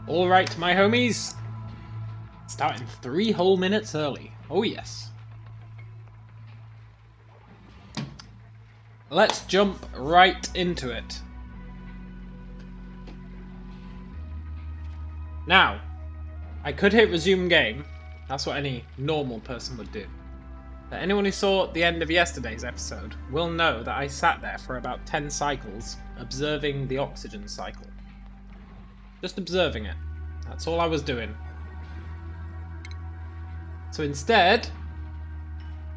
Alright, my homies. Starting 3 whole minutes early. Oh yes. Let's jump right into it. Now, I could hit resume game. That's what any normal person would do. But anyone who saw the end of yesterday's episode will know that I sat there for about 10 cycles observing the oxygen cycle. Just observing it. That's all I was doing. So instead,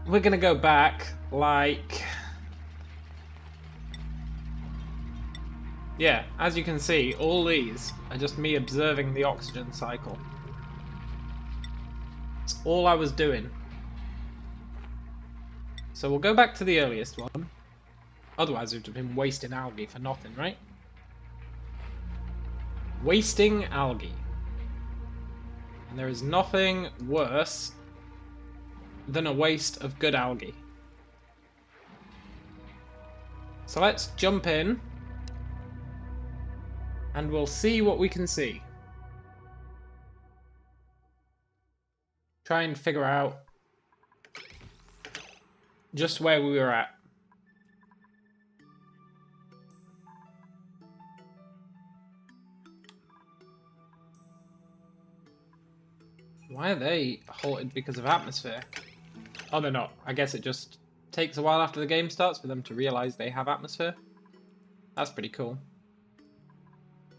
we're going to go back like... Yeah, as you can see, all these are just me observing the oxygen cycle. That's all I was doing. So we'll go back to the earliest one. Otherwise we've just been wasting algae for nothing, right? Wasting algae. And there is nothing worse than a waste of good algae. So let's jump in and we'll see what we can see. Try and figure out just where we were at. Why are they halted because of atmosphere? Oh, they're not. I guess it just takes a while after the game starts for them to realise they have atmosphere. That's pretty cool.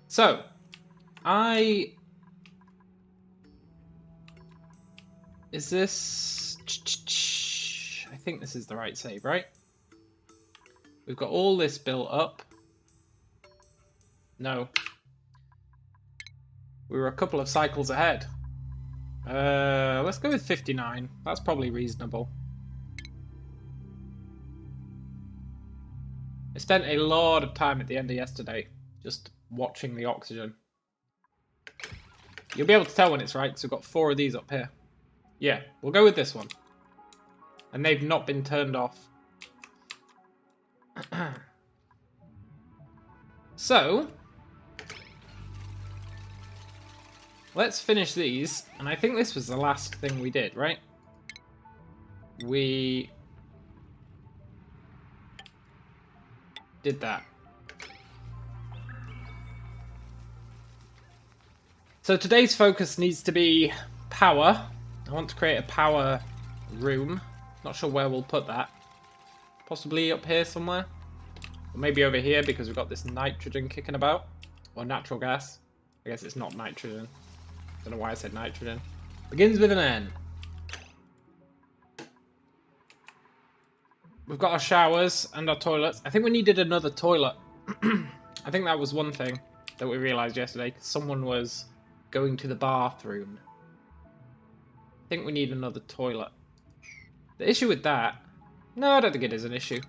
So, Is this... I think this is the right save, right? We've got all this built up. No. We were a couple of cycles ahead. Let's go with 59. That's probably reasonable. I spent a lot of time at the end of yesterday just watching the oxygen. You'll be able to tell when it's right, so we've got 4 of these up here. Yeah, we'll go with this one. And they've not been turned off. So, let's finish these. And I think this was the last thing we did, right? We did that. So today's focus needs to be power. I want to create a power room. Not sure where we'll put that. Possibly up here somewhere. Or maybe over here because we've got this nitrogen kicking about. Or natural gas. I guess it's not nitrogen. Don't know why I said nitrogen. Begins with an N. We've got our showers and our toilets. I think we needed another toilet. I think that was one thing that we realised yesterday. Someone was going to the bathroom. I think we need another toilet. The issue with that... No, I don't think it is an issue.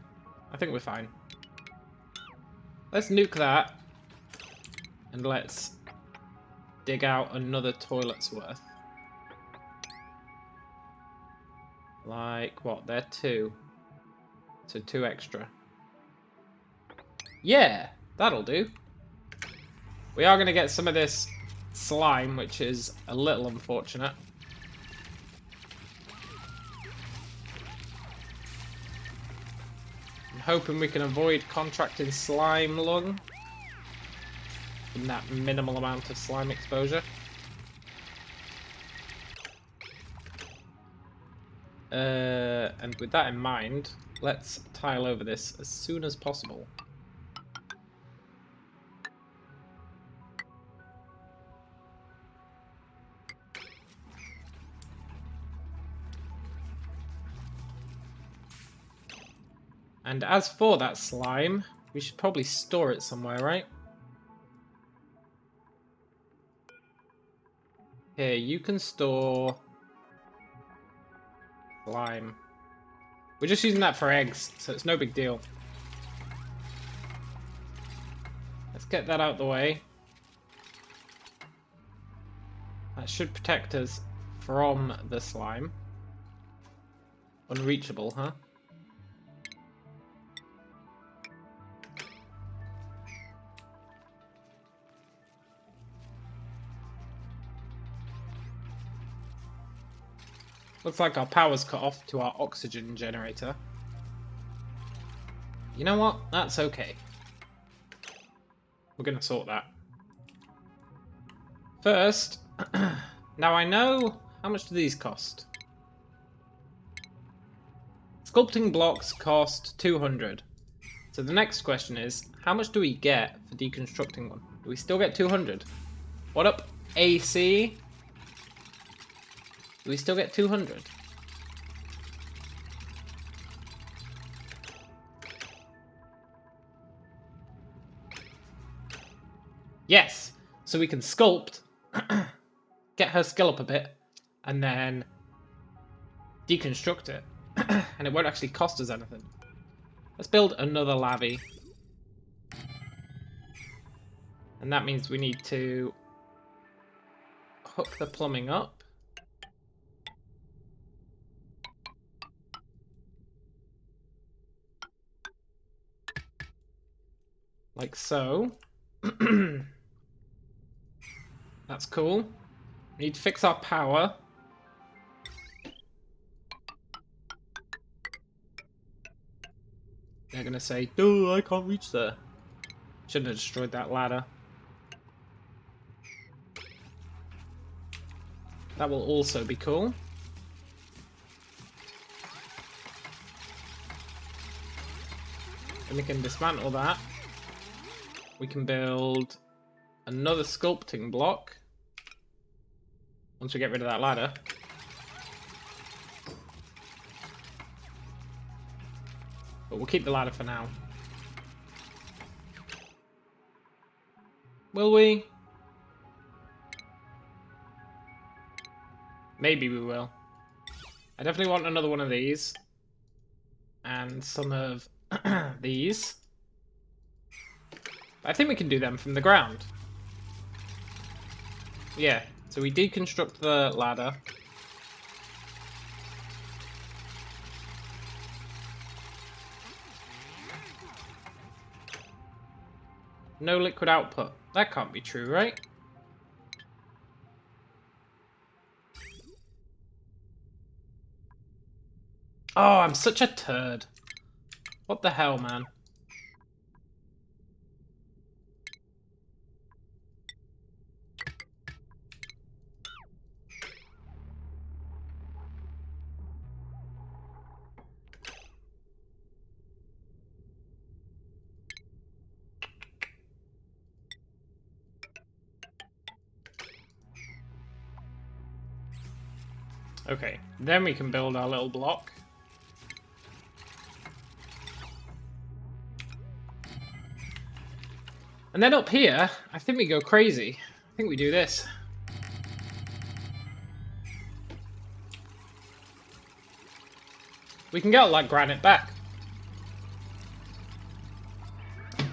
I think we're fine. Let's nuke that. And let's dig out another toilet's worth. Like, what? They're 2. So 2 extra. Yeah, that'll do. We are going to get some of this slime, which is a little unfortunate. I'm hoping we can avoid contracting slime lung in that minimal amount of slime exposure. And with that in mind, let's tile over this as soon as possible. And as for that slime, we should probably store it somewhere, right? Here, you can store slime. We're just using that for eggs, so it's no big deal. Let's get that out of the way. That should protect us from the slime. Unreachable, huh? Looks like our power's cut off to our oxygen generator. You know what? That's okay. We're going to sort that. First, now I know... How much do these cost? Sculpting blocks cost 200. So the next question is, how much do we get for deconstructing one? Do we still get 200? What up, AC? Do we still get 200? Yes! So we can sculpt, get her skill up a bit, and then deconstruct it. And it won't actually cost us anything. Let's build another lavvy. And that means we need to hook the plumbing up. Like so. That's cool. We need to fix our power. They're gonna say, duh, I can't reach there. Shouldn't have destroyed that ladder. That will also be cool. Then we can dismantle that. We can build another sculpting block. Once we get rid of that ladder. But we'll keep the ladder for now. Will we? Maybe we will. I definitely want another one of these. And some of these. I think we can do them from the ground. Yeah, so we deconstruct the ladder. No liquid output. That can't be true, right? Oh, I'm such a turd. What the hell, man? Okay, then we can build our little block. And then up here, I think we go crazy. I think we do this. We can get all that granite back.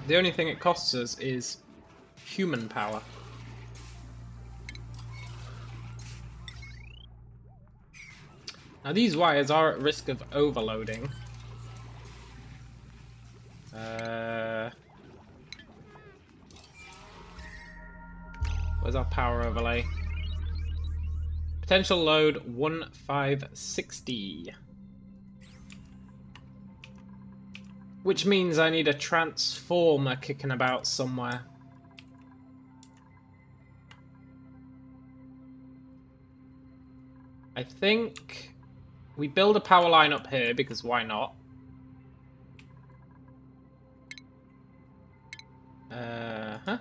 The only thing it costs us is human power. Now these wires are at risk of overloading. Where's our power overlay? Potential load 1560. Which means I need a transformer kicking about somewhere. I think we build a power line up here because why not? Huh?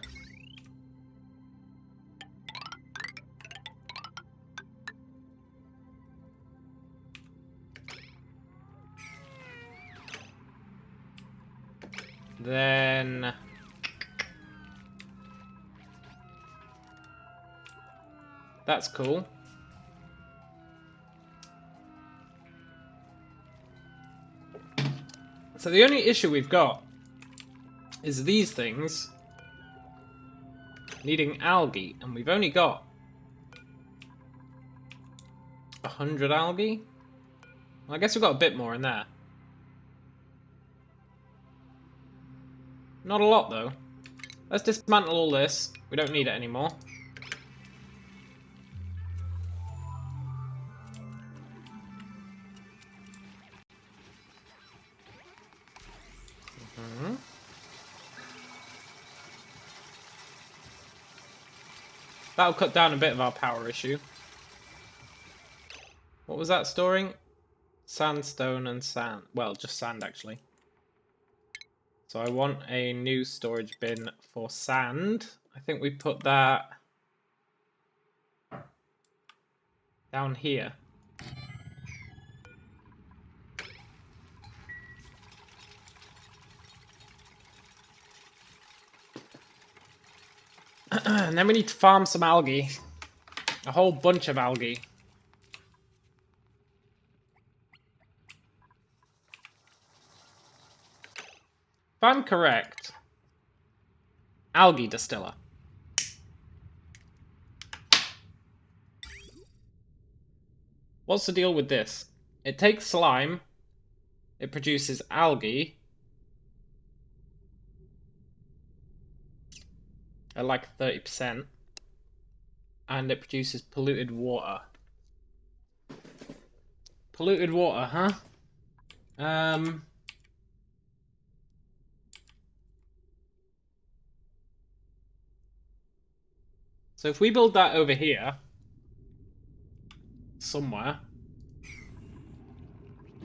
Then that's cool. So the only issue we've got is these things needing algae, and we've only got 100 algae. Well, I guess we've got a bit more in there. Not a lot, though. Let's dismantle all this. We don't need it anymore. That'll cut down a bit of our power issue. What was that storing? Sandstone and sand. Well, just sand actually. So I want a new storage bin for sand. I think we put that down here. And then we need to farm some algae. A whole bunch of algae. If I'm correct, algae distiller. What's the deal with this? It takes slime, it produces algae at like 30%, and it produces polluted water. Polluted water, huh? So if we build that over here, somewhere,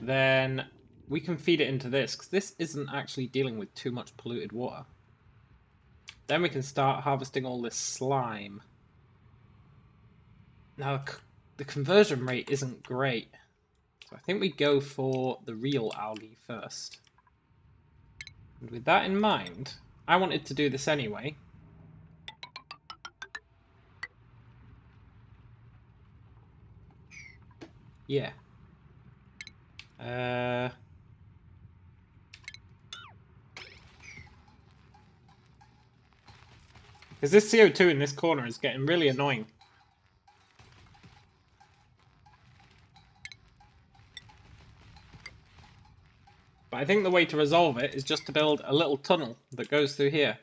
then we can feed it into this, because this isn't actually dealing with too much polluted water. Then we can start harvesting all this slime. Now, the conversion rate isn't great, so I think we go for the real algae first. And with that in mind, I wanted to do this anyway. Yeah. Because this CO2 in this corner is getting really annoying. But I think the way to resolve it is just to build a little tunnel that goes through here.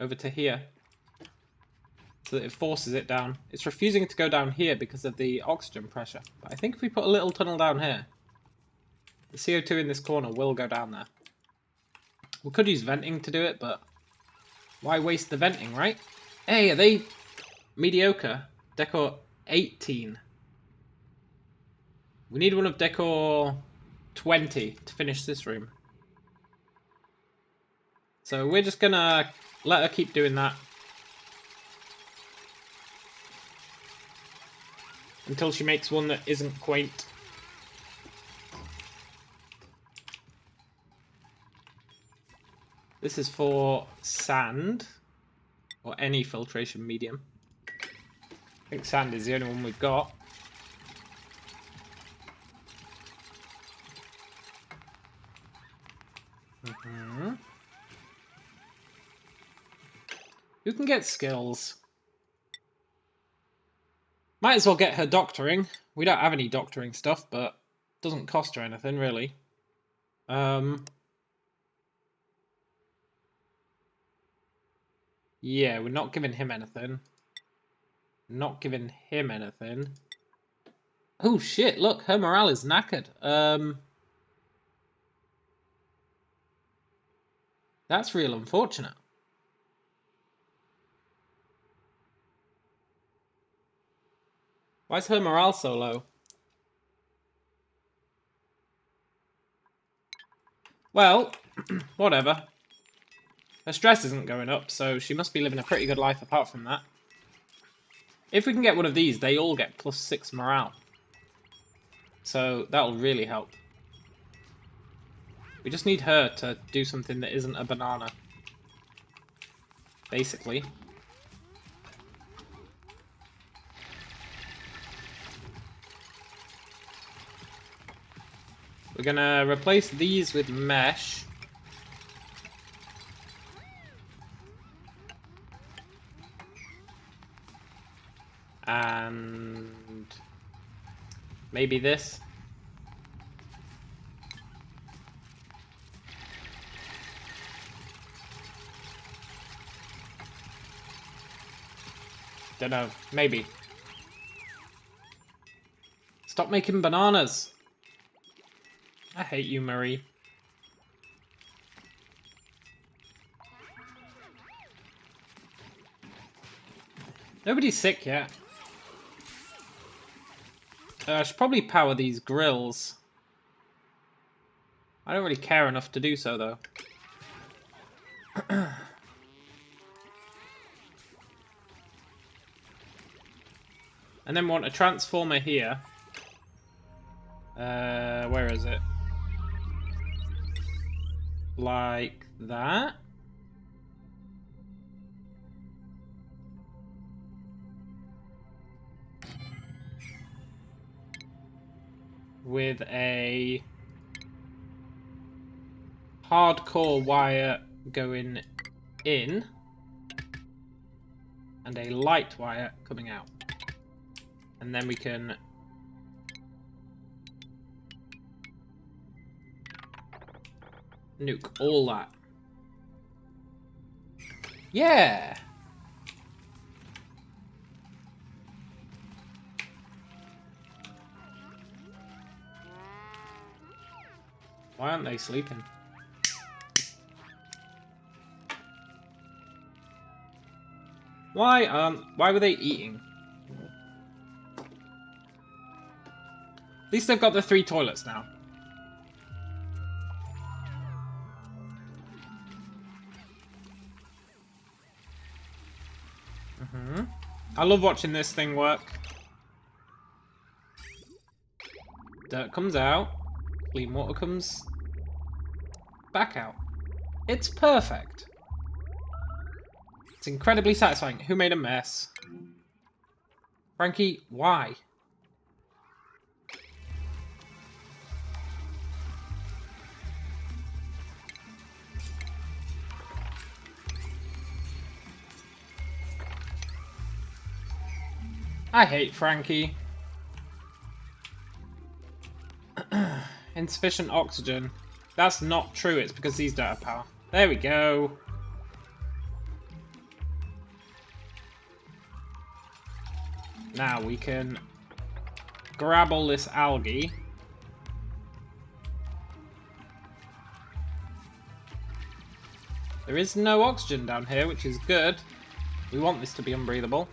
Over to here. So that it forces it down. It's refusing to go down here because of the oxygen pressure. But I think if we put a little tunnel down here, the CO2 in this corner will go down there. We could use venting to do it, but why waste the venting, right? Hey, are they mediocre? Decor 18. We need one of decor 20 to finish this room. So we're just gonna let her keep doing that until she makes one that isn't quaint. This is for sand, or any filtration medium. I think sand is the only one we've got. Who can get skills? Might as well get her doctoring. We don't have any doctoring stuff, but it doesn't cost her anything, really. Yeah, we're not giving him anything. Not giving him anything. Oh shit, look, her morale is knackered. That's real unfortunate. Why is her morale so low? Well, whatever. Her stress isn't going up, so she must be living a pretty good life apart from that. If we can get one of these, they all get +6 morale. So that'll really help. We just need her to do something that isn't a banana. Basically. We're gonna replace these with mesh. And maybe this. Don't know. Maybe. Stop making bananas. I hate you, Marie. Nobody's sick yet. I should probably power these grills. I don't really care enough to do so, though. And then we want a transformer here. Where is it? Like that. With a hardcore wire going in and a light wire coming out. And then we can nuke all that. Yeah! Why aren't they sleeping? Why were they eating? At least they've got the 3 toilets now. I love watching this thing work. Dirt comes out. Clean water comes back out. It's perfect. It's incredibly satisfying. Who made a mess? Frankie, why? I hate Frankie. Insufficient oxygen. That's not true, it's because these don't have power. There we go. Now we can grab all this algae. There is no oxygen down here, which is good. We want this to be unbreathable.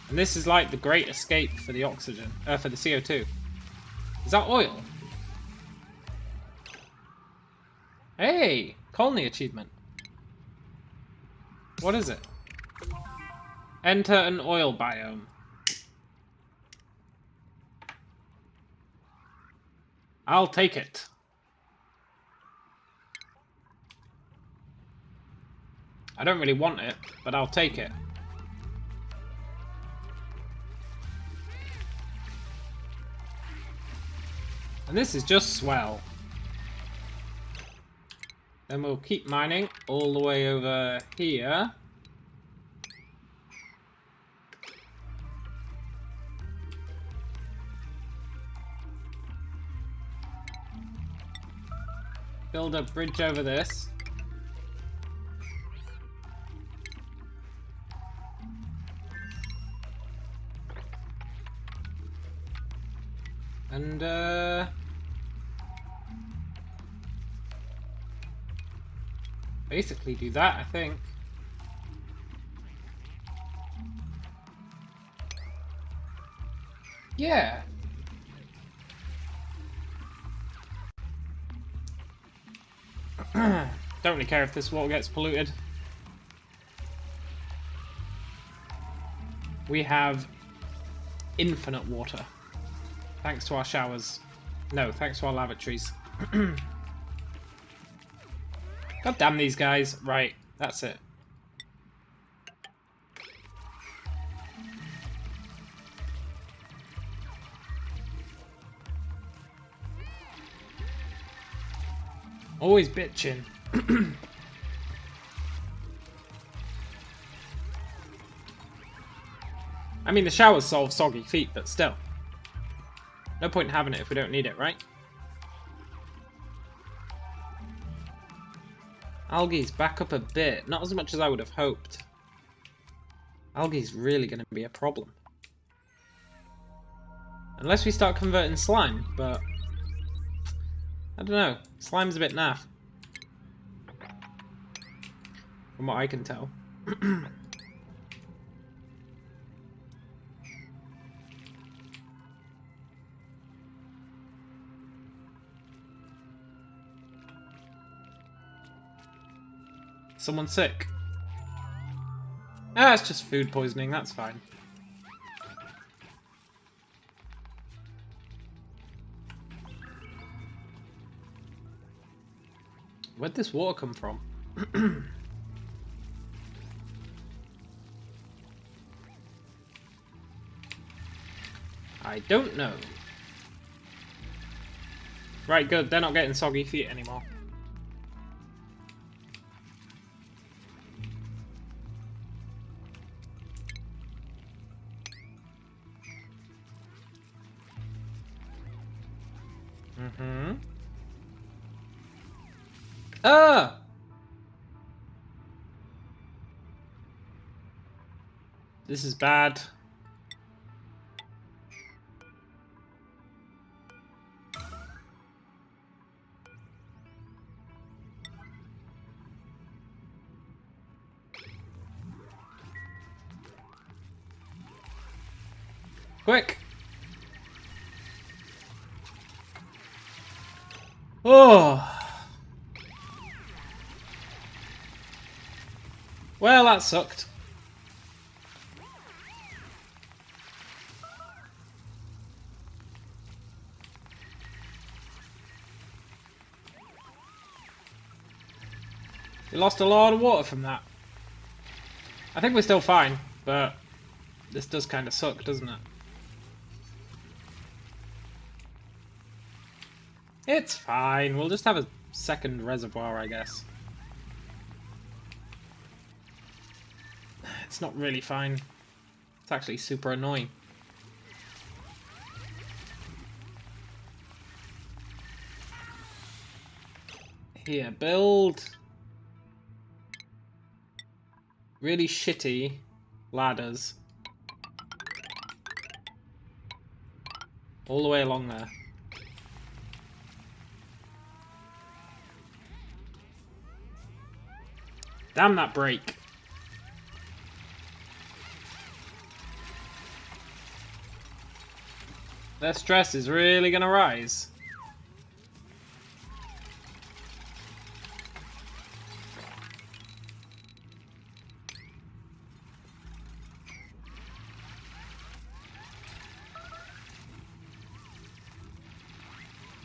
And this is like the great escape for the oxygen, for the CO2. Is that oil? Hey, colony achievement. What is it? Enter an oil biome. I'll take it. I don't really want it, but I'll take it. And this is just swell. Then we'll keep mining all the way over here. Build a bridge over this. And basically do that, I think. Yeah. Don't really care if this water gets polluted. We have infinite water. Thanks to our showers. No, thanks to our lavatories. God damn these guys. Right, that's it. Always bitching. I mean, the showers solve soggy feet, but still. No point in having it if we don't need it, right? Algae's back up a bit. Not as much as I would have hoped. Algae's really going to be a problem. Unless we start converting slime, but I don't know. Slime's a bit naff. From what I can tell. Someone sick. Ah, it's just food poisoning, that's fine. Where'd this water come from? I don't know. Right, good. They're not getting soggy feet anymore. Mm-hmm. Ah! This is bad. Quick! Oh! Well, that sucked. We lost a lot of water from that. I think we're still fine, but this does kind of suck, doesn't it? It's fine. We'll just have a second reservoir, I guess. It's not really fine. It's actually super annoying. Here, build really shitty ladders all the way along there. Damn that break. Their stress is really gonna rise.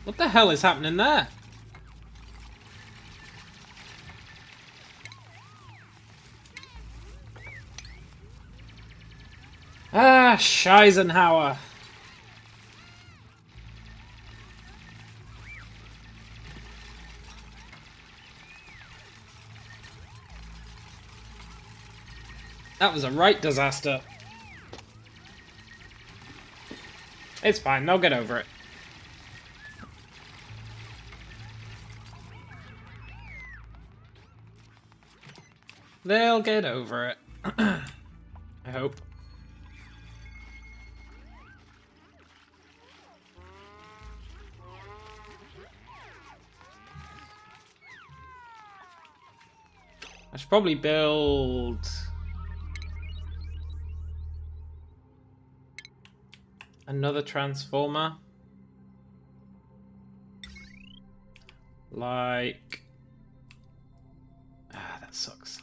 What the hell is happening there? Ah, Scheisenhauer. That was a right disaster. It's fine, they'll get over it. They'll get over it. I hope. I should probably build another transformer. Like... Ah, that sucks.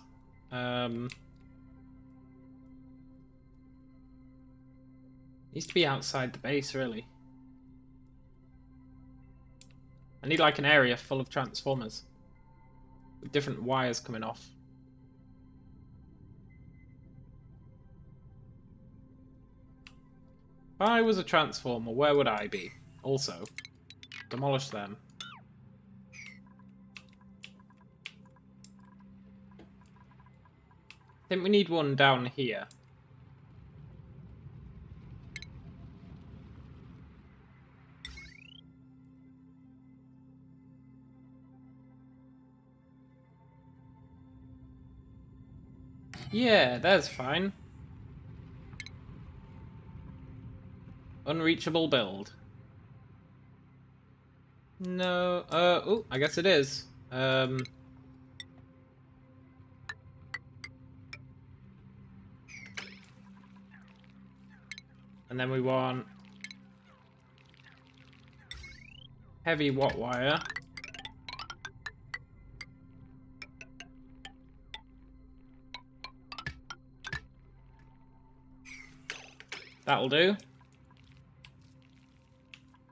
Needs to be outside the base, really. I need like an area full of transformers with different wires coming off. If I was a transformer, where would I be? Also, demolish them. I think we need one down here. Yeah, that's fine. Unreachable build. No, oh, I guess it is. And then we want heavy watt wire. That'll do.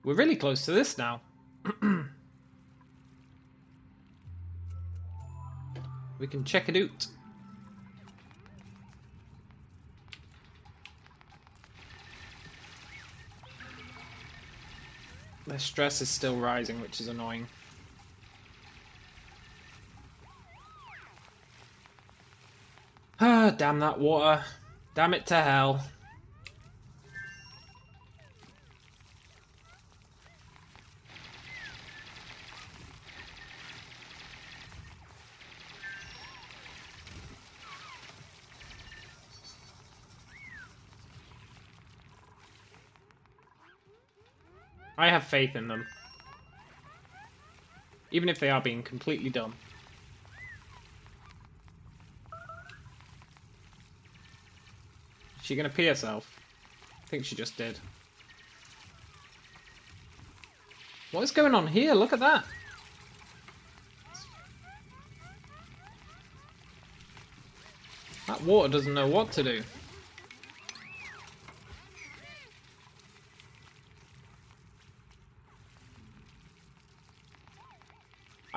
We're really close to this now. We can check it out. Their stress is still rising, which is annoying. Ah, damn that water. Damn it to hell. I have faith in them. Even if they are being completely dumb. Is she gonna pee herself? I think she just did. What is going on here? Look at that! That water doesn't know what to do.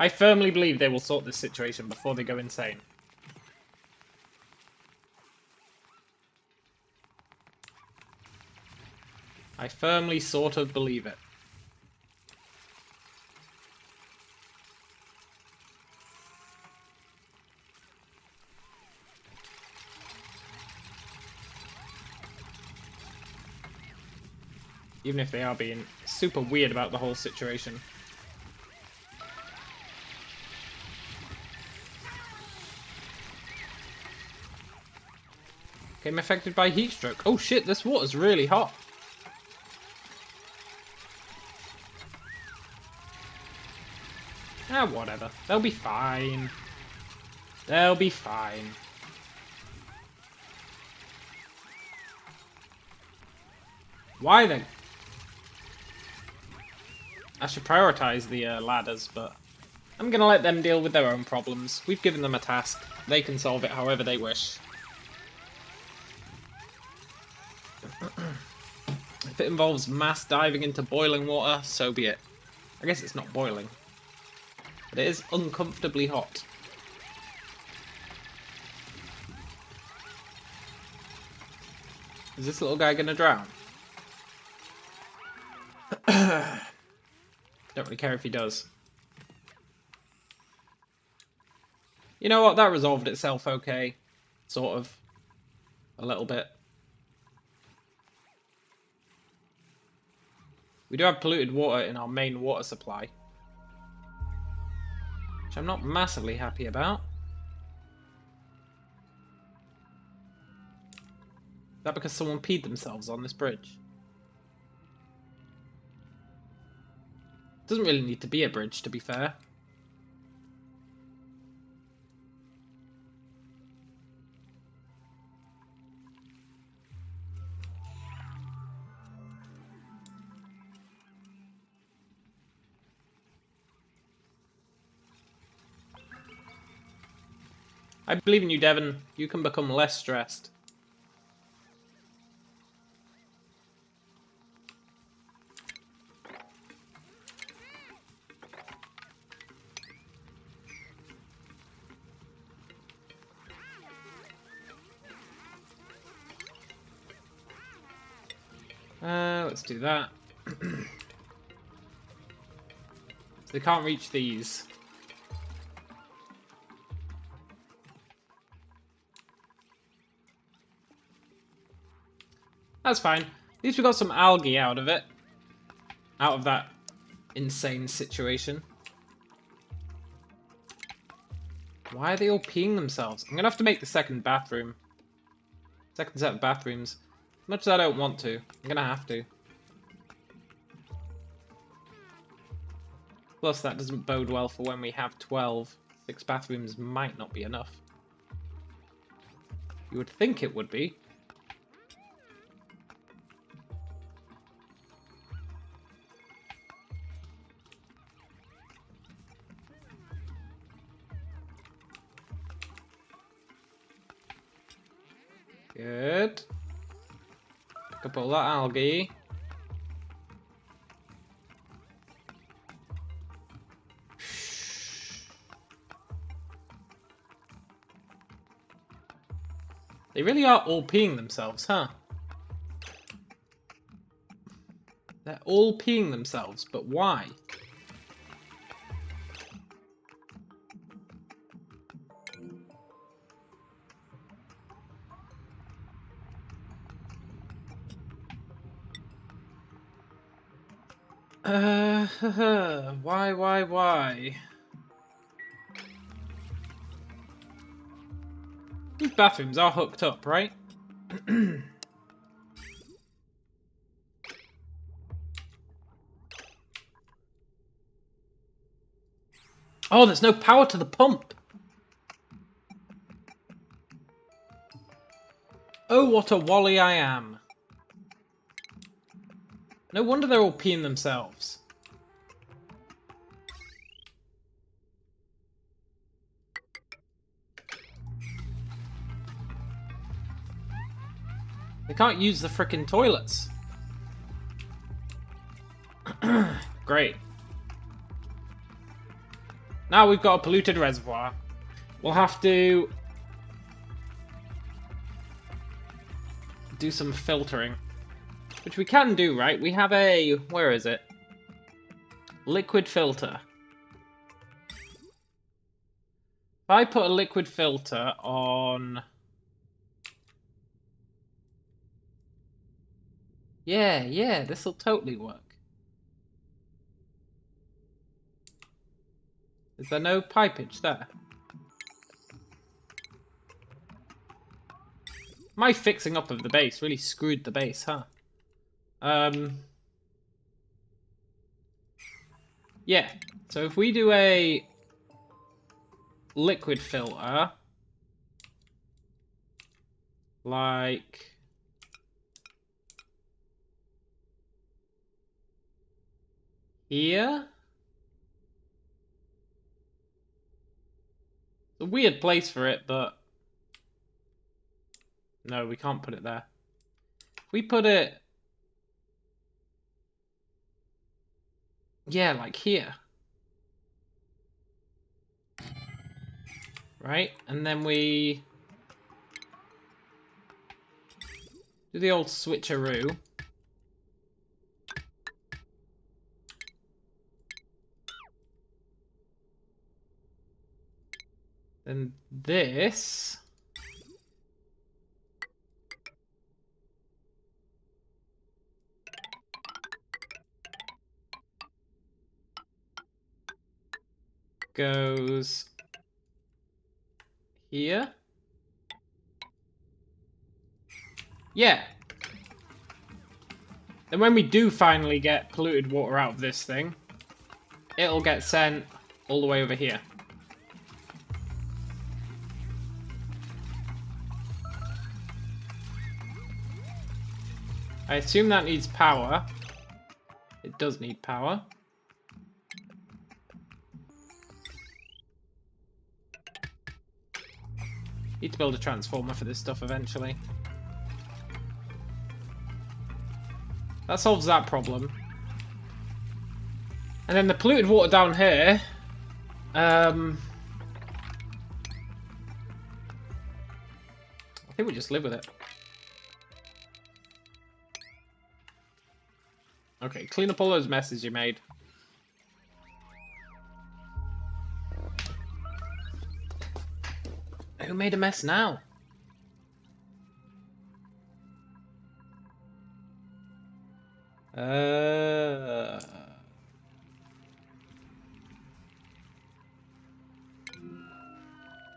I firmly believe they will sort this situation before they go insane. I firmly sort of believe it. Even if they are being super weird about the whole situation. I'm affected by heat stroke. Oh shit, this water's really hot. Ah, whatever. They'll be fine. They'll be fine. Why then? I should prioritize the ladders, but I'm gonna let them deal with their own problems. We've given them a task. They can solve it however they wish. If it involves mass diving into boiling water, so be it. I guess it's not boiling. But it is uncomfortably hot. Is this little guy gonna drown? Don't really care if he does. You know what? That resolved itself okay. Sort of. A little bit. We do have polluted water in our main water supply. Which I'm not massively happy about. Is that because someone peed themselves on this bridge? Doesn't really need to be a bridge, to be fair. I believe in you, Devon. You can become less stressed. Let's do that. They can't reach these. That's fine. At least we got some algae out of it. Out of that insane situation. Why are they all peeing themselves? I'm gonna have to make the second bathroom. Second set of bathrooms. As much as I don't want to, I'm gonna have to. Plus, that doesn't bode well for when we have 12. 6 bathrooms might not be enough. You would think it would be. Good. Pick up all that algae. They really are all peeing themselves, huh? They're all peeing themselves, but why? Why? These bathrooms are hooked up, right? Oh, there's no power to the pump. Oh, what a wally I am. No wonder they're all peeing themselves. They can't use the frickin' toilets. Great. Now we've got a polluted reservoir. We'll have to do some filtering. Which we can do, right? We have a... where is it? Liquid filter. If I put a liquid filter on... Yeah, this'll totally work. Is there no pipage there? My fixing up of the base really screwed the base, huh? Yeah, so if we do a liquid filter, like here, it's a weird place for it, but no, we can't put it there. If we put it, yeah, like here. Right? And then we do the old switcheroo. Then this goes here. Yeah. Then when we do finally get polluted water out of this thing, it'll get sent all the way over here. I assume that needs power. It does need power. Need to build a transformer for this stuff eventually. That solves that problem. And then the polluted water down here. I think we just live with it. Okay, clean up all those messes you made. Who made a mess now?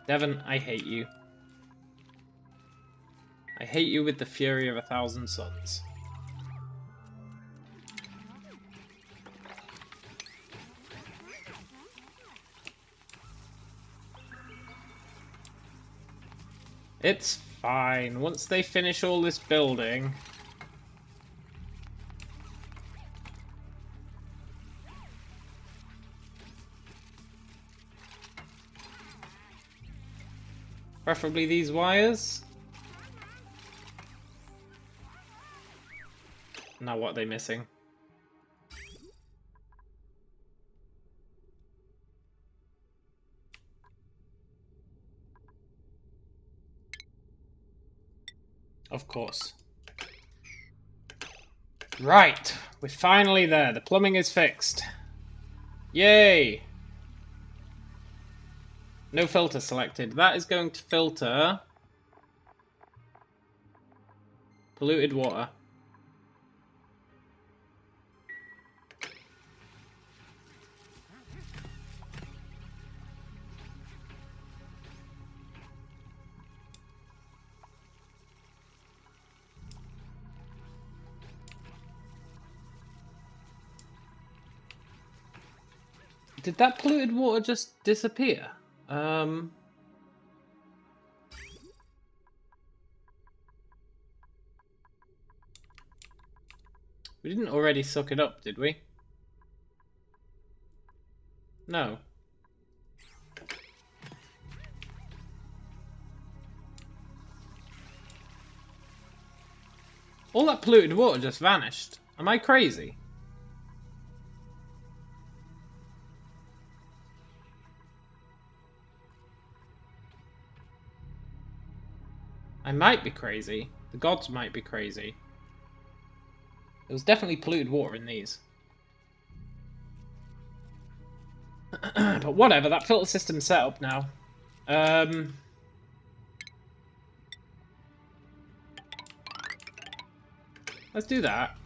Devon, I hate you. I hate you with the fury of 1,000 suns. It's fine. Once they finish all this building... Preferably these wires. Now what are they missing? Of course. Right, we're finally there. The plumbing is fixed. Yay! No filter selected. That is going to filter polluted water. Did that polluted water just disappear? We didn't already suck it up, did we? No. All that polluted water just vanished. Am I crazy? I might be crazy. The gods might be crazy. There was definitely polluted water in these. But whatever, that filter system's set up now. Let's do that.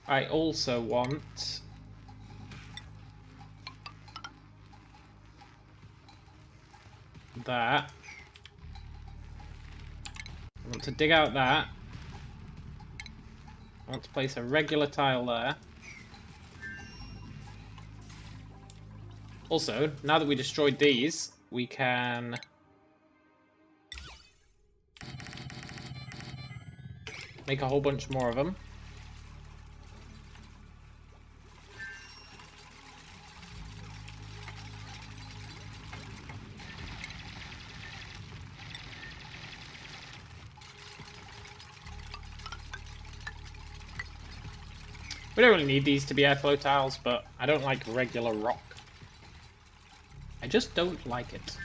I also want... that. I want to dig out that. I want to place a regular tile there. Also, now that we destroyed these, we can... make a whole bunch more of them. We don't really need these to be airflow tiles, but I don't like regular rock. I just don't like it.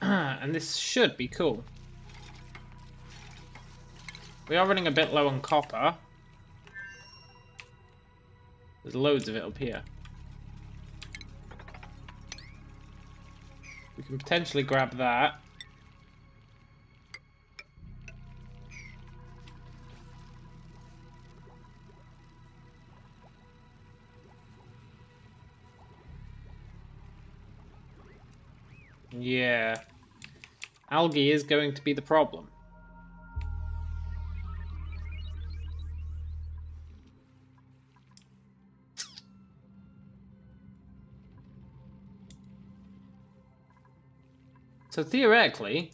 And this should be cool. We are running a bit low on copper. There's loads of it up here. We can potentially grab that. Yeah. Algae is going to be the problem. So theoretically,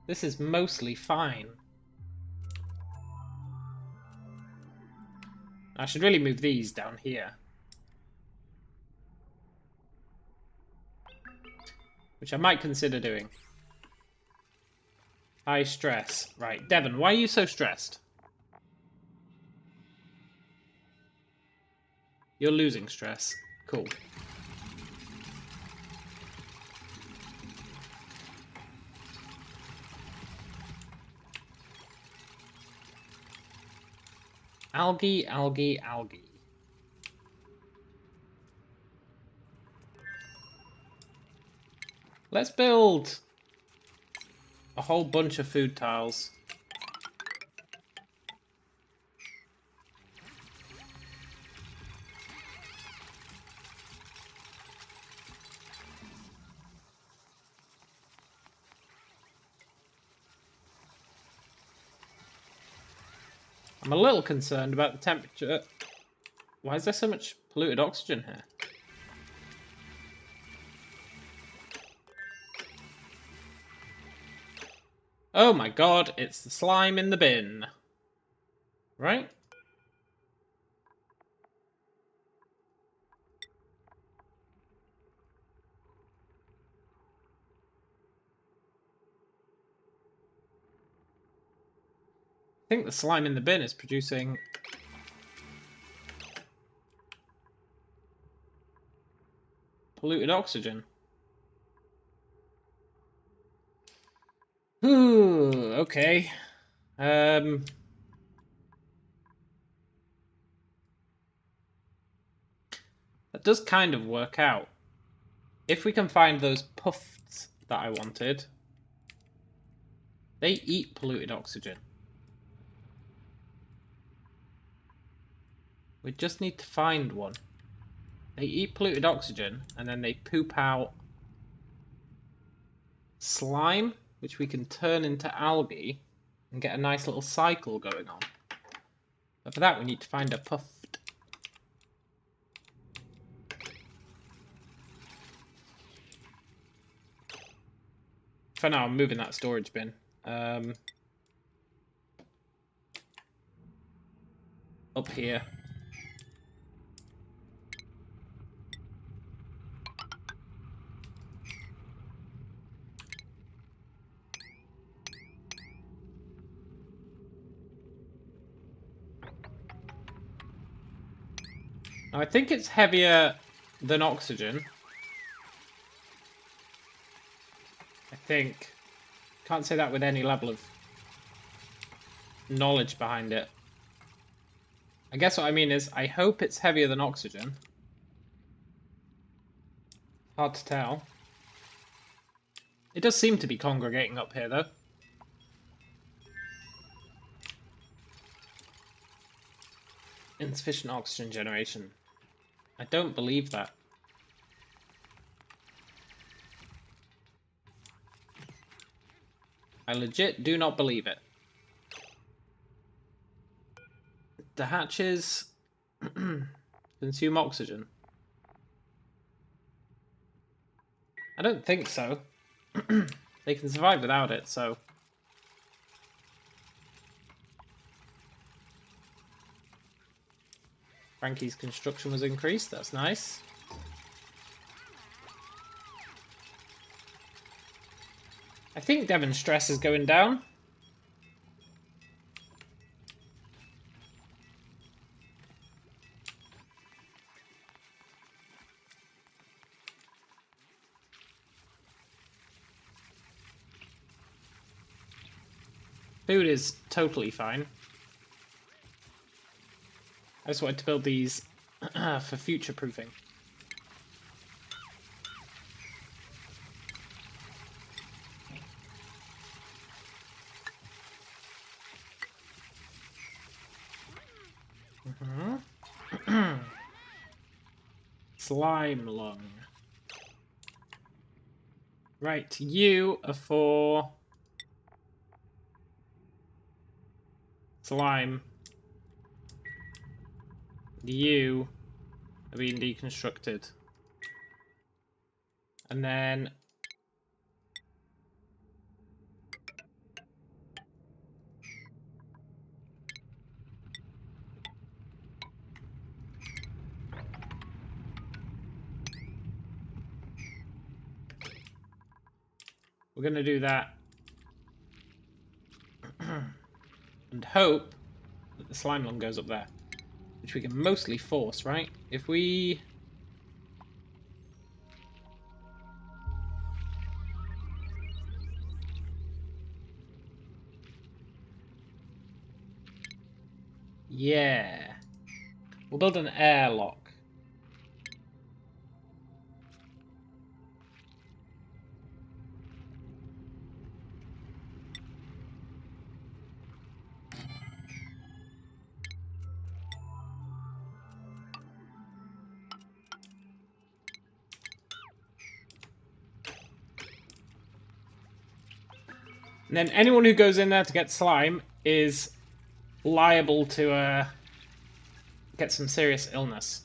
this is mostly fine. I should really move these down here. Which I might consider doing. High stress. Right, Devon, why are you so stressed? You're losing stress. Cool. Algae, algae, algae. Let's build a whole bunch of food tiles. I'm a little concerned about the temperature. Why is there so much polluted oxygen here? Oh my god, it's the slime in the bin. Right? I think the slime in the bin is producing polluted oxygen. Ooh, okay. That does kind of work out. If we can find those puffs that I wanted, they eat polluted oxygen. We just need to find one. They eat polluted oxygen, and then they poop out slime, which we can turn into algae and get a nice little cycle going on. But for that, we need to find a puffed. For now, I'm moving that storage bin. Up here. Now, I think it's heavier than oxygen. I think. Can't say that with any level of knowledge behind it. I guess what I mean is, I hope it's heavier than oxygen. Hard to tell. It does seem to be congregating up here, though. Insufficient oxygen generation. I don't believe that. I legit do not believe it. The hatches consume oxygen. I don't think so. They can survive without it, so... Frankie's construction was increased, that's nice. I think Devon's stress is going down. Food is totally fine. I just wanted to build these for future proofing. Slime lung. Right, you are for slime. You are being deconstructed. And then we're going to do that and hope that the slime lung goes up there, which we can mostly force, right? If we... Yeah. We'll build an airlock. And then anyone who goes in there to get slime is liable to get some serious illness.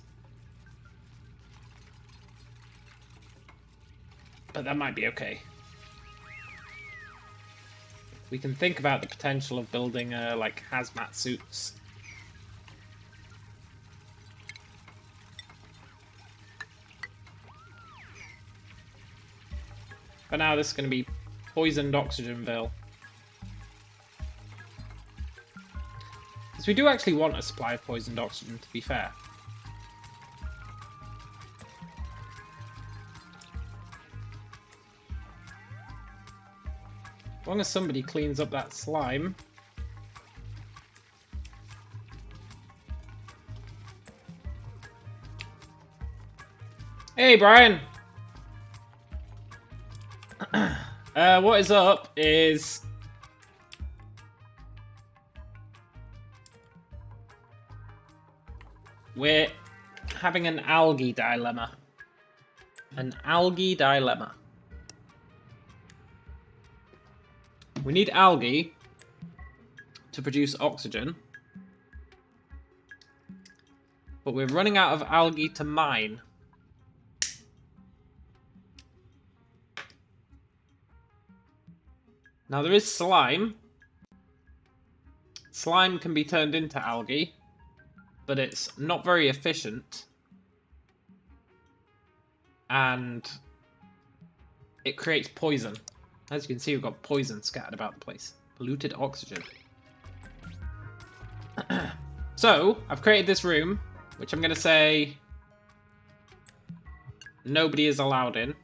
But that might be okay. We can think about the potential of building like hazmat suits. For now, this is going to be poisoned Oxygenville. Because we do actually want a supply of poisoned oxygen, to be fair. As long as somebody cleans up that slime. Hey, Brian! What is up is... we're having an algae dilemma. An algae dilemma. We need algae to produce oxygen. But we're running out of algae to mine. Now there is slime. Slime can be turned into algae, but it's not very efficient. And it creates poison. As you can see, we've got poison scattered about the place. Polluted oxygen. So, I've created this room, which I'm going to say nobody is allowed in.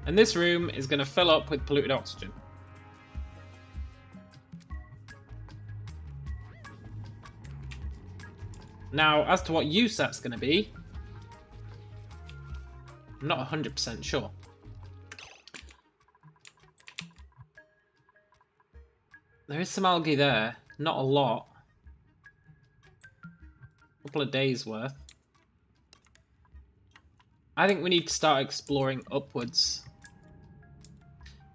And this room is going to fill up with polluted oxygen. Now, as to what use that's going to be, I'm not 100% sure. There is some algae there, not a lot. A couple of days worth. I think we need to start exploring upwards.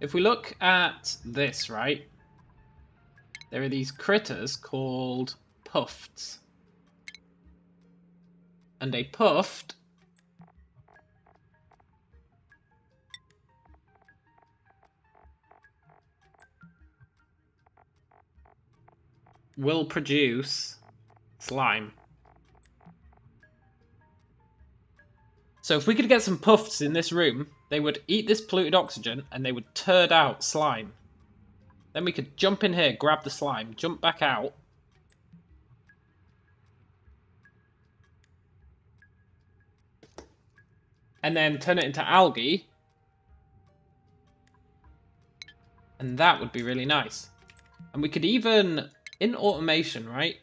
If we look at this, right, there are these critters called puffs. And a puffed will produce slime. So if we could get some puffs in this room, they would eat this polluted oxygen and they would turd out slime. Then we could jump in here, grab the slime, jump back out. And then turn it into algae. And that would be really nice. And we could even, in automation, right?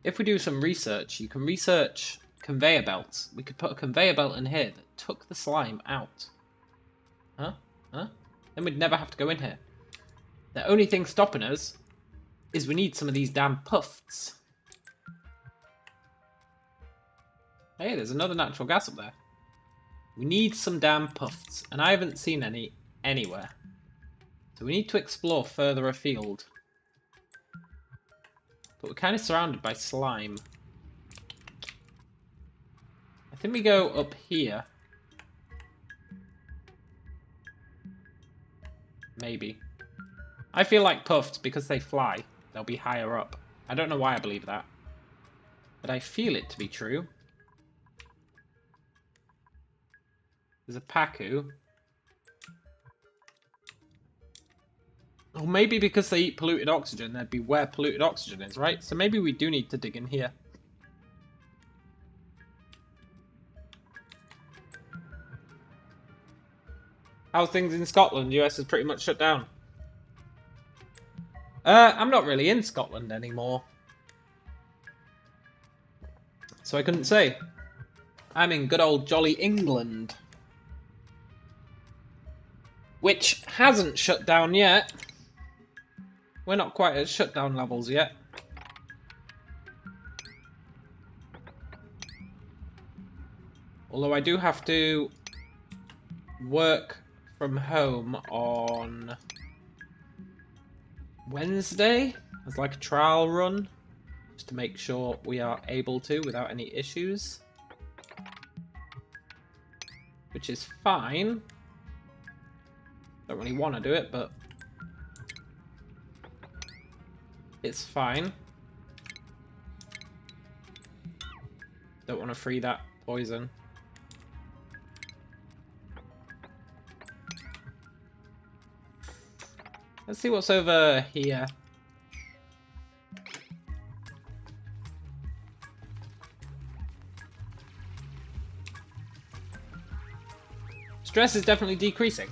If we do some research, you can research conveyor belts. We could put a conveyor belt in here that took the slime out. Huh? Then we'd never have to go in here. The only thing stopping us is we need some of these damn puffs. Hey, there's another natural gas up there. We need some damn puffs, and I haven't seen any anywhere. So we need to explore further afield. But we're kind of surrounded by slime. I think we go up here. Maybe. I feel like puffed because they fly. They'll be higher up. I don't know why I believe that. But I feel it to be true. There's a Pacu. Or maybe because they eat polluted oxygen, they'd be where polluted oxygen is, right? So maybe we do need to dig in here. How's things in Scotland? US is pretty much shut down. I'm not really in Scotland anymore. So I couldn't say. I'm in good old jolly England. Which hasn't shut down yet. We're not quite at shutdown levels yet. Although I do have to work from home on Wednesday as like a trial run, just to make sure we are able to without any issues. Which is fine. Don't really want to do it, but it's fine. Don't want to free that poison. Let's see what's over here. Stress is definitely decreasing.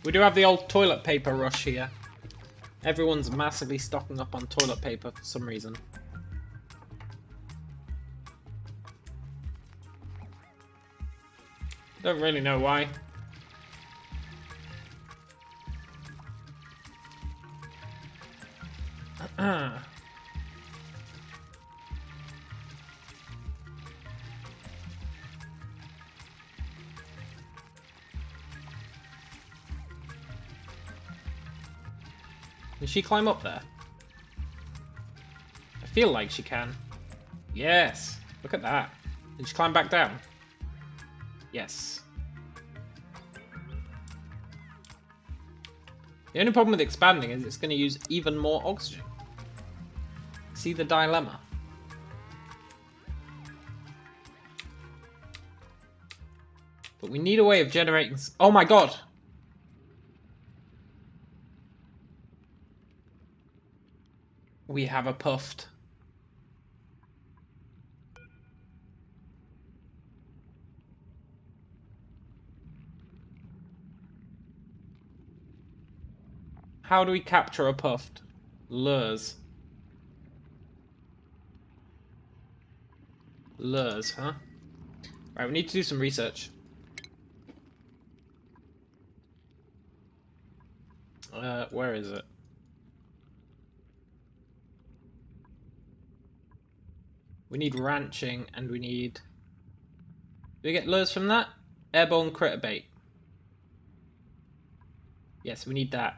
We do have the old toilet paper rush here. Everyone's massively stocking up on toilet paper for some reason. Don't really know why. Can she climb up there? I feel like she can. Yes! Look at that. Can she climb back down? Yes. The only problem with expanding is it's going to use even more oxygen. See the dilemma? But we need a way of generating... Oh my god! We have a puffed. How do we capture a puffed? Lures. Lures, huh? Right, we need to do some research. Where is it? We need ranching, and we need... Do we get lures from that? Airborne critter bait. Yes, we need that.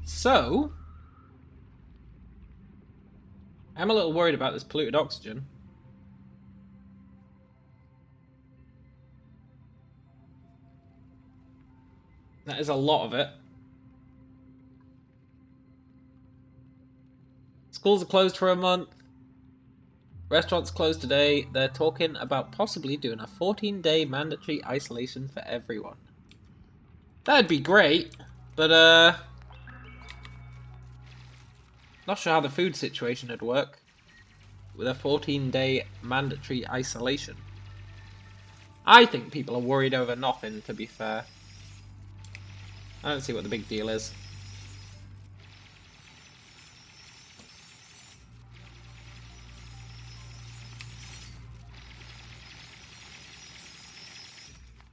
So... I'm a little worried about this polluted oxygen. That is a lot of it. Schools are closed for a month. Restaurants closed today. They're talking about possibly doing a 14-day mandatory isolation for everyone. That'd be great, but not sure how the food situation would work with a 14-day mandatory isolation. I think people are worried over nothing, to be fair. I don't see what the big deal is.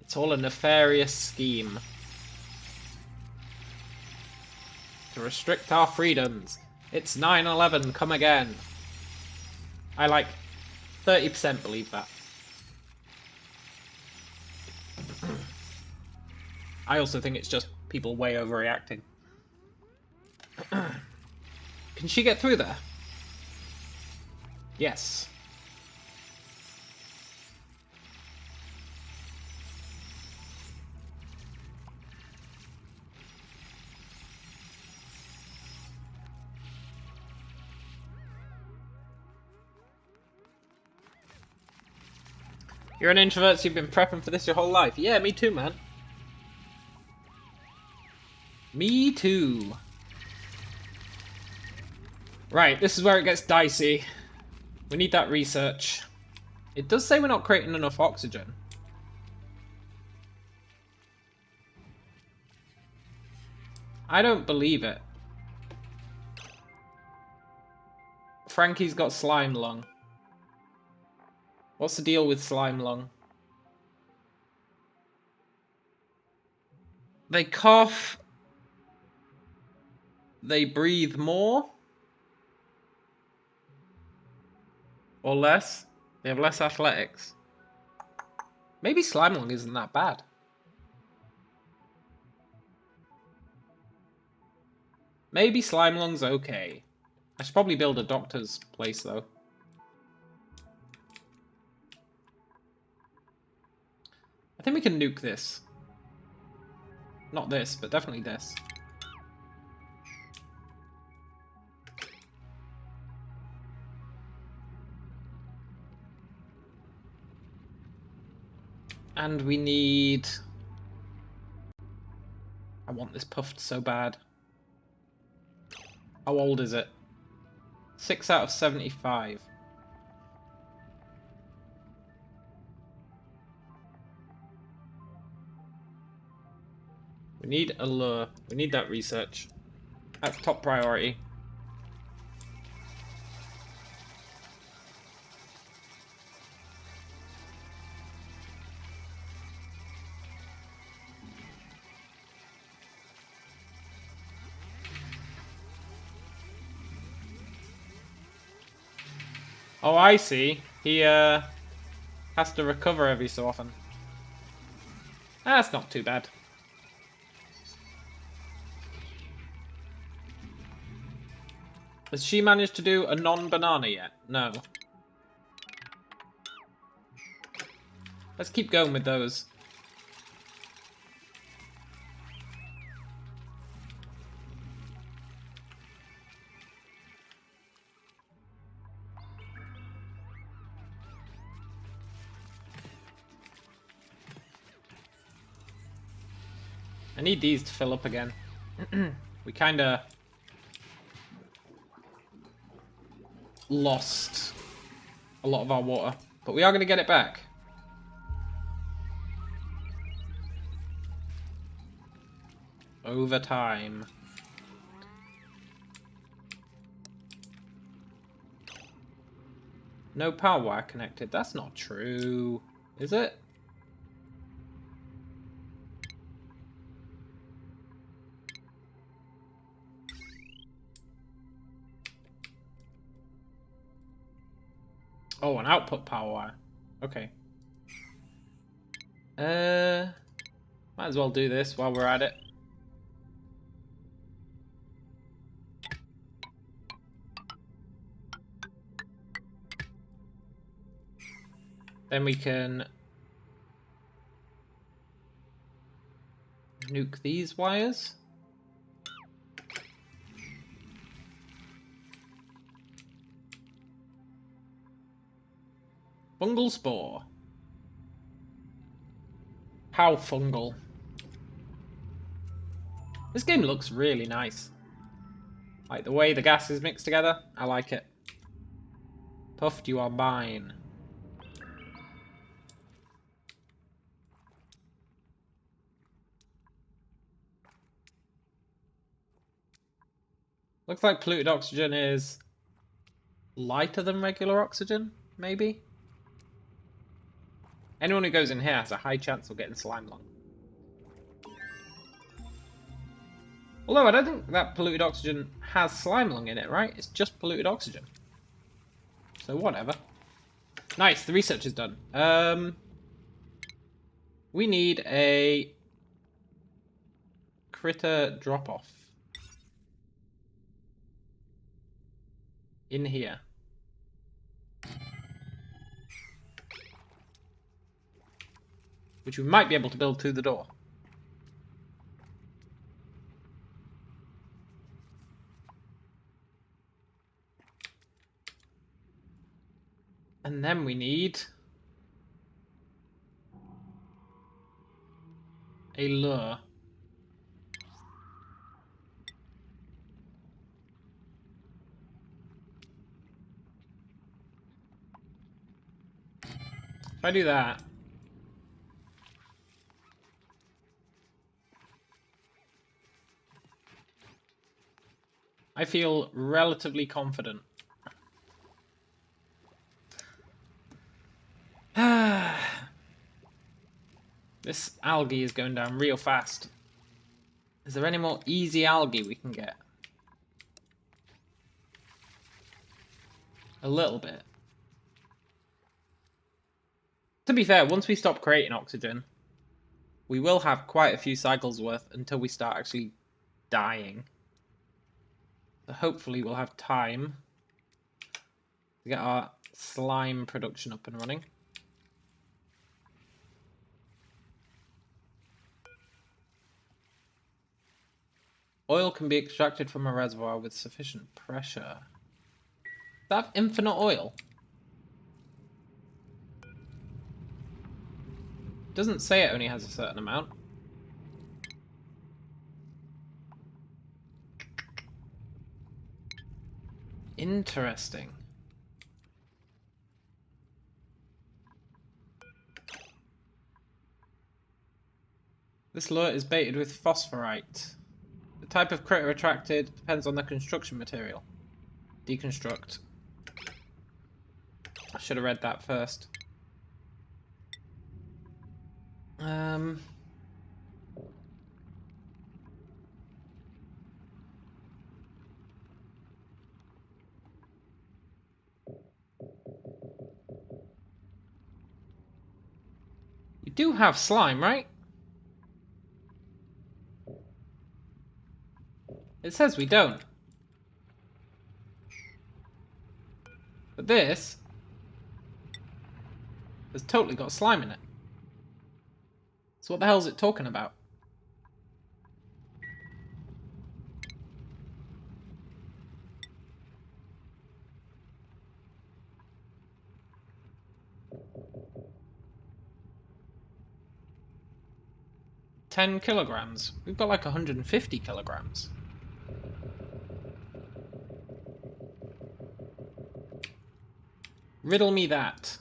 It's all a nefarious scheme to restrict our freedoms. It's 9/11, come again. I like 30% believe that. I also think it's just people way overreacting. Can she get through there? Yes. You're an introvert, so you've been prepping for this your whole life. Yeah, me too, man. Me too. Right, this is where it gets dicey. We need that research. It does say we're not creating enough oxygen. I don't believe it. Frankie's got slime lung. What's the deal with slime lung? They cough. they breathe more or less. They have less athletics. Maybe slime lung isn't that bad. Maybe slime lung's okay. I should probably build a doctor's place though. I think we can nuke this. Not this, but definitely this. And we need... I want this puffed so bad. How old is it? 6 out of 75. We need a lure. We need that research. That's top priority. Oh, I see. He has to recover every so often. That's not too bad. Has she managed to do a non-banana yet? No. Let's keep going with those. I need these to fill up again. We kinda lost a lot of our water, but we are gonna get it back. Over time. No power wire connected. That's not true, is it? Oh, an output power wire. Okay. Might as well do this while we're at it. Then we can nuke these wires. Fungal spore. How fungal. This game looks really nice. Like the way the gas is mixed together, I like it. Puffed, you are mine. Looks like polluted oxygen is lighter than regular oxygen, maybe? Anyone who goes in here has a high chance of getting slime lung. Although I don't think that polluted oxygen has slime lung in it, right? It's just polluted oxygen. So whatever. Nice, the research is done. We need a critter drop-off. In here. Which we might be able to build through the door. And then we need a lure. If I do that, I feel relatively confident. This algae is going down real fast. Is there any more easy algae we can get? A little bit. To be fair, once we stop creating oxygen, we will have quite a few cycles worth until we start actually dying. So hopefully we'll have time to get our slime production up and running. Oil can be extracted from a reservoir with sufficient pressure. Does that have infinite oil? It doesn't say it only has a certain amount. Interesting. This lure is baited with phosphorite. The type of critter attracted depends on the construction material. Deconstruct. I should have read that first. You do have slime, right? It says we don't. But this has totally got slime in it. So what the hell is it talking about? $10 kilograms. We've got like 150 kilograms. Riddle me that.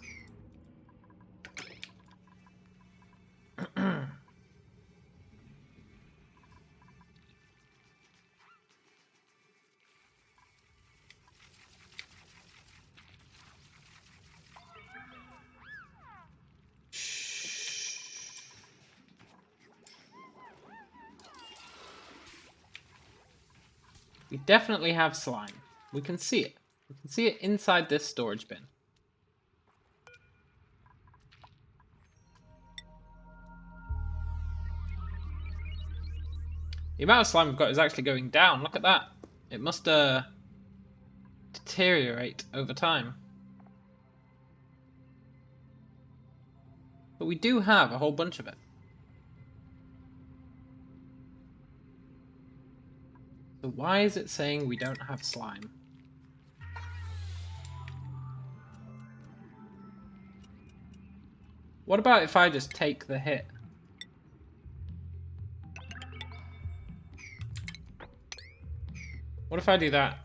We definitely have slime. We can see it. We can see it inside this storage bin. The amount of slime we've got is actually going down. Look at that. It must deteriorate over time. But we do have a whole bunch of it. So why is it saying we don't have slime? What about if I just take the hit? What if I do that?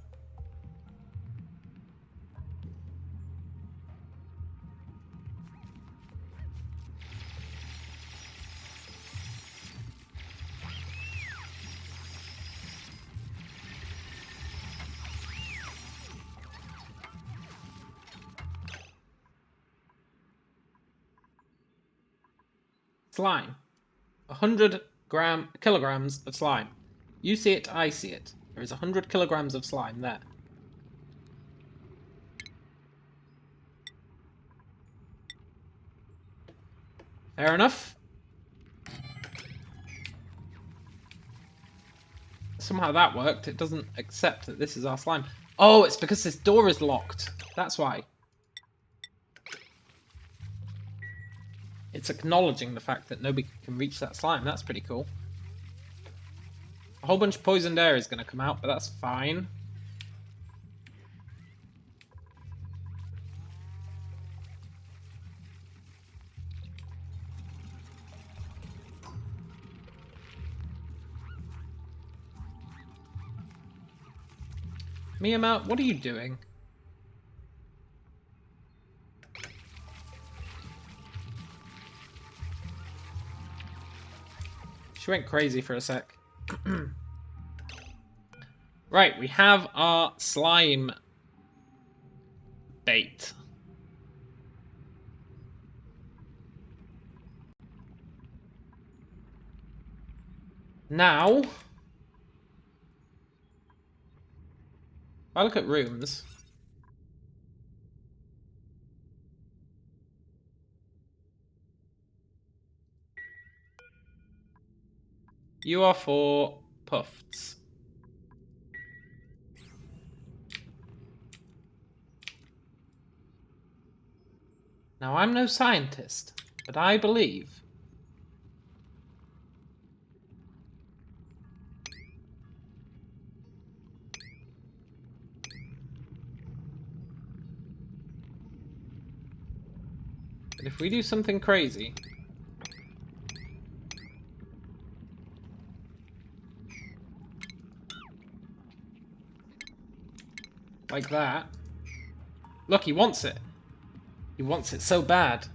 Slime. 100 kilograms of slime. You see it, I see it. There is 100 kilograms of slime there. Fair enough. Somehow that worked. It doesn't accept that this is our slime. Oh, it's because this door is locked. That's why. It's acknowledging the fact that nobody can reach that slime. That's pretty cool. A whole bunch of poisoned air is going to come out, but that's fine. Miyama, what are you doing? She went crazy for a sec. Right, we have our slime bait. Now, if I look at rooms, You are for puffs. Now, I'm no scientist, but I believe that if we do something crazy, like that, look, he wants it. He wants it so bad.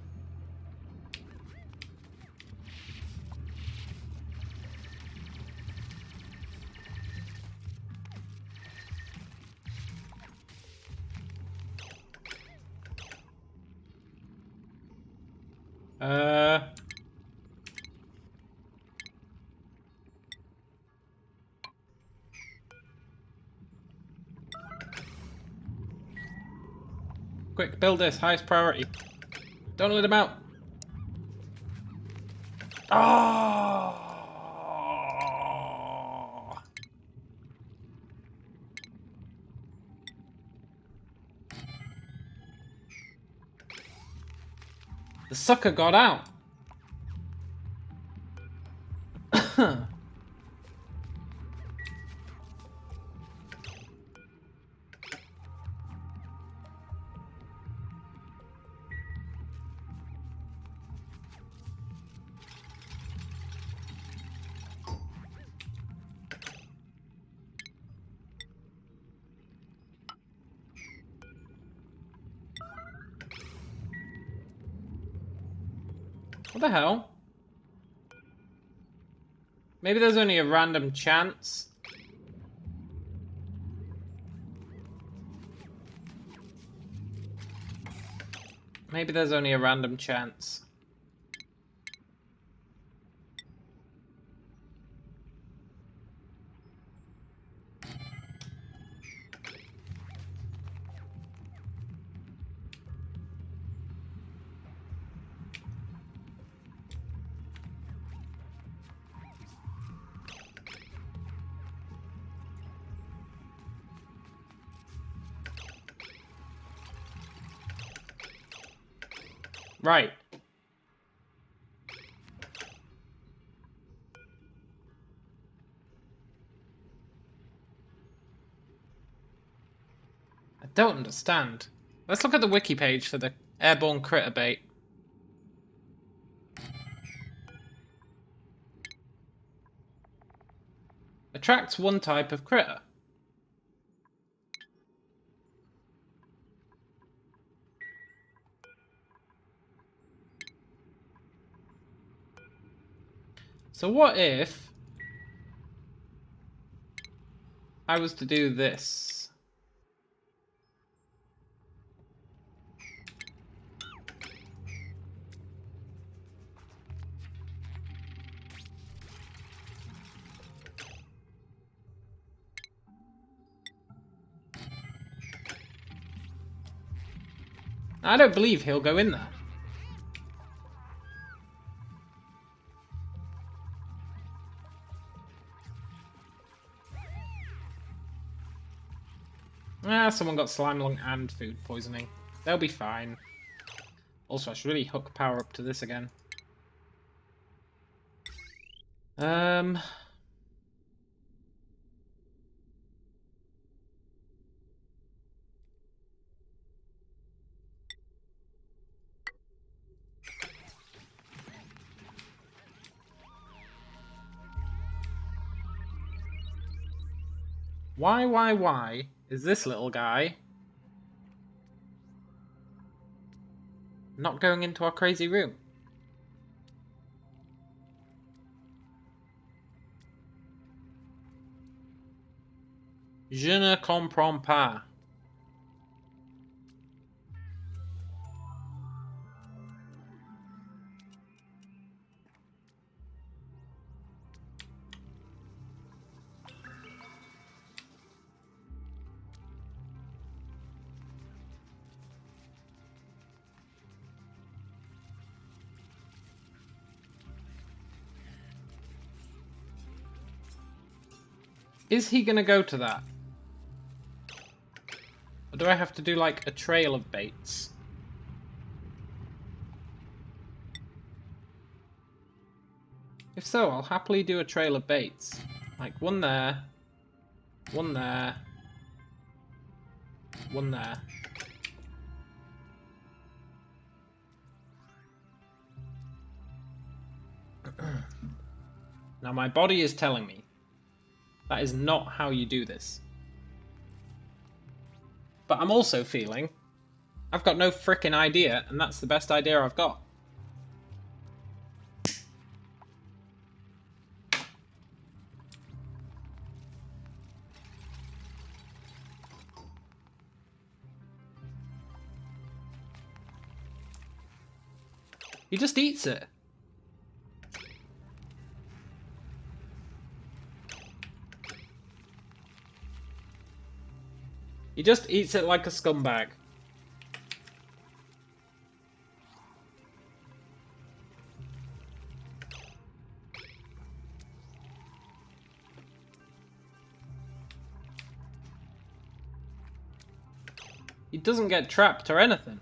Quick, build this. Highest priority. Don't let him out. Oh! The sucker got out. What the hell? Maybe there's only a random chance. Maybe there's only a random chance. Right. I don't understand. Let's look at the wiki page for the airborne critter bait. Attracts one type of critter. So what if I was to do this? I don't believe he'll go in there. Ah, someone got slime lung and food poisoning. They'll be fine. Also, I should really hook power up to this again. Why is this little guy not going into our crazy room? Je ne comprends pas. Is he gonna go to that? Or do I have to do like a trail of baits? If so, I'll happily do a trail of baits. Like one there, one there, one there. Now my body is telling me that is not how you do this. But I'm also feeling I've got no frickin' idea, and that's the best idea I've got. He just eats it. He just eats it like a scumbag. He doesn't get trapped or anything.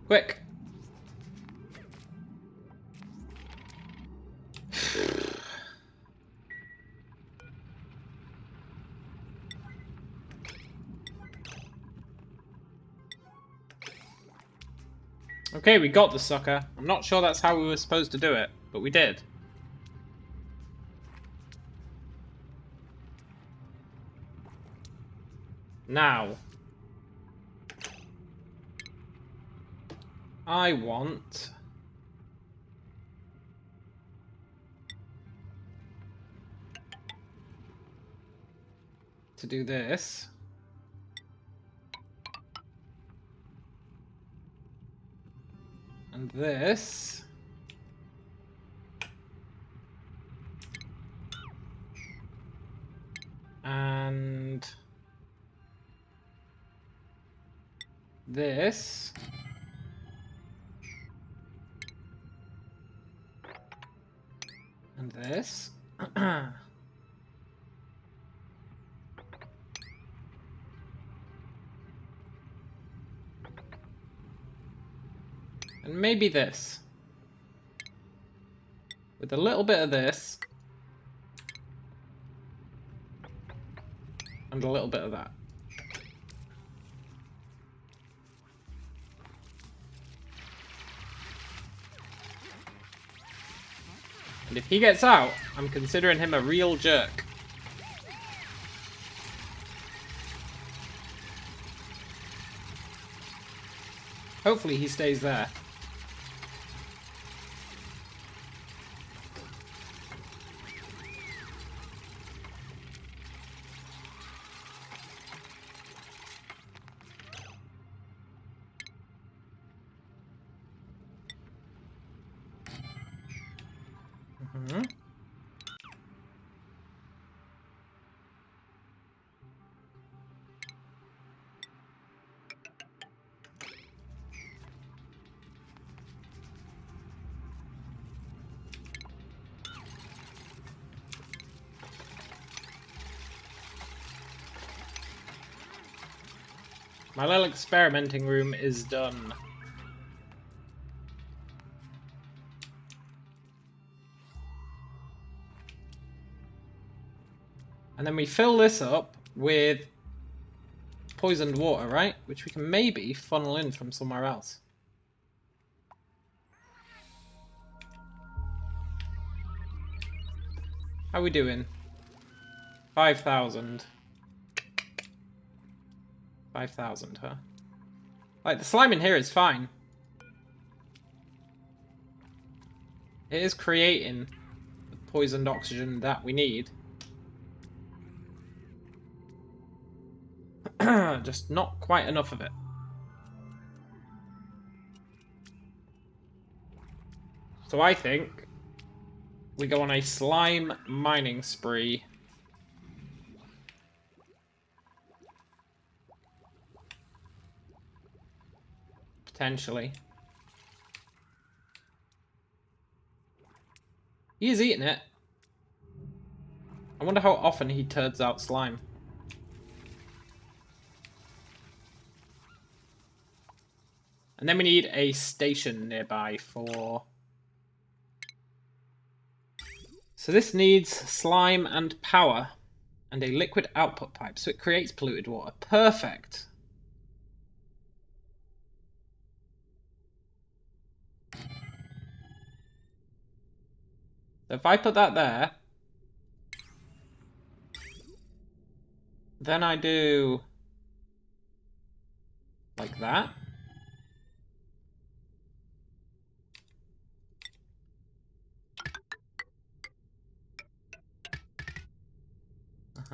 Quick. Okay, we got the sucker. I'm not sure that's how we were supposed to do it, but we did. Now, I want to do this. And this. And this. And this. And maybe this. With a little bit of this. And a little bit of that. And if he gets out, I'm considering him a real jerk. Hopefully he stays there. Mm-hmm. My little experimenting room is done. And then we fill this up with poisoned water, right? Which we can maybe funnel in from somewhere else. How are we doing? 5,000. 5,000, huh? Like, the slime in here is fine. It is creating the poisoned oxygen that we need. Just not quite enough of it. So I think we go on a slime mining spree. Potentially. He is eating it. I wonder how often he turns out slime. And then we need a station nearby for... So this needs slime and power. And a liquid output pipe, so it creates polluted water. Perfect! So if I put that there... Then I do... like that.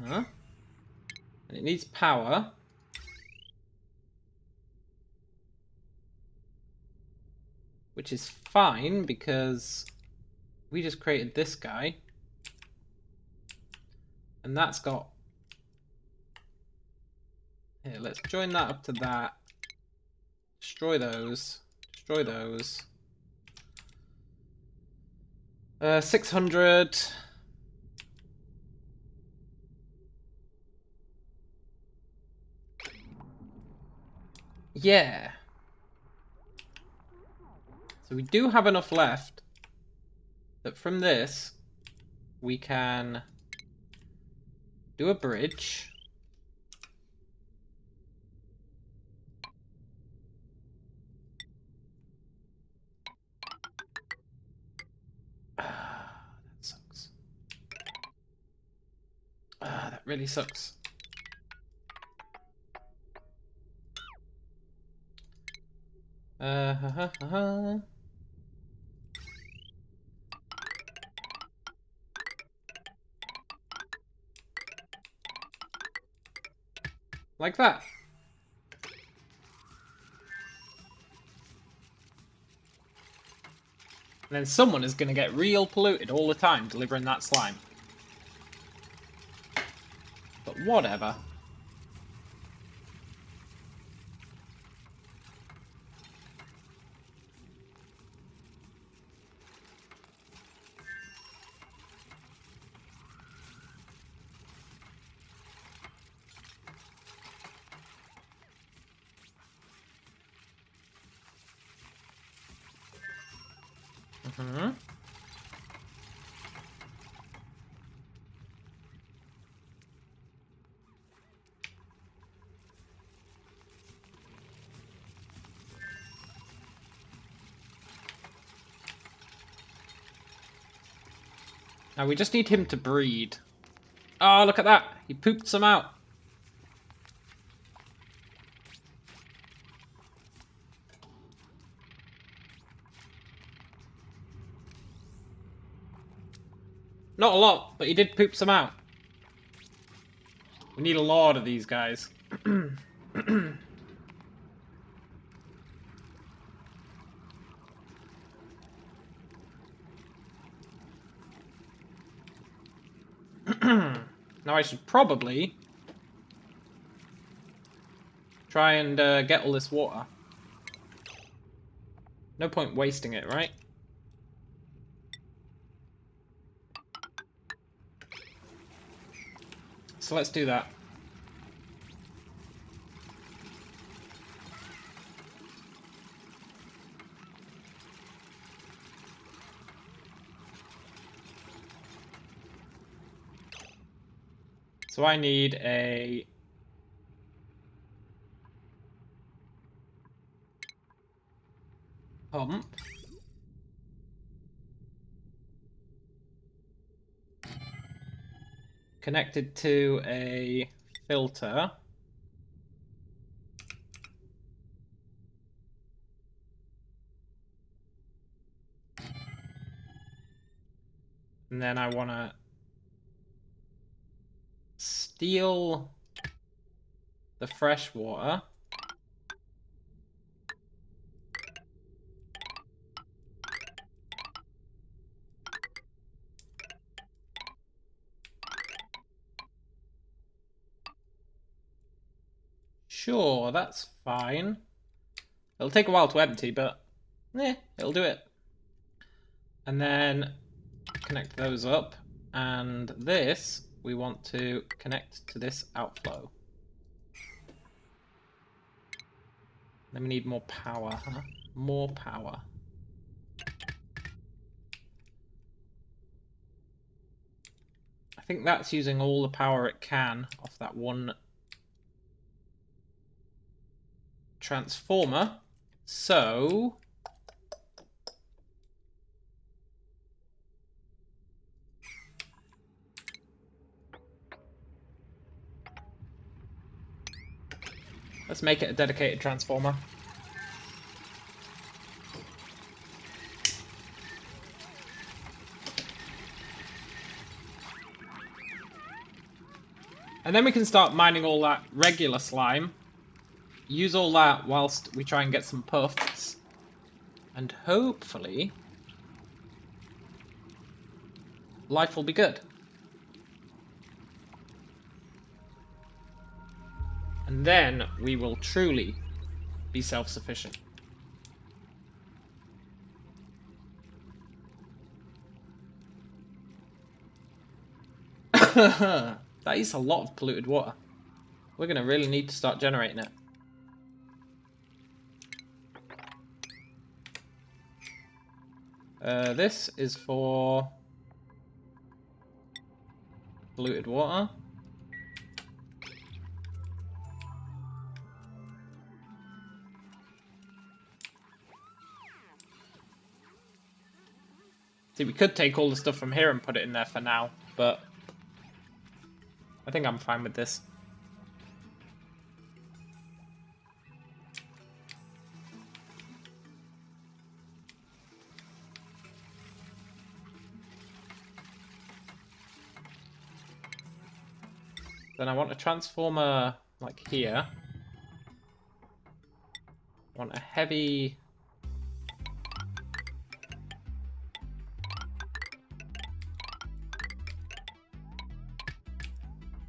Uh-huh. And it needs power. Which is fine, because we just created this guy. And that's got... Here, let's join that up to that. Destroy those. Destroy those. 600... Yeah. So we do have enough left that from this we can do a bridge. That sucks. That really sucks. Like that. And then someone is going to get real polluted all the time delivering that slime. But whatever. Mm-hmm. Now we just need him to breed. Oh, look at that! He pooped some out. Not a lot, but he did poop some out. We need a lot of these guys. Now I should probably try and get all this water. No point wasting it, right? So let's do that. So I need a pump. Connected to a filter. And then I want to steal the fresh water. Sure, that's fine. It'll take a while to empty, but it'll do it. And then connect those up. And this, we want to connect to this outflow. Then we need more power, huh? More power. I think that's using all the power it can off that one transformer. So let's make it a dedicated transformer. And then we can start mining all that regular slime. Use all that whilst we try and get some puffs. And hopefully life will be good. And then we will truly be self-sufficient. That is a lot of polluted water. We're going to really need to start generating it. This is for polluted water. See, we could take all the stuff from here and put it in there for now, but I think I'm fine with this. Then I want a transformer like here. I want a heavy...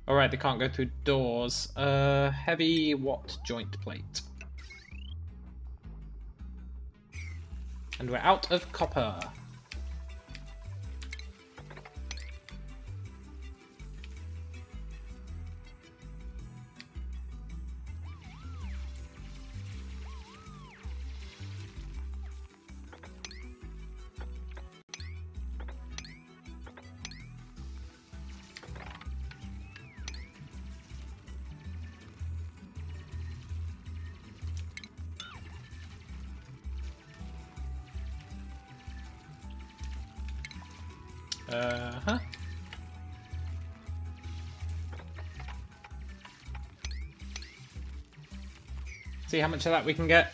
Alright, they can't go through doors. Heavy watt joint plate. And we're out of copper. Uh-huh. See how much of that we can get.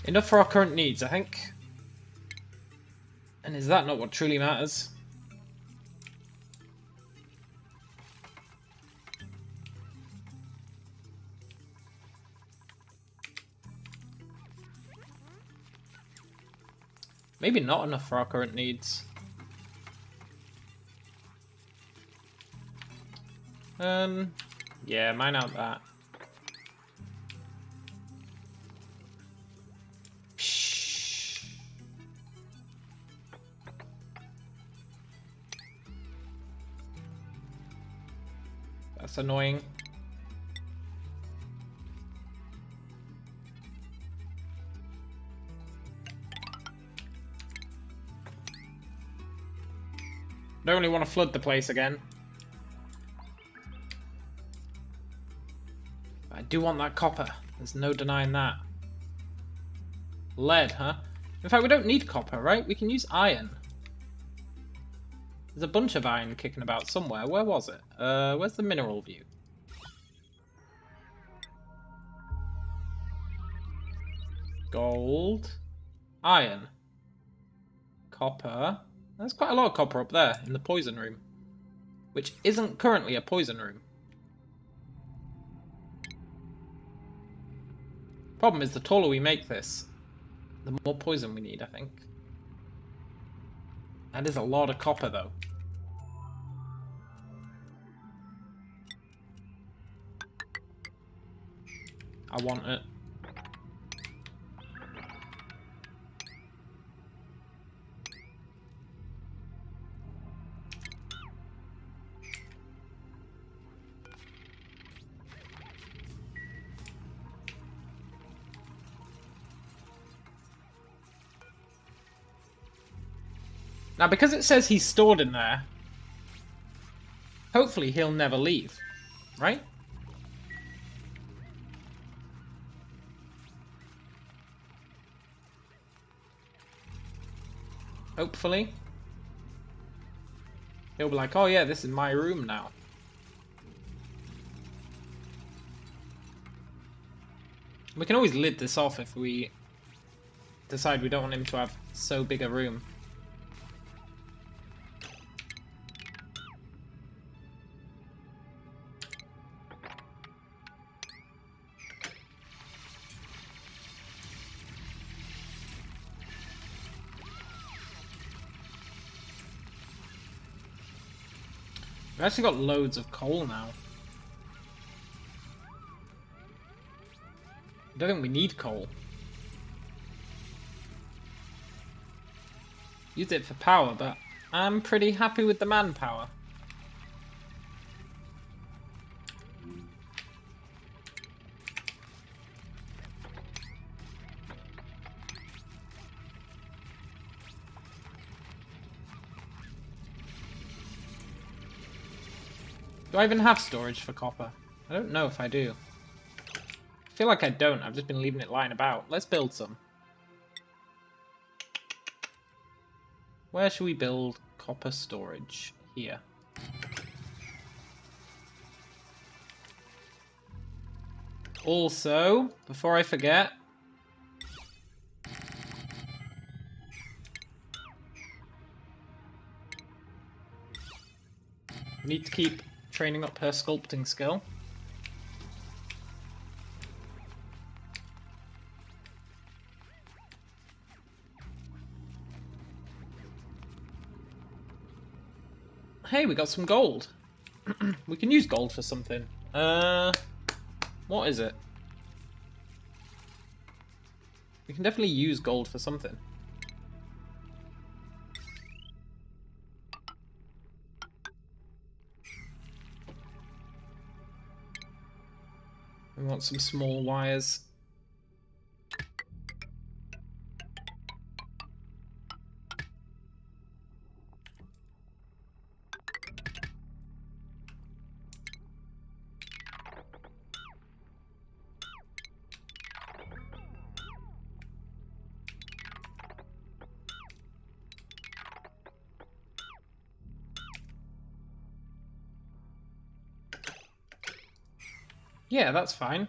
Enough for our current needs, I think. And is that not what truly matters? Maybe not enough for our current needs. Yeah, mine out that. Psh. That's annoying. Don't really want to flood the place again. I do want that copper. There's no denying that. Lead, huh? In fact, we don't need copper, right? We can use iron. There's a bunch of iron kicking about somewhere. Where was it? Where's the mineral view? Gold. Iron. Copper. There's quite a lot of copper up there in the poison room, which isn't currently a poison room. Problem is, the taller we make this, the more poison we need, I think. That is a lot of copper, though. I want it. Now, because it says he's stored in there, hopefully he'll never leave, right? Hopefully. He'll be like, oh yeah, this is my room now. We can always lid this off if we decide we don't want him to have so big a room. We've actually got loads of coal now. I don't think we need coal. Use it for power, but I'm pretty happy with the manpower. Do I even have storage for copper? I don't know if I do. I feel like I don't. I've just been leaving it lying about. Let's build some. Where should we build copper storage? Here. Also, before I forget, we need to keep training up her sculpting skill. Hey, we got some gold. We can use gold for something. What is it? We can definitely use gold for something. We want some small wires. Yeah, that's fine.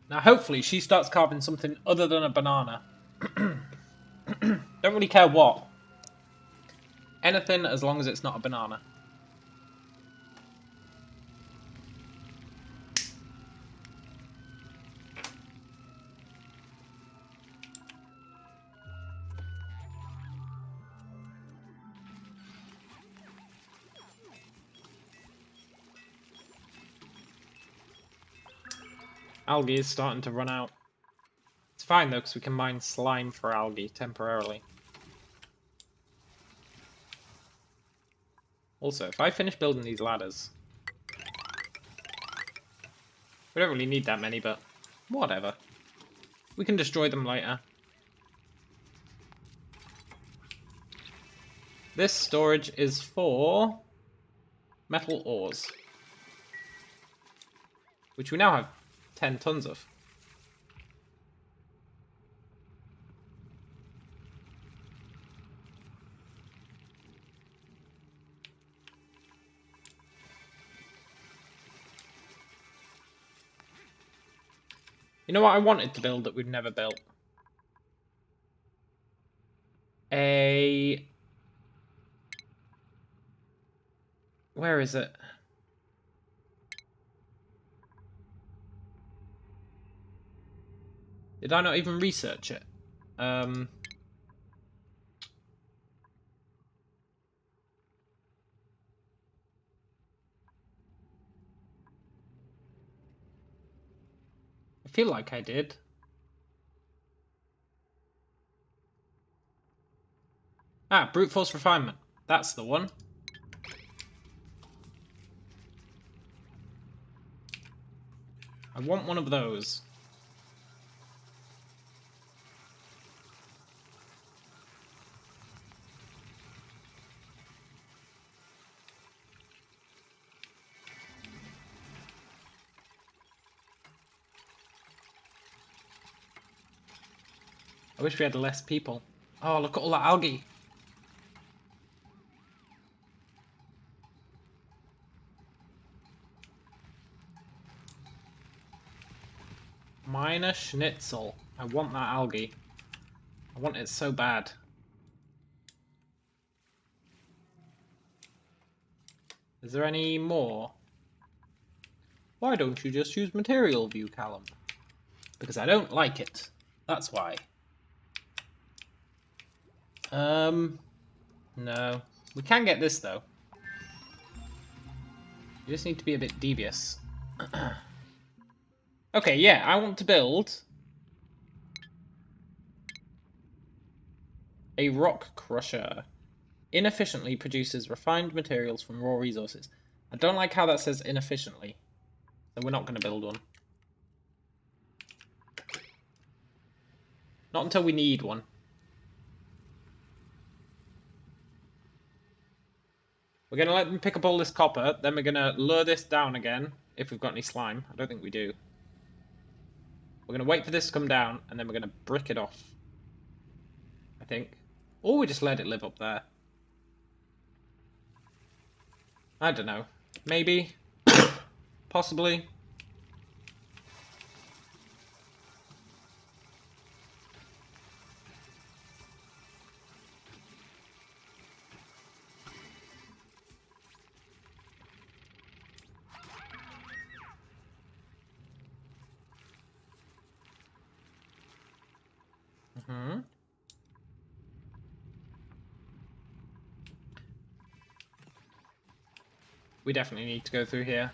Now, hopefully, she starts carving something other than a banana. Don't really care what. Anything as long as it's not a banana. Algae is starting to run out. It's fine though, because we can mine slime for algae temporarily. Also, if I finish building these ladders... We don't really need that many, but whatever. We can destroy them later. This storage is for metal ores, which we now have 10 tons of. You know what I wanted to build that we've never built? A Where is it? Did I not even research it? I feel like I did. Ah, brute force refinement. That's the one. I want one of those. I wish we had less people. Oh, look at all that algae. Minor schnitzel. I want that algae. I want it so bad. Is there any more? Why don't you just use material view, Callum? Because I don't like it. That's why. No. We can get this, though. You just need to be a bit devious. Okay, yeah, I want to build a rock crusher. Inefficiently produces refined materials from raw resources. I don't like how that says inefficiently. So we're not going to build one. Not until we need one. We're going to let them pick up all this copper, then we're going to lure this down again, if we've got any slime. I don't think we do. We're going to wait for this to come down, and then we're going to brick it off. I think. Or we just let it live up there. I don't know. Maybe. Possibly. Mm-hmm. We definitely need to go through here.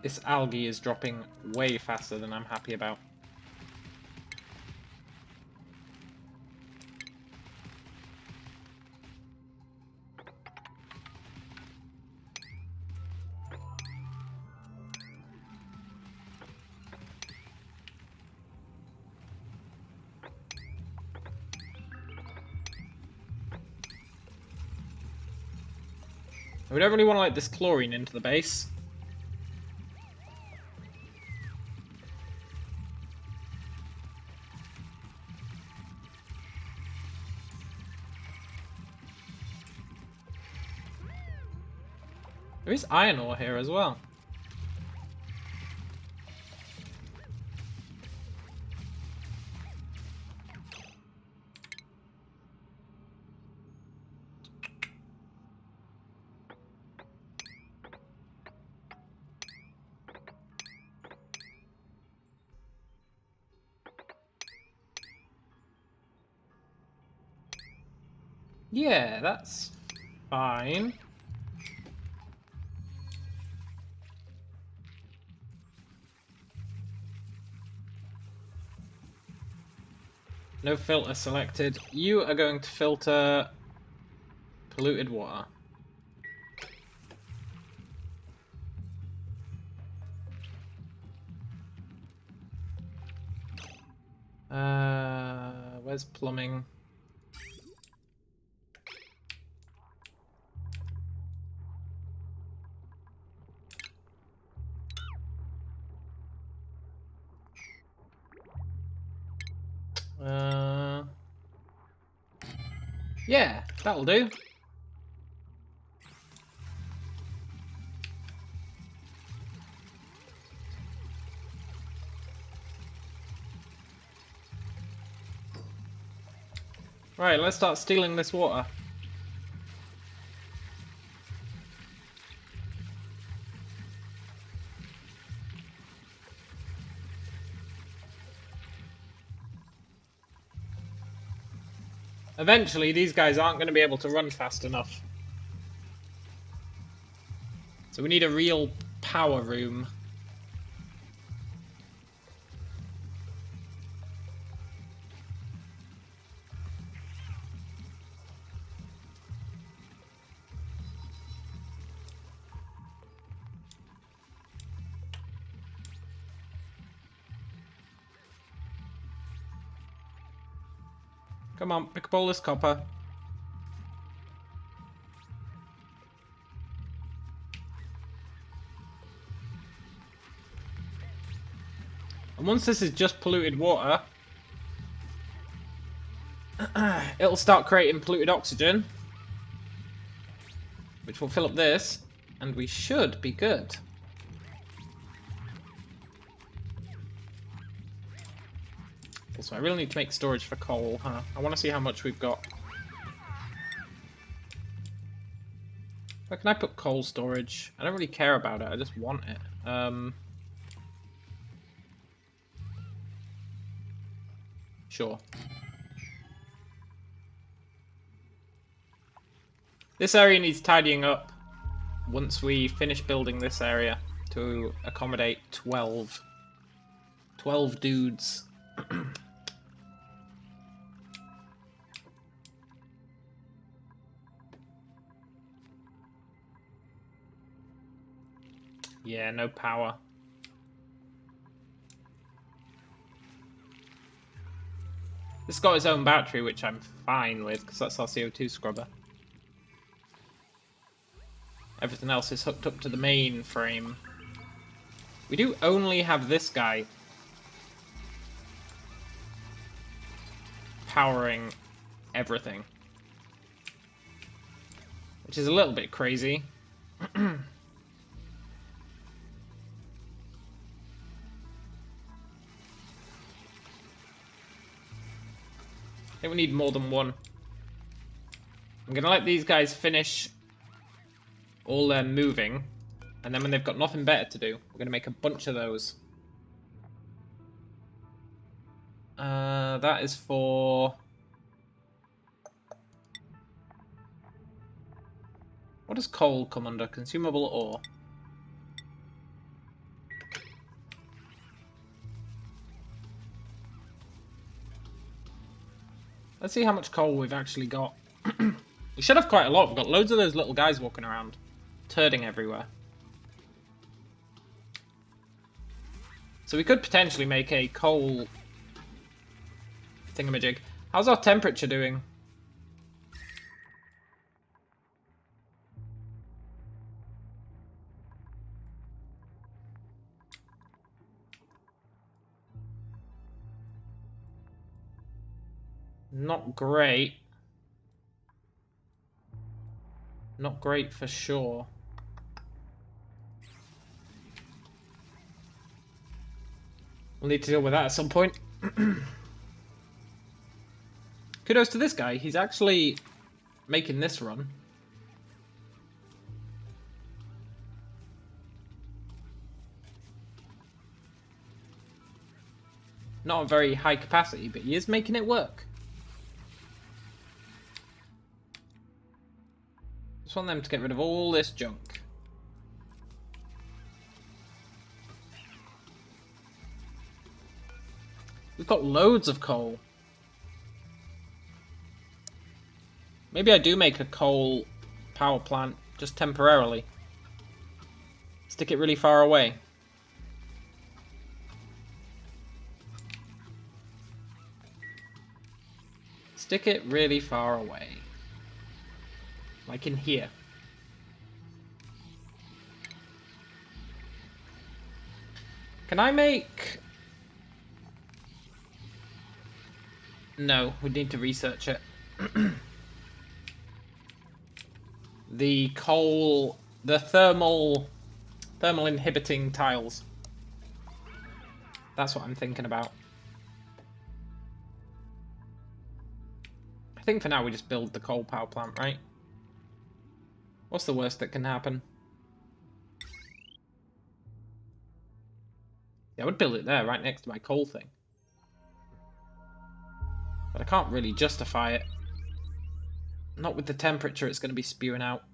This algae is dropping way faster than I'm happy about. We don't really want to let this chlorine into the base. There is iron ore here as well. Yeah, that's fine. No filter selected. You are going to filter polluted water. Where's plumbing? Yeah, that'll do. Right, let's start stealing this water. Eventually, these guys aren't going to be able to run fast enough. So we need a real power room. Come on, pick up all this copper. And once this is just polluted water, it'll start creating polluted oxygen, which will fill up this, and we should be good. Also, I really need to make storage for coal, huh? I want to see how much we've got. Where can I put coal storage? I don't really care about it, I just want it. Sure. This area needs tidying up once we finish building this area to accommodate 12 dudes. Yeah, no power. It's got its own battery, which I'm fine with, because that's our CO2 scrubber. Everything else is hooked up to the main frame. We do only have this guy powering everything, which is a little bit crazy. I think we need more than one. I'm gonna let these guys finish all their moving, and then when they've got nothing better to do, we're gonna make a bunch of those. That is for... What does coal come under? Consumable ore. Let's see how much coal we've actually got. We should have quite a lot. We've got loads of those little guys walking around, turding everywhere. So we could potentially make a coal thingamajig. How's our temperature doing? Not great. Not great for sure. We'll need to deal with that at some point. Kudos to this guy. He's actually making this run. Not a very high capacity, but he is making it work. Just want them to get rid of all this junk. We've got loads of coal. Maybe I do make a coal power plant, just temporarily. Stick it really far away. Stick it really far away. Like in here. Can I make... No, we need to research it. The coal... The thermal inhibiting tiles. That's what I'm thinking about. I think for now we just build the coal power plant, right? What's the worst that can happen? Yeah, I would build it there, right next to my coal thing. But I can't really justify it. Not with the temperature it's going to be spewing out.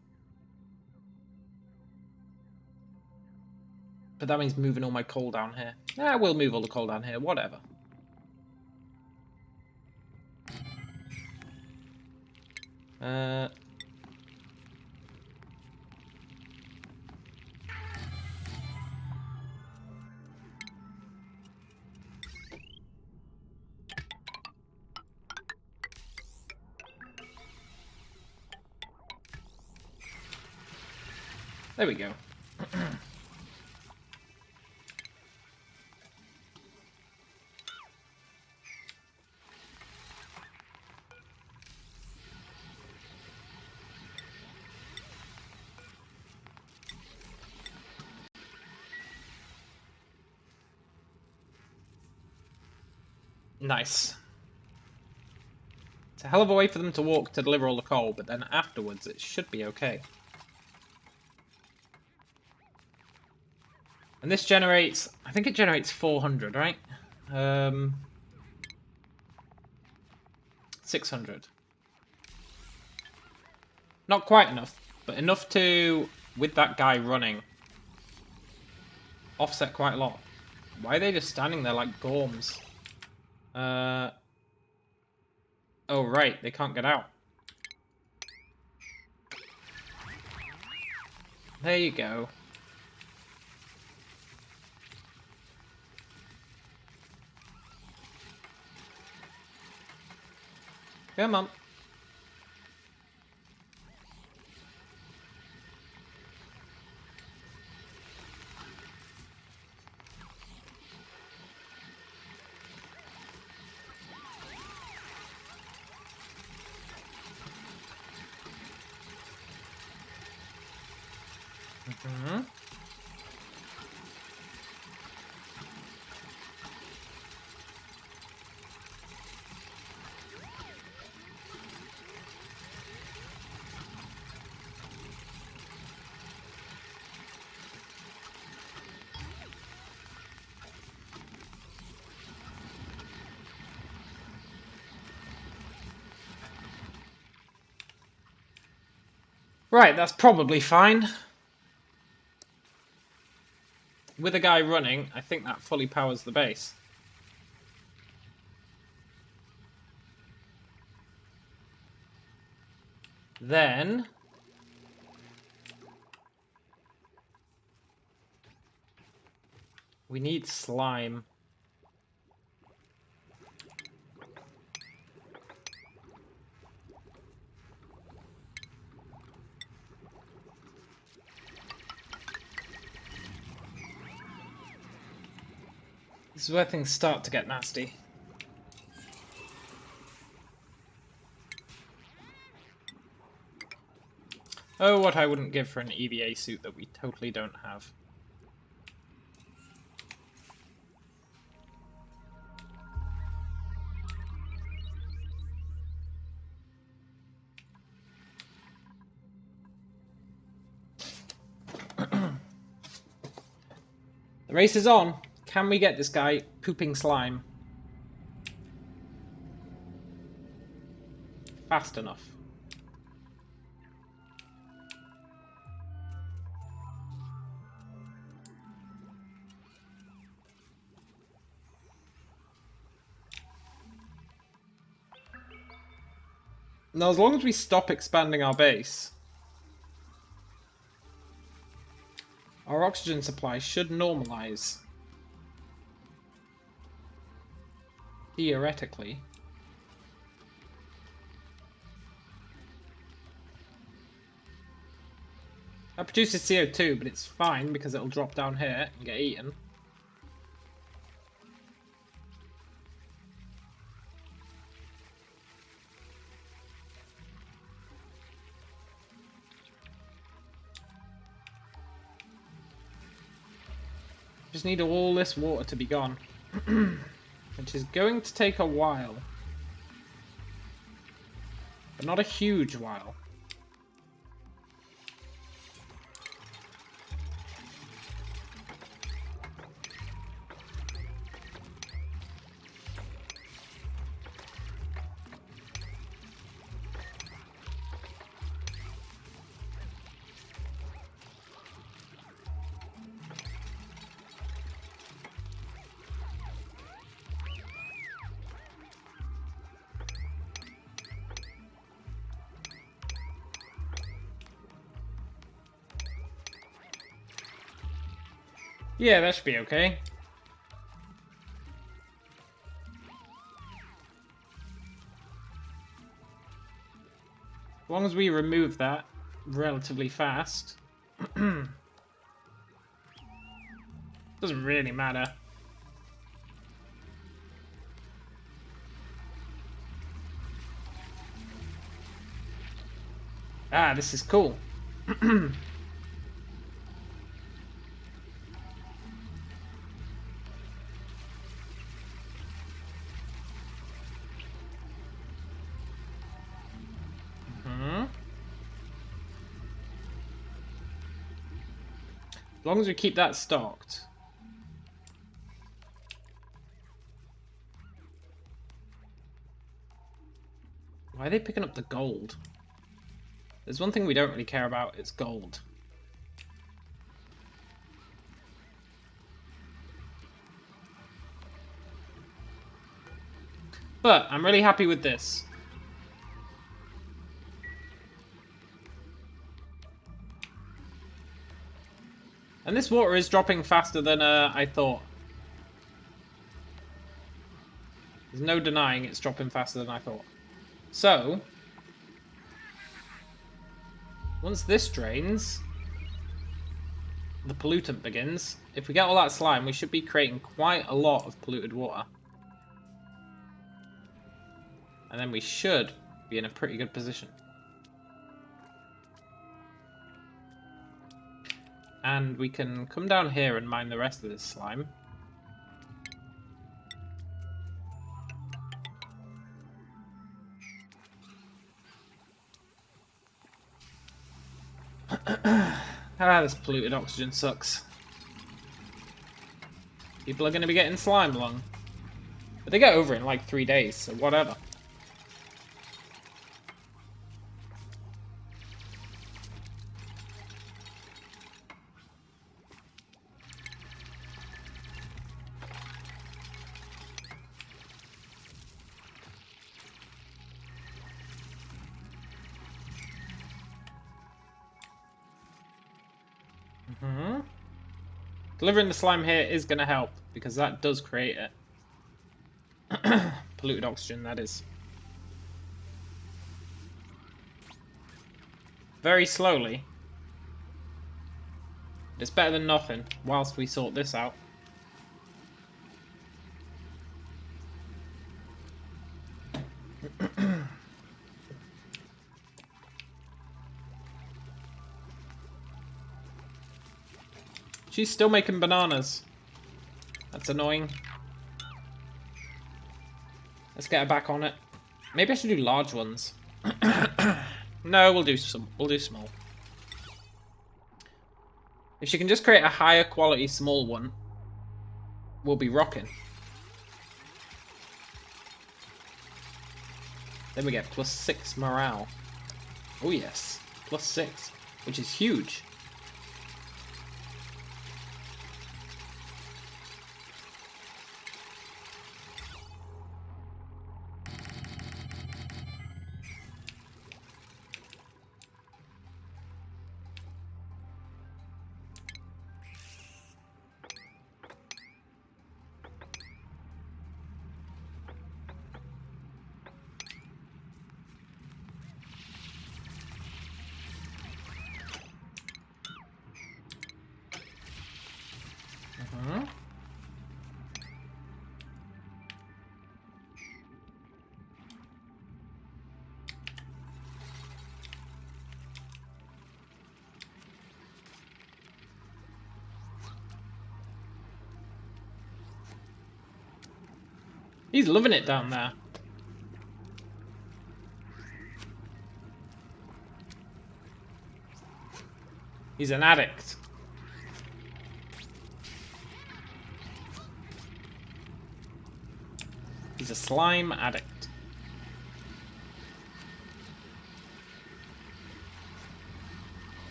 But that means moving all my coal down here. We'll move all the coal down here, whatever. There we go. Nice. It's a hell of a way for them to walk to deliver all the coal, but then afterwards it should be okay. And this generates, I think it generates 400, right? 600. Not quite enough, but enough to, with that guy running, offset quite a lot. Why are they just standing there like gorms? Oh right, they can't get out. There you go. Come on. Mm-hmm. Right, that's probably fine. With a guy running, I think that fully powers the base. Then we need slime. This is where things start to get nasty. Oh, what I wouldn't give for an EVA suit that we totally don't have. The race is on. Can we get this guy pooping slime fast enough? Now, as long as we stop expanding our base, our oxygen supply should normalize. Theoretically. That produces CO2, but it's fine because it'll drop down here and get eaten. Just need all this water to be gone. Which is going to take a while. But not a huge while. Yeah, that should be okay. As long as we remove that relatively fast. Doesn't really matter. Ah, this is cool. As long as we keep that stocked. Why are they picking up the gold? There's one thing we don't really care about, it's gold. But I'm really happy with this. And this water is dropping faster than I thought. There's no denying it's dropping faster than I thought. So, once this drains, the pollutant begins. If we get all that slime, we should be creating quite a lot of polluted water. And then we should be in a pretty good position. And we can come down here and mine the rest of this slime. This polluted oxygen sucks. People are going to be getting slime lung. But they get over it in like 3 days, so whatever. Delivering the slime here is going to help, because that does create it. Polluted oxygen, that is. Very slowly. It's better than nothing, whilst we sort this out. She's still making bananas. That's annoying. Let's get her back on it. Maybe I should do large ones. No, we'll do some. We'll do small. If she can just create a higher quality small one, we'll be rocking. Then we get +6 morale. Oh yes, +6, which is huge. He's loving it down there. He's an addict. He's a slime addict.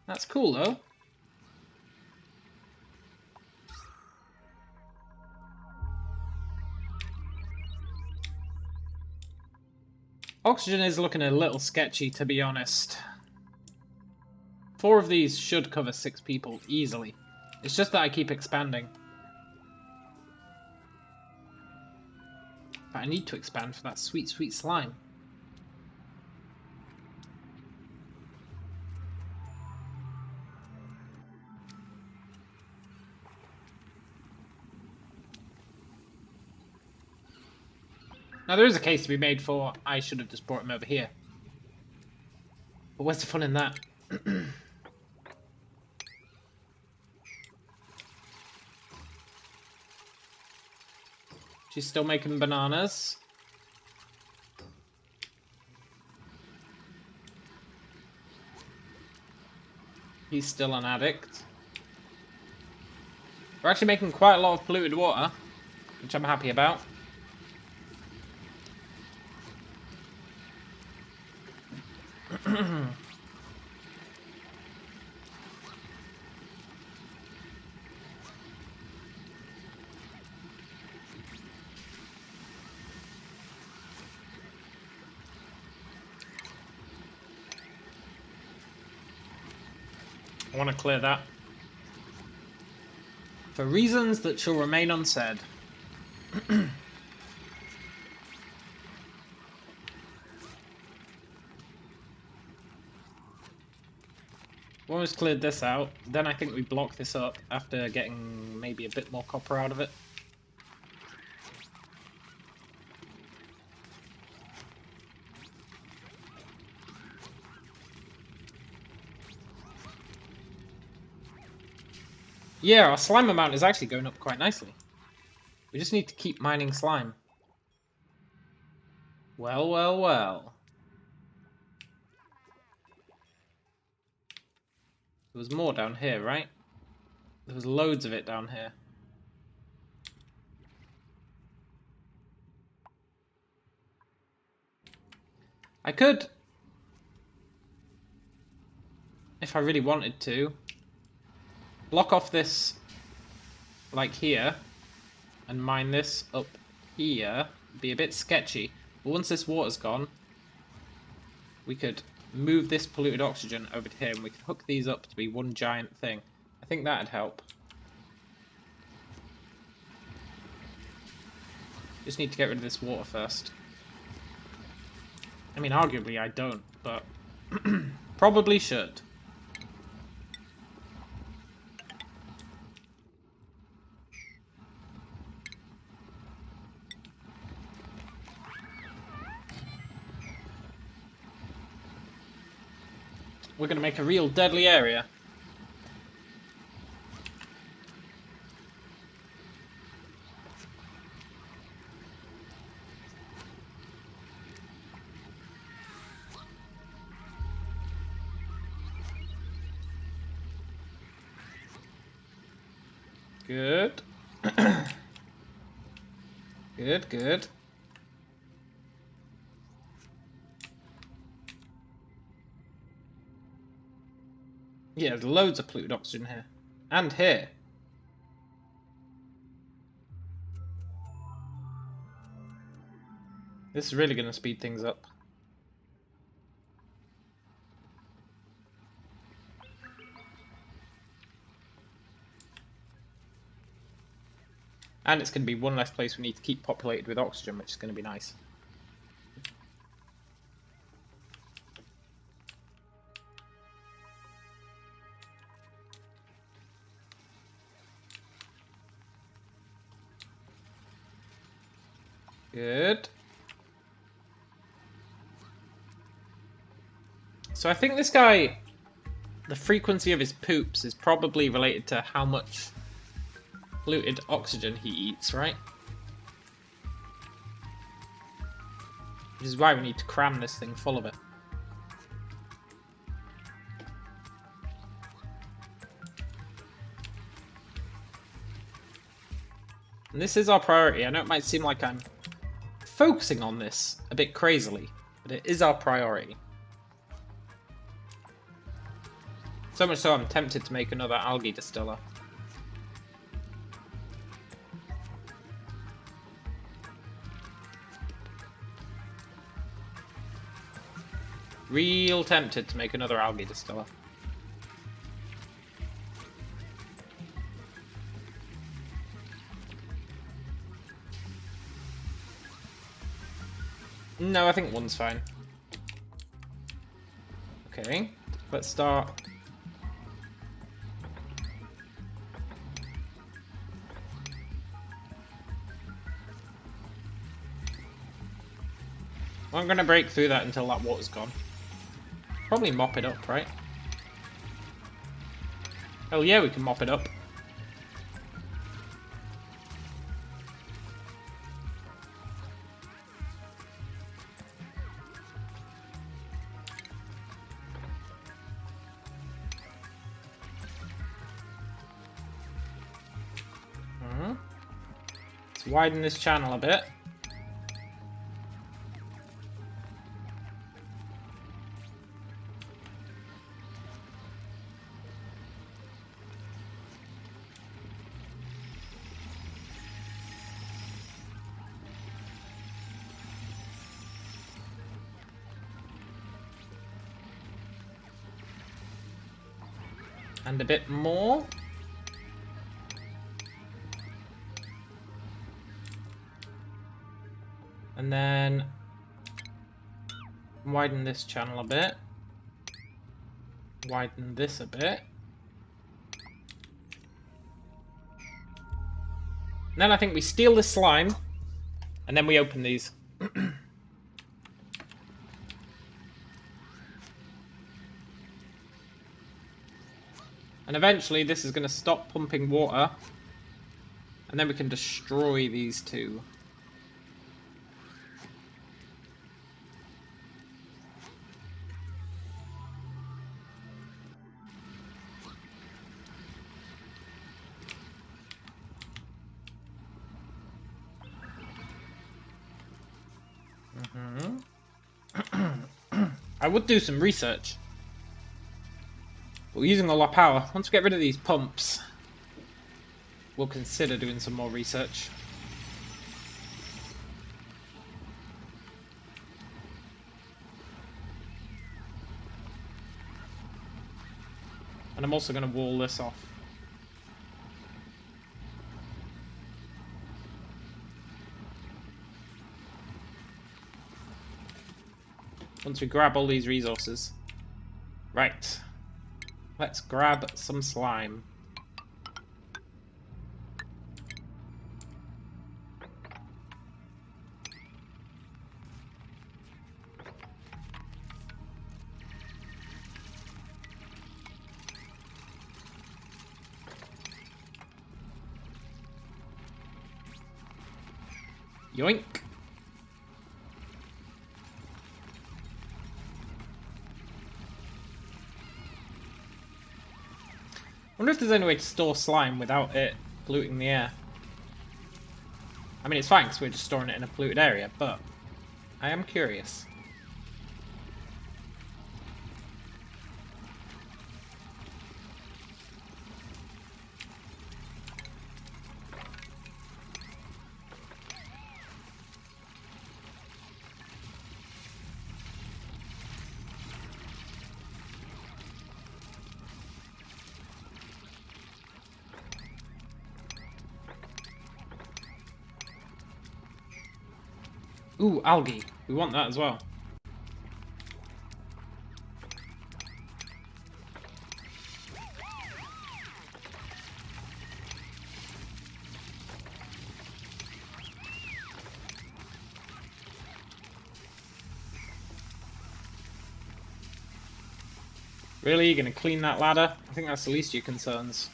That's cool, though. Oxygen is looking a little sketchy, to be honest. 4 of these should cover 6 people easily. It's just that I keep expanding. But I need to expand for that sweet, sweet slime. Now there is a case to be made for I should have just brought him over here. But where's the fun in that? She's still making bananas. He's still an addict. We're actually making quite a lot of polluted water, which I'm happy about. I want to clear that. For reasons that shall remain unsaid. Once cleared this out, then I think we block this up after getting maybe a bit more copper out of it. Yeah, our slime amount is actually going up quite nicely. We just need to keep mining slime. Well, well, well. There was more down here, right? There was loads of it down here. I could, if I really wanted to, block off this, like here, and mine this up here. Be a bit sketchy. But once this water's gone, we could move this polluted oxygen over to here, and we could hook these up to be one giant thing. I think that'd help. Just need to get rid of this water first. I mean, arguably I don't, but probably should. We're going to make a real deadly area. Good. Good, good. Yeah, there's loads of polluted oxygen here. And here. This is really going to speed things up. And it's going to be one less place we need to keep populated with oxygen, which is going to be nice. Good. So I think this guy, the frequency of his poops is probably related to how much polluted oxygen he eats, right? Which is why we need to cram this thing full of it. And this is our priority. I know it might seem like I'm focusing on this a bit crazily, but it is our priority. So much so I'm tempted to make another algae distiller. Real tempted to make another algae distiller. No, I think one's fine. Okay, let's start. Well, I'm gonna break through that until that water's gone. Probably mop it up, right? Hell yeah, we can mop it up. Let's widen this channel a bit. And a bit more. And then widen this channel a bit. Widen this a bit. And then I think we steal the slime, and then we open these. And eventually this is going to stop pumping water, and then we can destroy these two. I would do some research. But we're using all our power. Once we get rid of these pumps, we'll consider doing some more research. And I'm also going to wall this off. Once we grab all these resources. Right. Let's grab some slime. Yoink. I wonder if there's any way to store slime without it polluting the air. I mean, it's fine because we're just storing it in a polluted area, but I am curious. Ooh, algae. We want that as well. Really? You're gonna clean that ladder? I think that's the least of your concerns.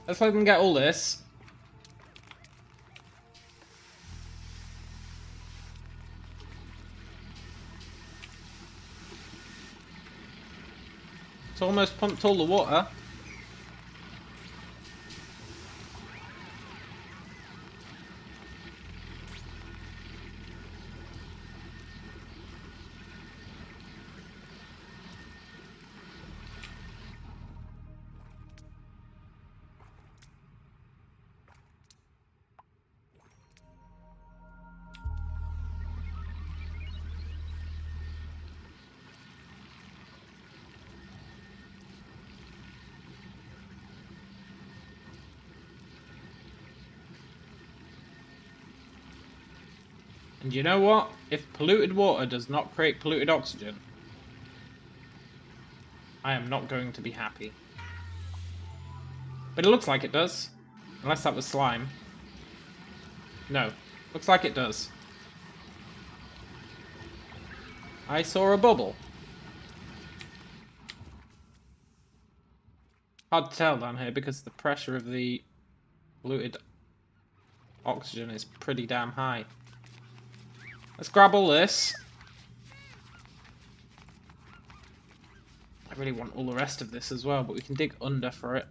Let's let them get all this. It's almost pumped all the water. And you know what? If polluted water does not create polluted oxygen, I am not going to be happy. But it looks like it does. Unless that was slime. No. Looks like it does. I saw a bubble. Hard to tell down here because the pressure of the polluted oxygen is pretty damn high. Let's grab all this. I really want all the rest of this as well, but we can dig under for it.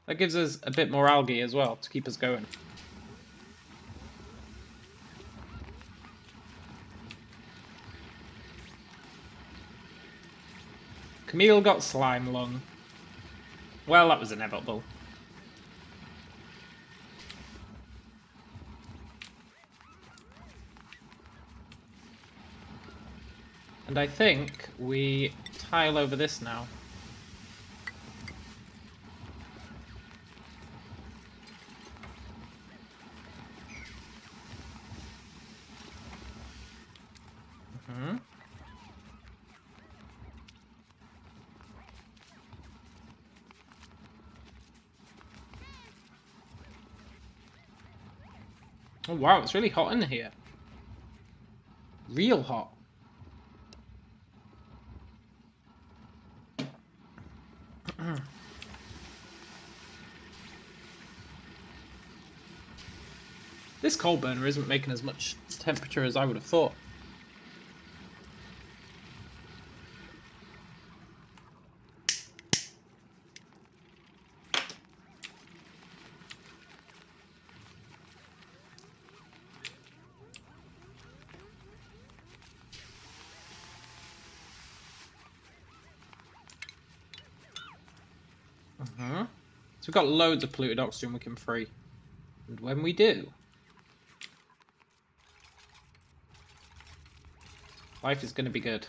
That gives us a bit more algae as well to keep us going. Camille got slime lung. Well, that was inevitable. And I think we tile over this now. Oh wow, it's really hot in here. Real hot. This coal burner isn't making as much temperature as I would have thought. So we've got loads of polluted oxygen we can free. And when we do, life is going to be good.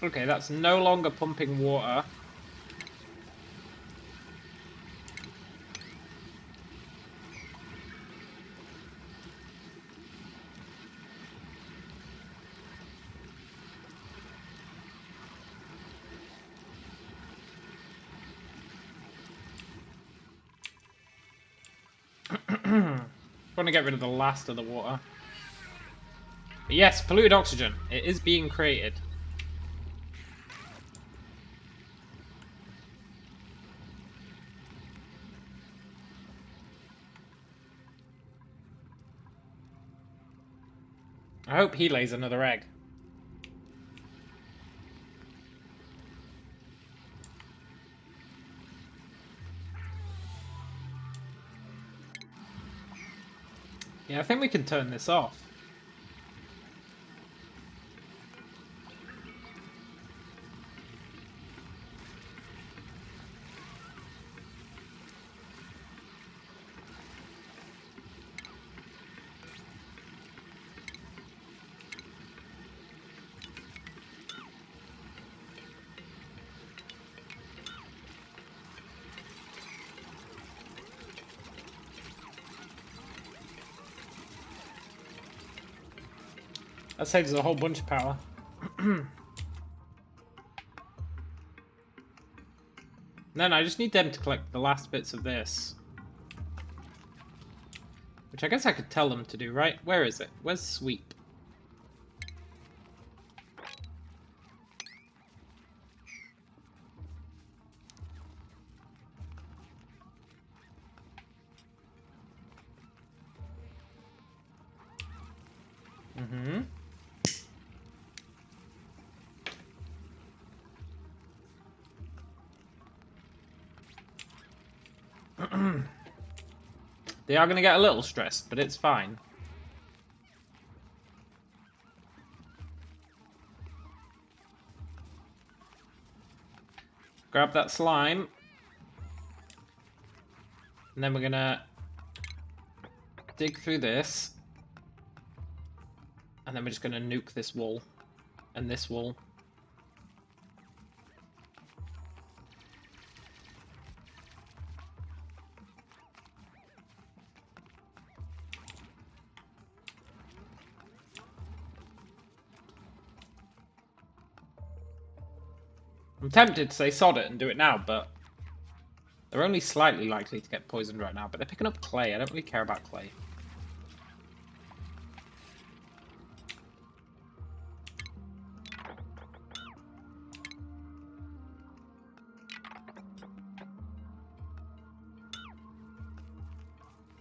Okay, that's no longer pumping water. Want to get rid of the last of the water. But yes, polluted oxygen. It is being created. I hope he lays another egg. Yeah, I think we can turn this off. That saves us a whole bunch of power. Then I just need them to collect the last bits of this. Which I guess I could tell them to do, right? Where is it? Where's sweep? They are going to get a little stressed, but it's fine. Grab that slime. And then we're gonna dig through this. And then we're just gonna nuke this wall. And this wall. I'm tempted to say sod it and do it now, but they're only slightly likely to get poisoned right now. But they're picking up clay. I don't really care about clay.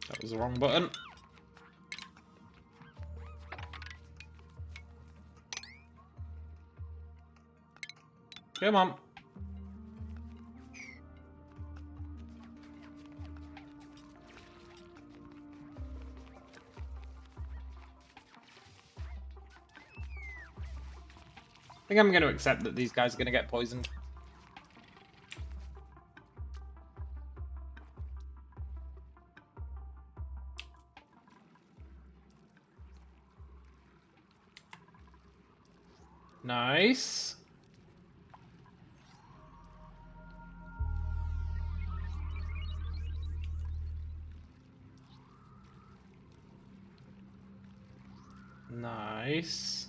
That was the wrong button. Come on. I think I'm going to accept that these guys are going to get poisoned. Nice. Nice.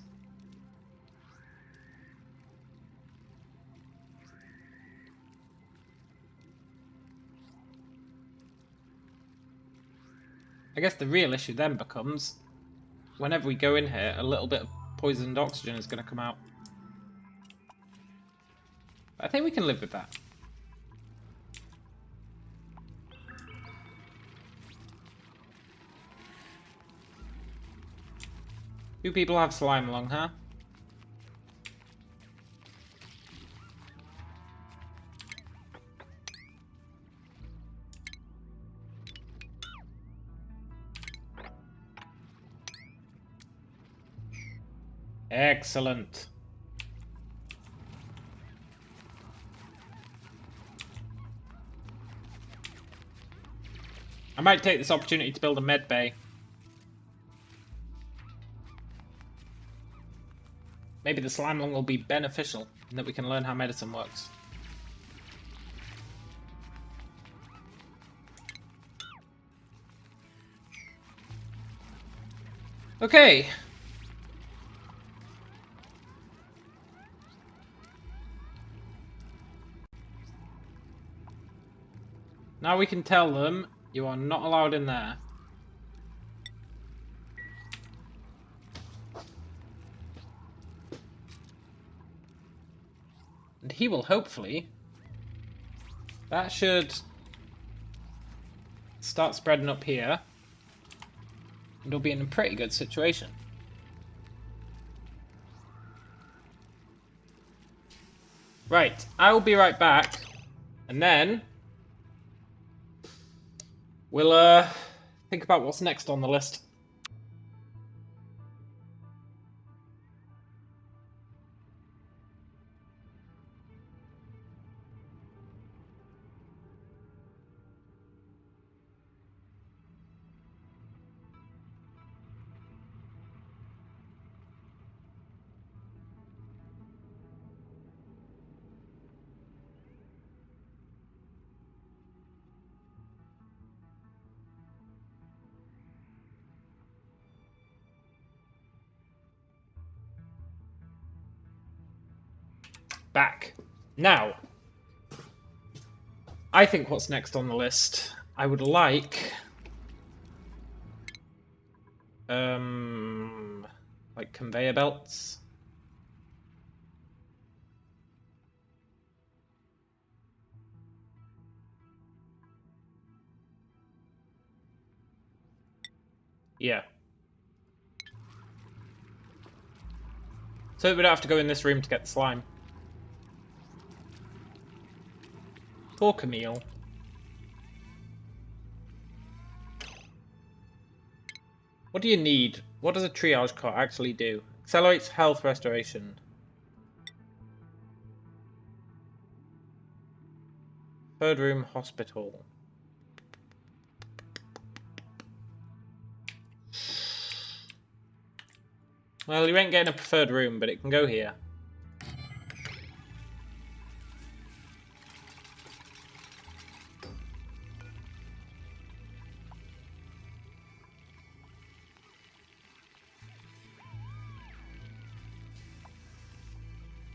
I guess the real issue then becomes, whenever we go in here, a little bit of poisoned oxygen is going to come out. But I think we can live with that. Two people have slime along, huh? Excellent. I might take this opportunity to build a med bay. Maybe the slime lung will be beneficial in that we can learn how medicine works. Okay. Now we can tell them you are not allowed in there. And he will hopefully... That should start spreading up here. And we'll be in a pretty good situation. Right, I will be right back. And then we'll think about what's next on the list. Back. Now, I think what's next on the list, I would like conveyor belts. Yeah. So we don't have to go in this room to get the slime. For Camille. What do you need? What does a triage cart actually do? Accelerates health restoration. Third room hospital. Well, you ain't getting a preferred room, but it can go here.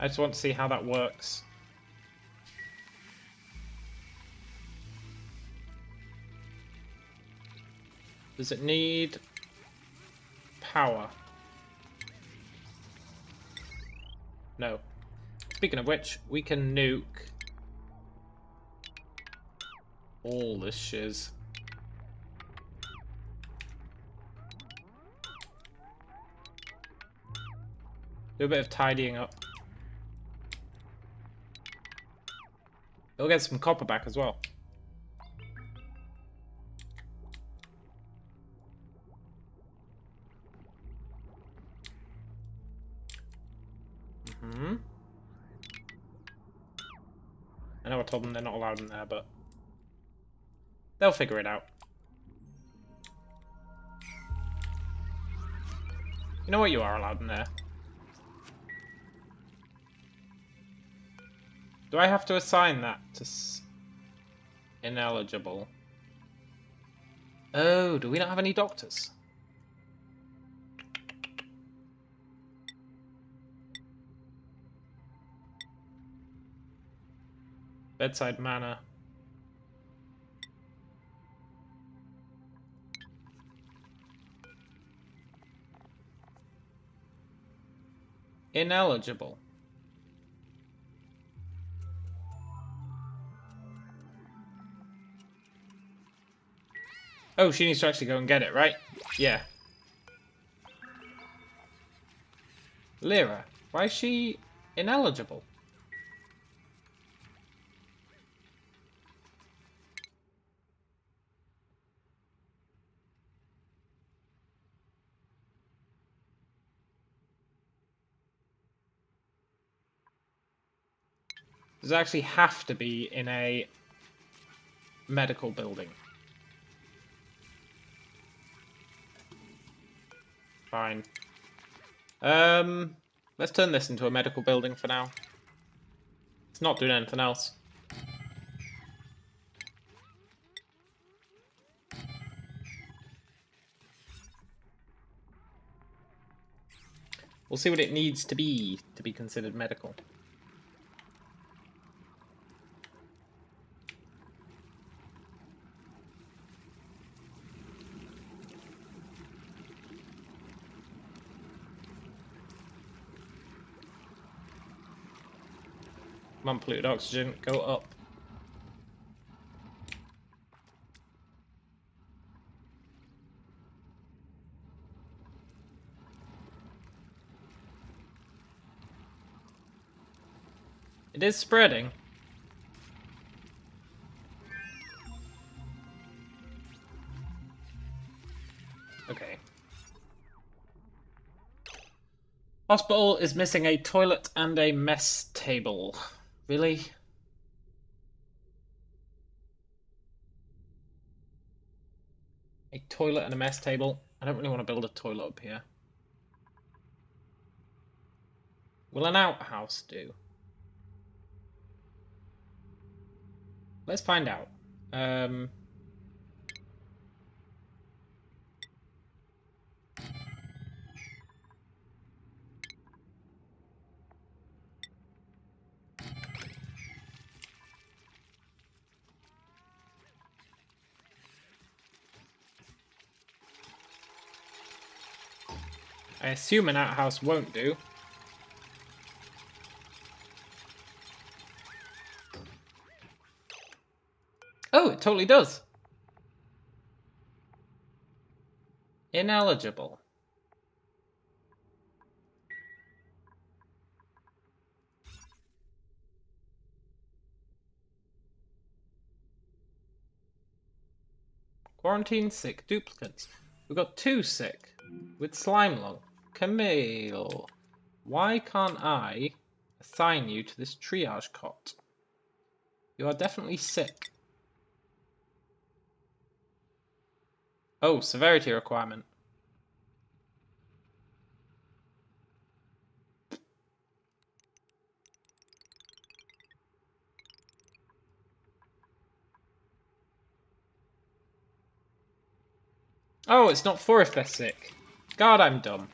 I just want to see how that works. Does it need power? No. Speaking of which, we can nuke all this shiz. Do a bit of tidying up. It'll get some copper back as well. I know I told them they're not allowed in there, but they'll figure it out. You know what? You are allowed in there. Do I have to assign that to ineligible? Oh, do we not have any doctors? Bedside manner. Ineligible. Oh, she needs to actually go and get it, right? Yeah. Lyra, why is she ineligible? Does it actually have to be in a medical building? Fine. Let's turn this into a medical building for now. It's not doing anything else. We'll see what it needs to be considered medical. Come on, polluted oxygen, go up. It is spreading. Okay. Hospital is missing a toilet and a mess table. Really? A toilet and a mess table? I don't really want to build a toilet up here. Will an outhouse do? Let's find out. I assume an outhouse won't do. Oh, it totally does. Ineligible. Quarantine sick duplicates. We've got 2 sick with slime lung. Camille, why can't I assign you to this triage cot? You are definitely sick. Oh, severity requirement. Oh, it's not for if they're sick. God, I'm dumb.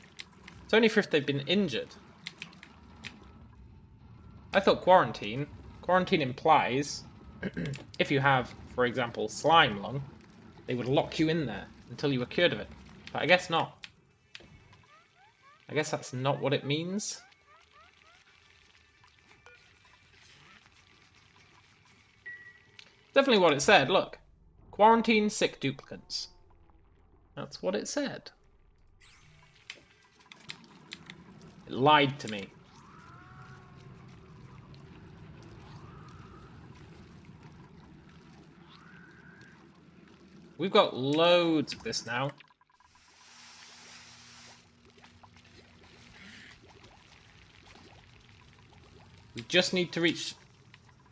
It's only for if they've been injured. I thought quarantine. Quarantine implies if you have, for example, slime lung, they would lock you in there until you were cured of it. But I guess not. I guess that's not what it means. Definitely what it said, look. Quarantine sick duplicants. That's what it said. It lied to me. We've got loads of this now. We just need to reach...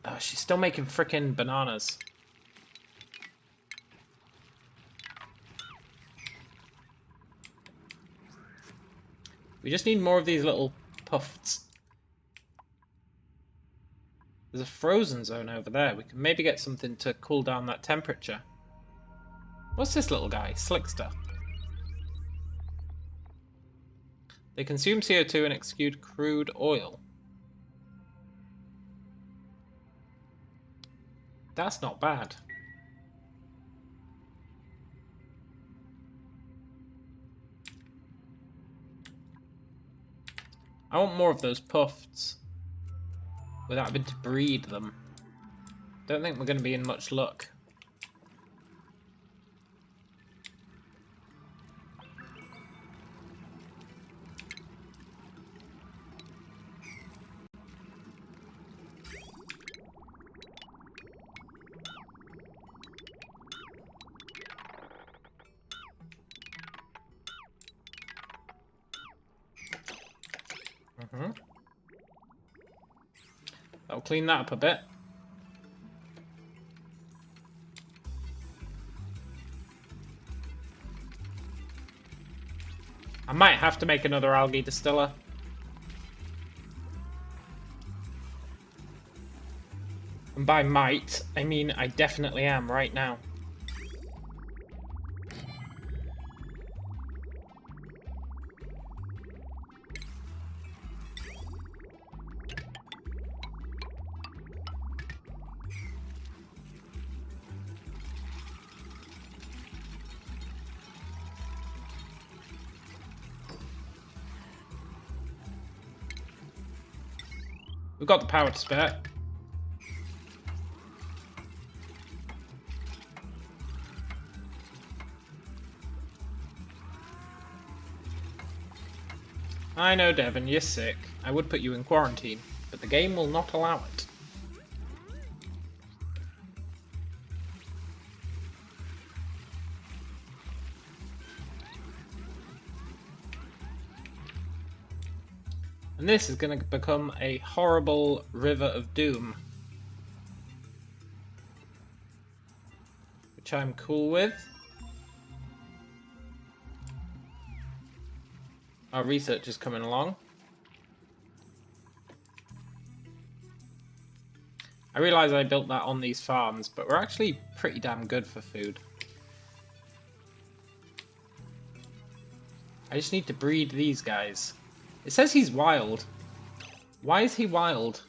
Oh, she's still making frickin' bananas. We just need more of these little puffs. There's a frozen zone over there. We can maybe get something to cool down that temperature. What's this little guy? Slickster. They consume CO2 and exude crude oil. That's not bad. I want more of those puffs without having to breed them. Don't think we're going to be in much luck. That'll clean that up a bit. I might have to make another algae distiller. And by might, I mean I definitely am right now. We've got the power to spare. I know, Devon, you're sick. I would put you in quarantine, but the game will not allow it. And this is going to become a horrible river of doom. Which I'm cool with. Our research is coming along. I realise I built that on these farms, but we're actually pretty damn good for food. I just need to breed these guys. It says he's wild. Why is he wild?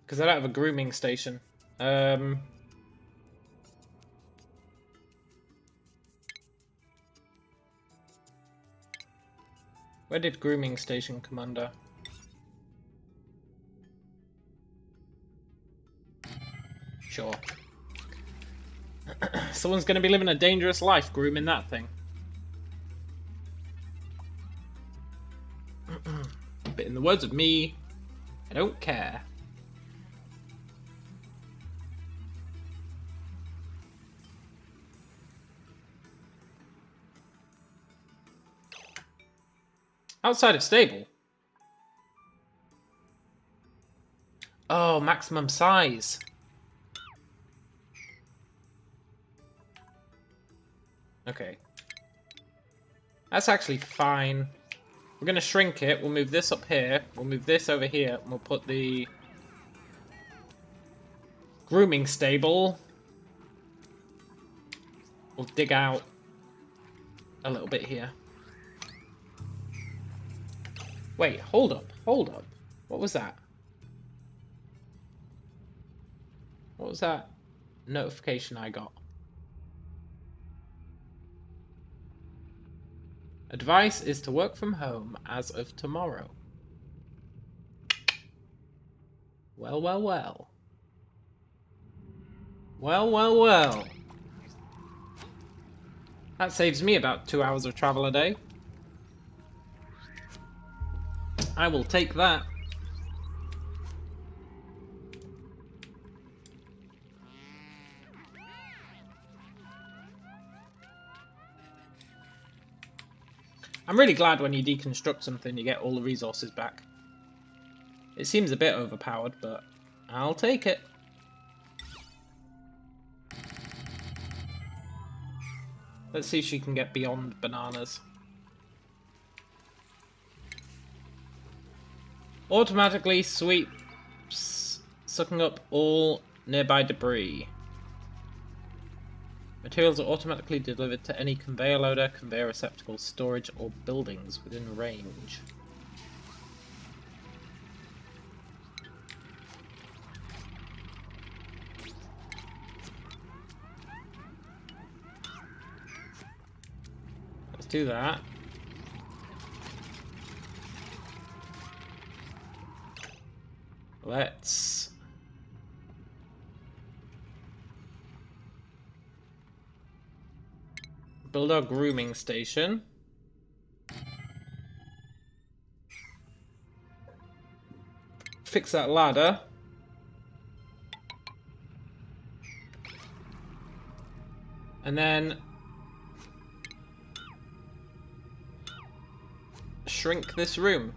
Because I don't have a grooming station. Where did grooming station come under? Sure. Someone's going to be living a dangerous life grooming that thing. But in the words of me, I don't care. Outside of stable. Oh, maximum size. Okay. That's actually fine. We're going to shrink it. We'll move this up here. We'll move this over here. And we'll put the Grooming stable. We'll dig out a little bit here. Wait, hold up, hold up. What was that? What was that notification I got? Advice is to work from home as of tomorrow. Well, well, well. Well, well, well. That saves me about 2 hours of travel a day. I will take that. I'm really glad when you deconstruct something you get all the resources back. It seems a bit overpowered, but I'll take it. Let's see if she can get beyond bananas. Automatically sweeps, sucking up all nearby debris. Materials are automatically delivered to any conveyor loader, conveyor receptacle, storage, or buildings within range. Let's do that. Let's build our grooming station. Fix that ladder. And then shrink this room.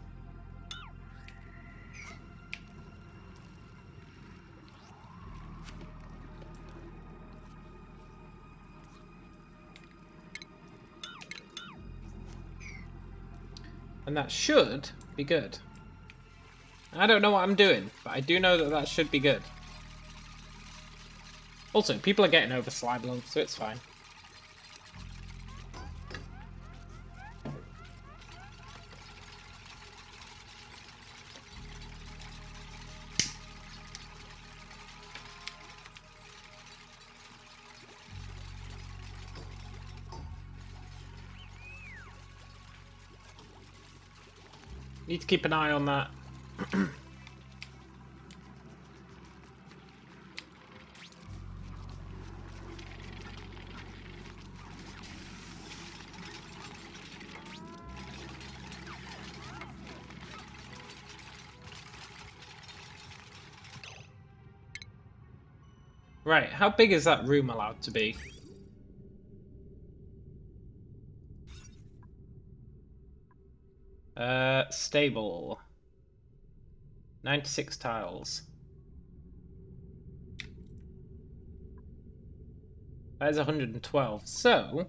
And that should be good. I don't know what I'm doing, but I do know that that should be good. Also, people are getting over slime lumps, so it's fine. Need to keep an eye on that. Right, how big is that room allowed to be? Stable. 96 tiles. That is 112. So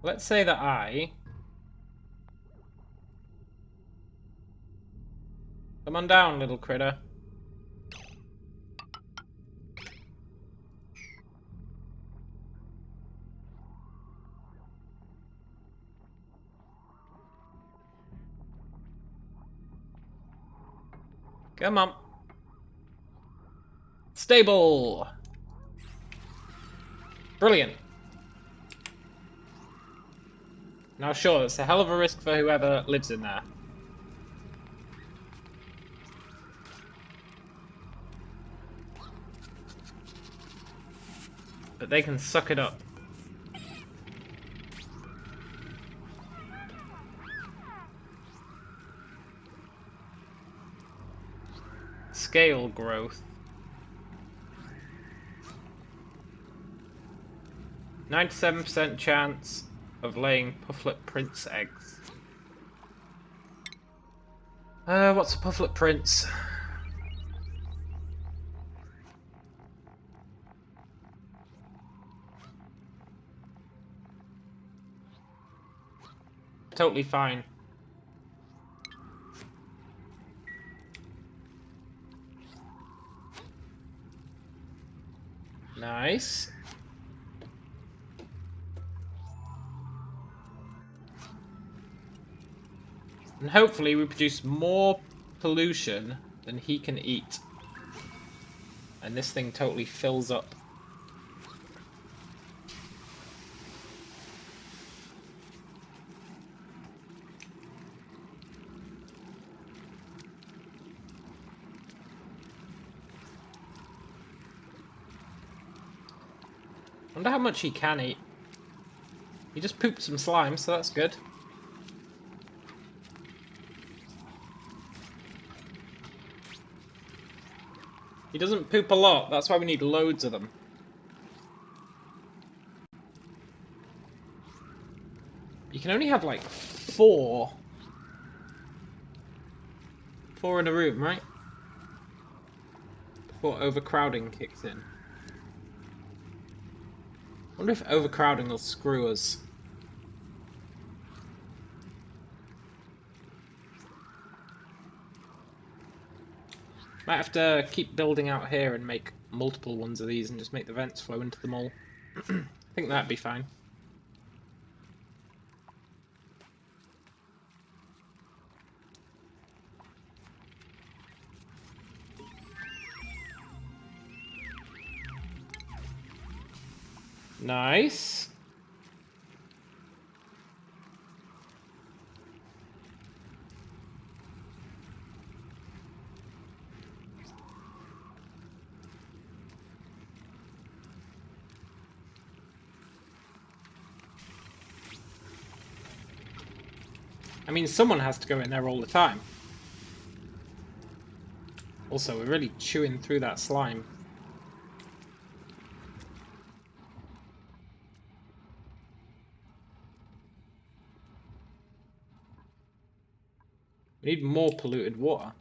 let's say that I come on down, little critter. Come on. Stable. Brilliant. Now sure, it's a hell of a risk for whoever lives in there. But they can suck it up. Scale growth. 97% chance of laying pufflet prince eggs. What's a pufflet prince? totally fine. Nice. And hopefully we produce more pollution than he can eat. And this thing totally fills up. Wonder how much he can eat. He just pooped some slime, so that's good. He doesn't poop a lot, that's why we need loads of them. You can only have like 4. 4 in a room, right? Before overcrowding kicks in. I wonder if overcrowding will screw us. Might have to keep building out here and make multiple ones of these and just make the vents flow into them all. I think that'd be fine. Nice. I mean, someone has to go in there all the time. Also, we're really chewing through that slime. We need more polluted water.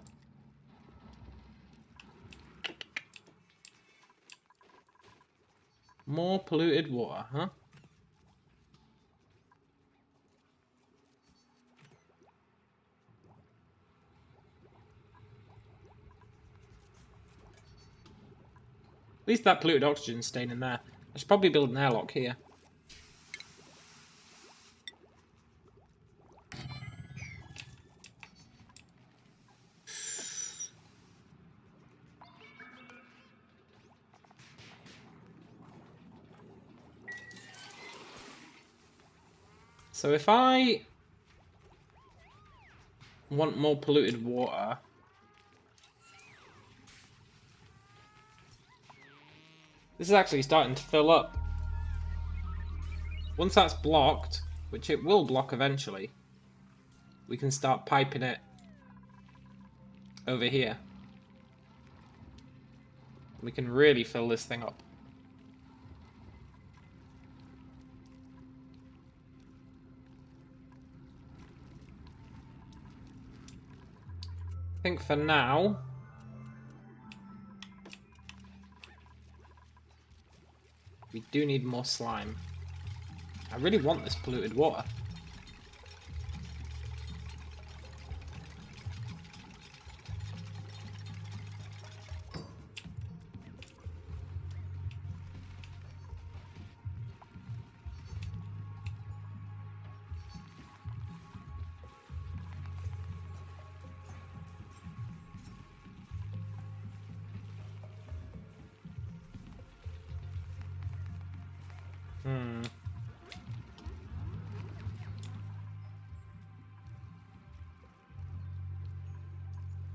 More polluted water, huh? At least that polluted oxygen's staying in there. I should probably build an airlock here. So if I want more polluted water, this is actually starting to fill up. Once that's blocked, which it will block eventually, we can start piping it over here. We can really fill this thing up. I think for now, we do need more slime. I really want this polluted water.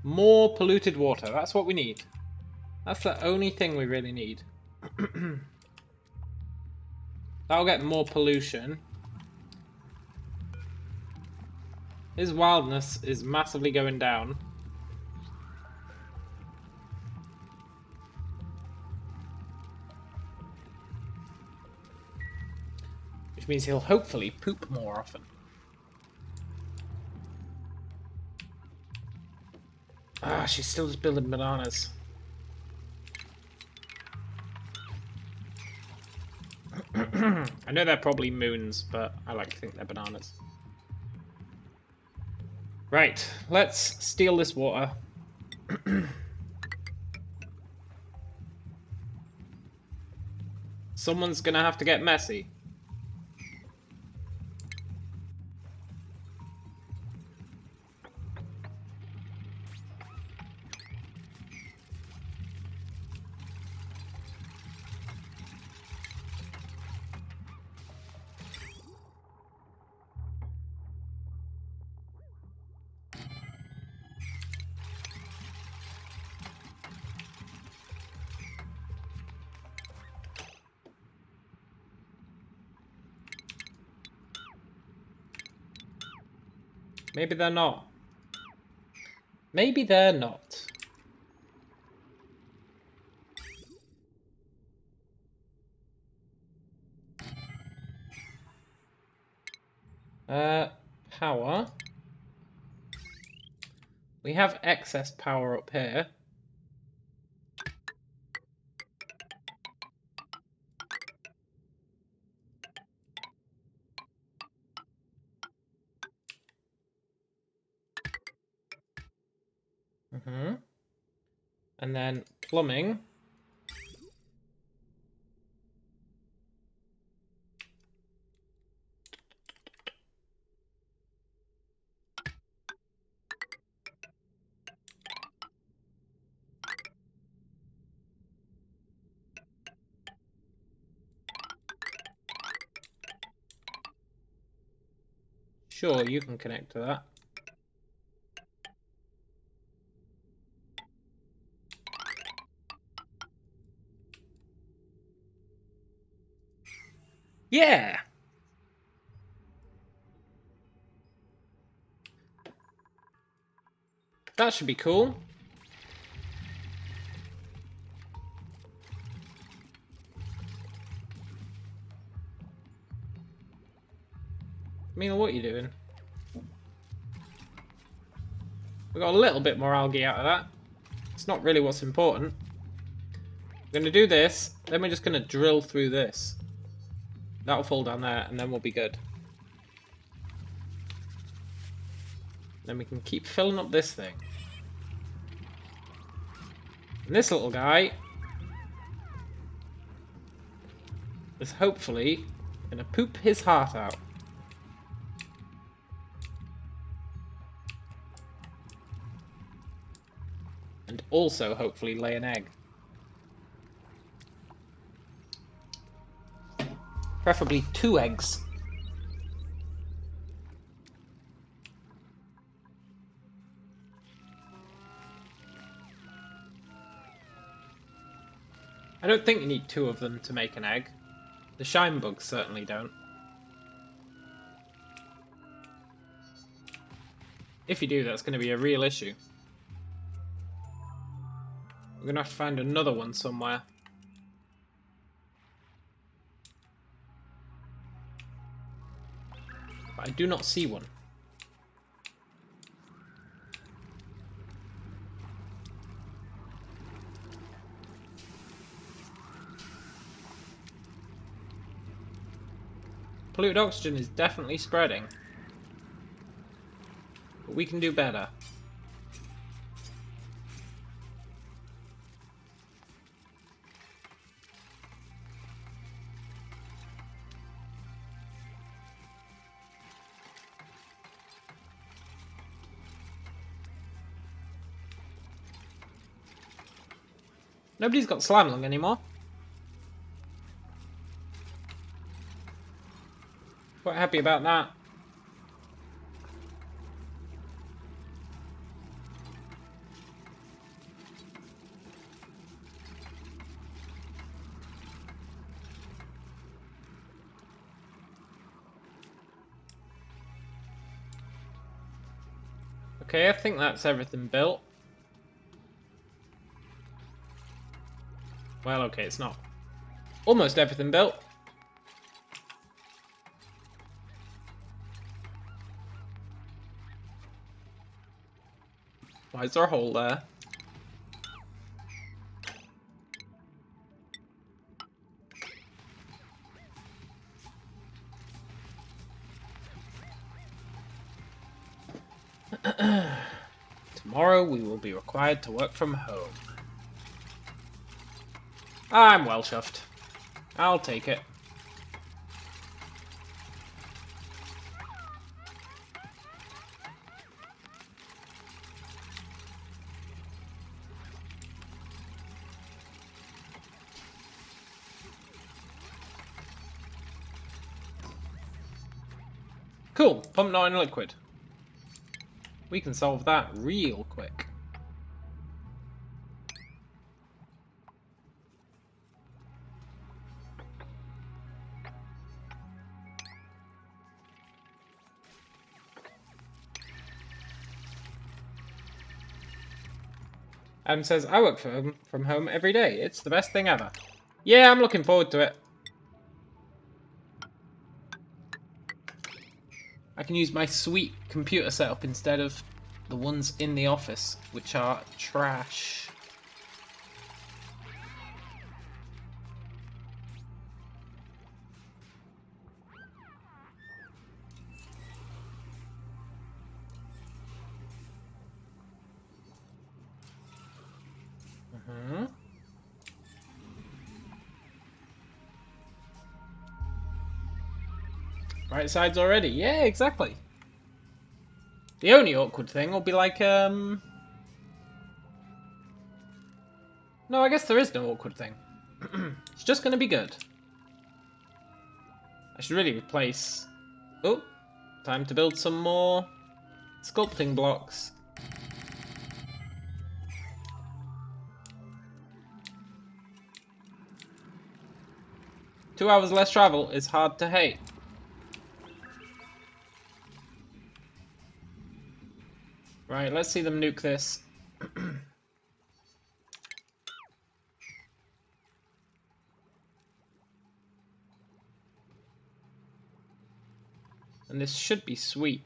More polluted water, that's what we need. That's the only thing we really need. That'll get more pollution. His wildness is massively going down. Which means he'll hopefully poop more often. Ah, she's still just building bananas. I know they're probably moons, but I like to think they're bananas. Right, let's steal this water. Someone's gonna have to get messy. Maybe they're not. Maybe they're not. Power. We have excess power up here. And then plumbing. Sure, you can connect to that. Yeah! That should be cool. Mila, what are you doing? We got a little bit more algae out of that. It's not really what's important. We're going to do this, then we're just going to drill through this. That'll fall down there, and then we'll be good. Then we can keep filling up this thing. And this little guy is hopefully going to poop his heart out. And also hopefully lay an egg. Preferably 2 eggs. I don't think you need 2 of them to make an egg. The shine bugs certainly don't. If you do, that's going to be a real issue. We're going to have to find another one somewhere. But I do not see one. Polluted oxygen is definitely spreading. But we can do better. Nobody's got slime lung anymore. Quite happy about that. Okay, I think that's everything built. Well, okay, it's not. Almost everything built. Why is there a hole there? Tomorrow we will be required to work from home. I'm well chuffed. I'll take it. Cool, pump not in liquid. We can solve that real quick. Adam says, I work from home every day. It's the best thing ever. Yeah, I'm looking forward to it. I can use my sweet computer setup instead of the ones in the office, which are trash. Right sides already. Yeah, exactly. The only awkward thing will be like, No, I guess there is no awkward thing. It's just going to be good. I should really replace... Oh, time to build some more sculpting blocks. Two hours less travel is hard to hate. Right, let's see them nuke this. And this should be sweet.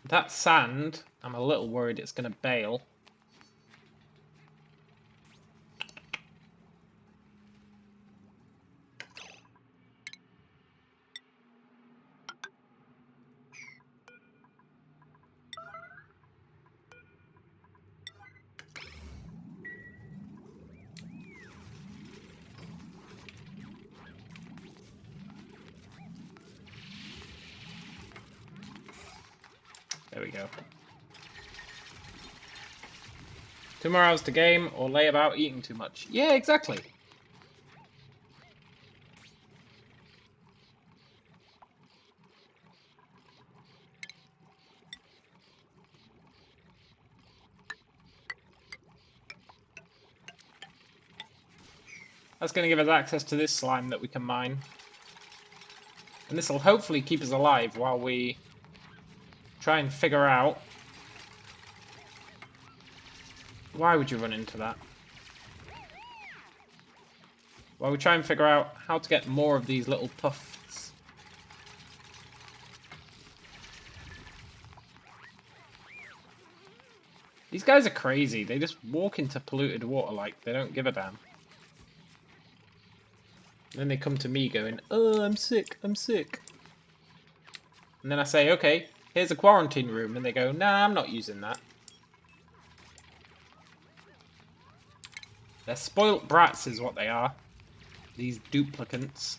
That sand, I'm a little worried it's going to bail. There we go. 2 more hours to game or lay about eating too much. Yeah, exactly. That's going to give us access to this slime that we can mine. And this will hopefully keep us alive while we try and figure out... Why would you run into that? While we try and figure out how to get more of these little tufts. These guys are crazy. They just walk into polluted water like they don't give a damn. And then they come to me going, oh, I'm sick, I'm sick. And then I say, okay, here's a quarantine room. And they go, nah, I'm not using that. They're spoilt brats is what they are. These duplicants.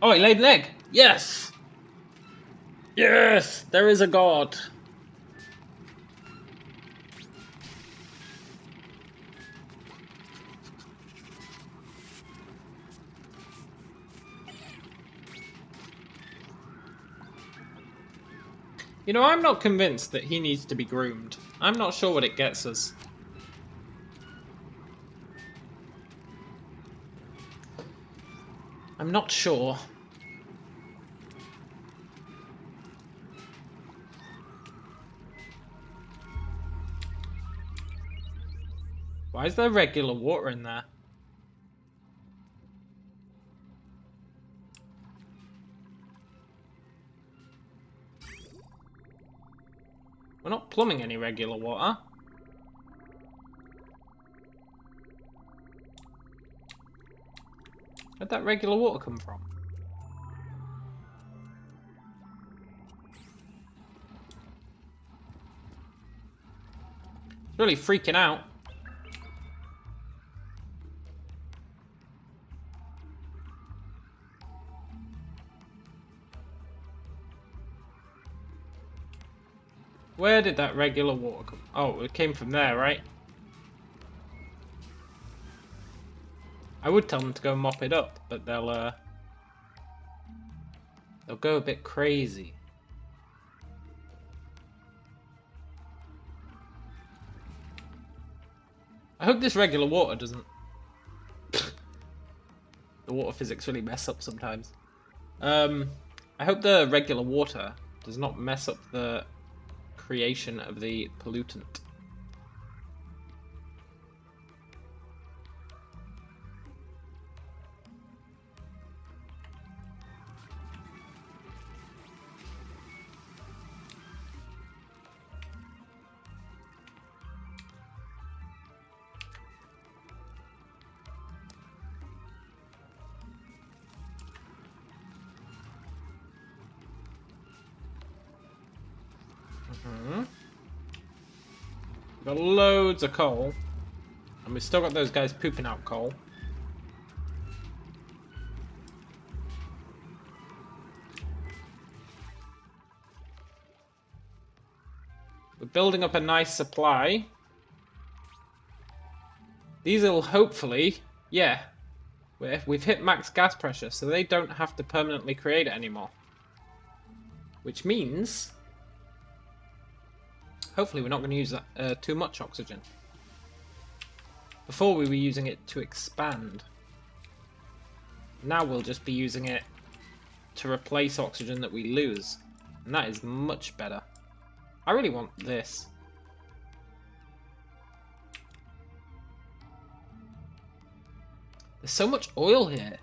Oh, he laid an egg! Yes! Yes! There is a god! You know, I'm not convinced that he needs to be groomed. I'm not sure what it gets us. I'm not sure. Why is there regular water in there? not plumbing any regular water. Where'd that regular water come from? It's really freaking out. Where did that regular water come? Oh, it came from there, right? I would tell them to go mop it up, but they'll go a bit crazy. I hope this regular water doesn't... The water physics really mess up sometimes. I hope the regular water does not mess up the creation of the pollutant. Got loads of coal, and we've still got those guys pooping out coal. We're building up a nice supply. These will hopefully, yeah, we've hit max gas pressure, so they don't have to permanently create it anymore. Which means... hopefully we're not going to use that, too much oxygen. Before we were using it to expand. Now we'll just be using it to replace oxygen that we lose. And that is much better. I really want this. There's so much oil here.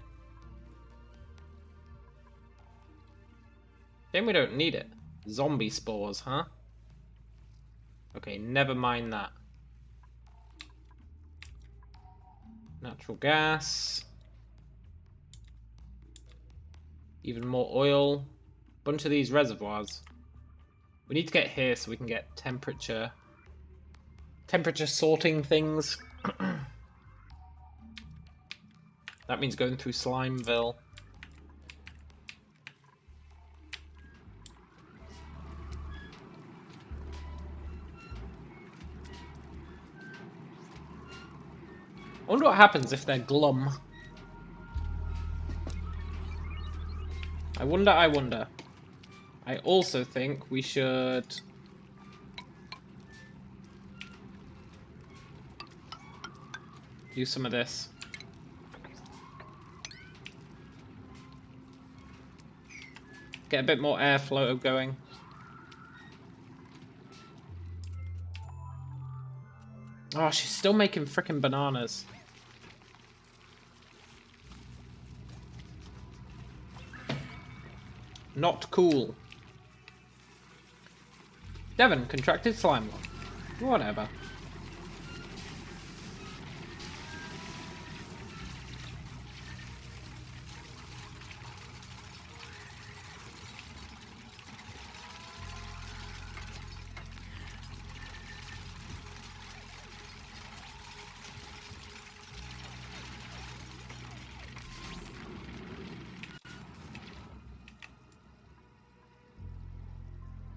Then we don't need it. Zombie spores, huh? Okay, never mind that. Natural gas. Even more oil. Bunch of these reservoirs. We need to get here so we can get temperature sorting things. That means going through Slimeville. I wonder what happens if they're glum. I wonder. I also think we should... do some of this. Get a bit more airflow going. Oh, she's still making frickin' bananas. Not cool. Devon contracted slime lung. Whatever.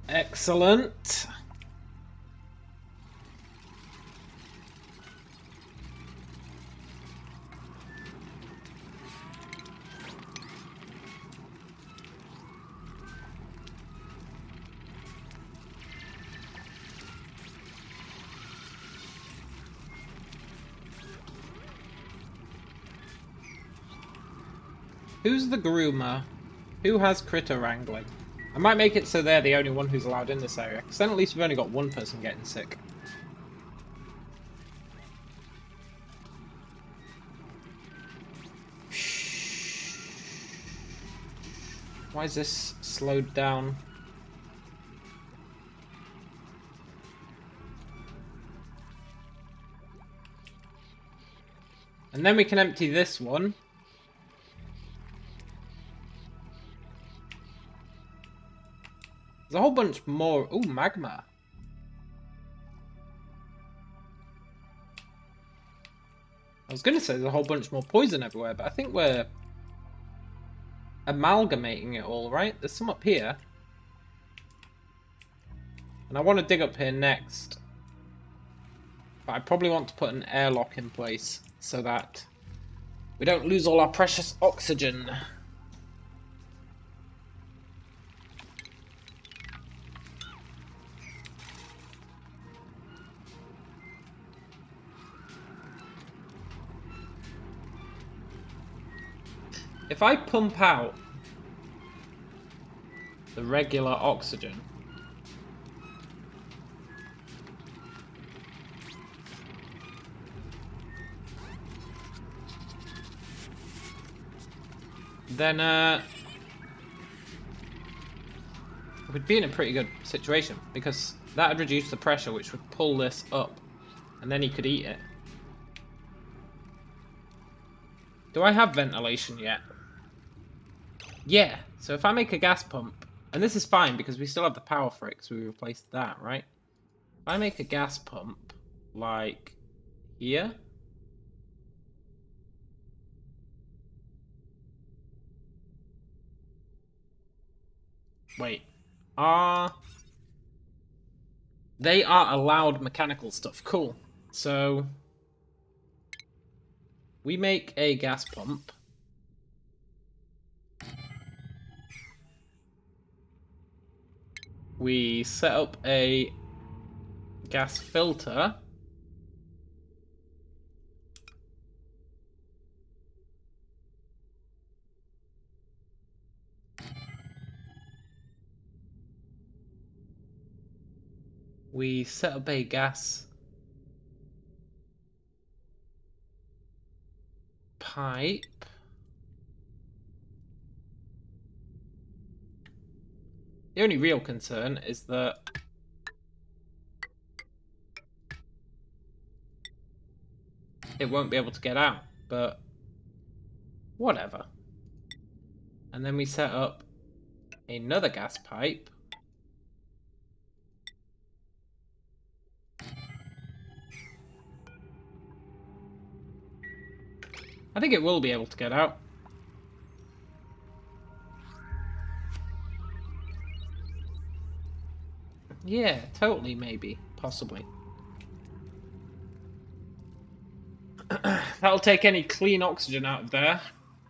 Excellent. Who's the groomer? Who has critter wrangling? I might make it so they're the only one who's allowed in this area, because then at least we've only got one person getting sick. Why is this slowed down? And then we can empty this one. There's a whole bunch more. Ooh, magma. I was going to say there's a whole bunch more poison everywhere, but I think we're amalgamating it all, right? There's some up here. And I want to dig up here next. But I probably want to put an airlock in place so that we don't lose all our precious oxygen. If I pump out the regular oxygen, then we'd be in a pretty good situation, because that would reduce the pressure, which would pull this up, and then he could eat it. Do I have ventilation yet? Yeah, so if I make a gas pump, and this is fine because we still have the power for it because we replaced that, right? If I make a gas pump, like here. Wait, they are allowed mechanical stuff. Cool. So we make a gas pump. We set up a gas filter. We set up a gas pipe. The only real concern is that it won't be able to get out, but whatever. And then we set up another gas pipe. I think it will be able to get out. Yeah, totally, maybe, possibly. That'll take any clean oxygen out of there,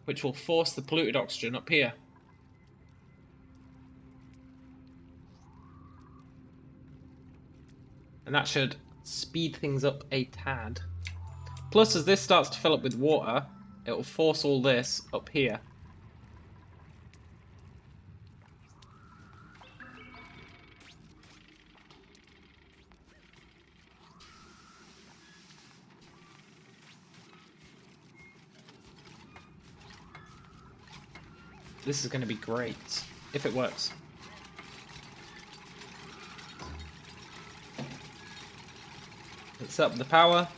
which will force the polluted oxygen up here. And that should speed things up a tad. Plus, as this starts to fill up with water, it will force all this up here. This is going to be great, if it works. Let's set up the power.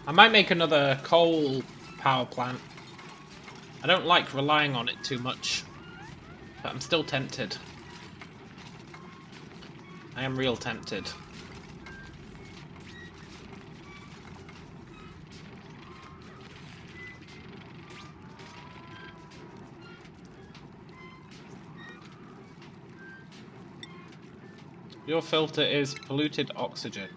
I might make another coal power plant. I don't like relying on it too much, but I'm still tempted. I am real tempted. Your filter is polluted oxygen.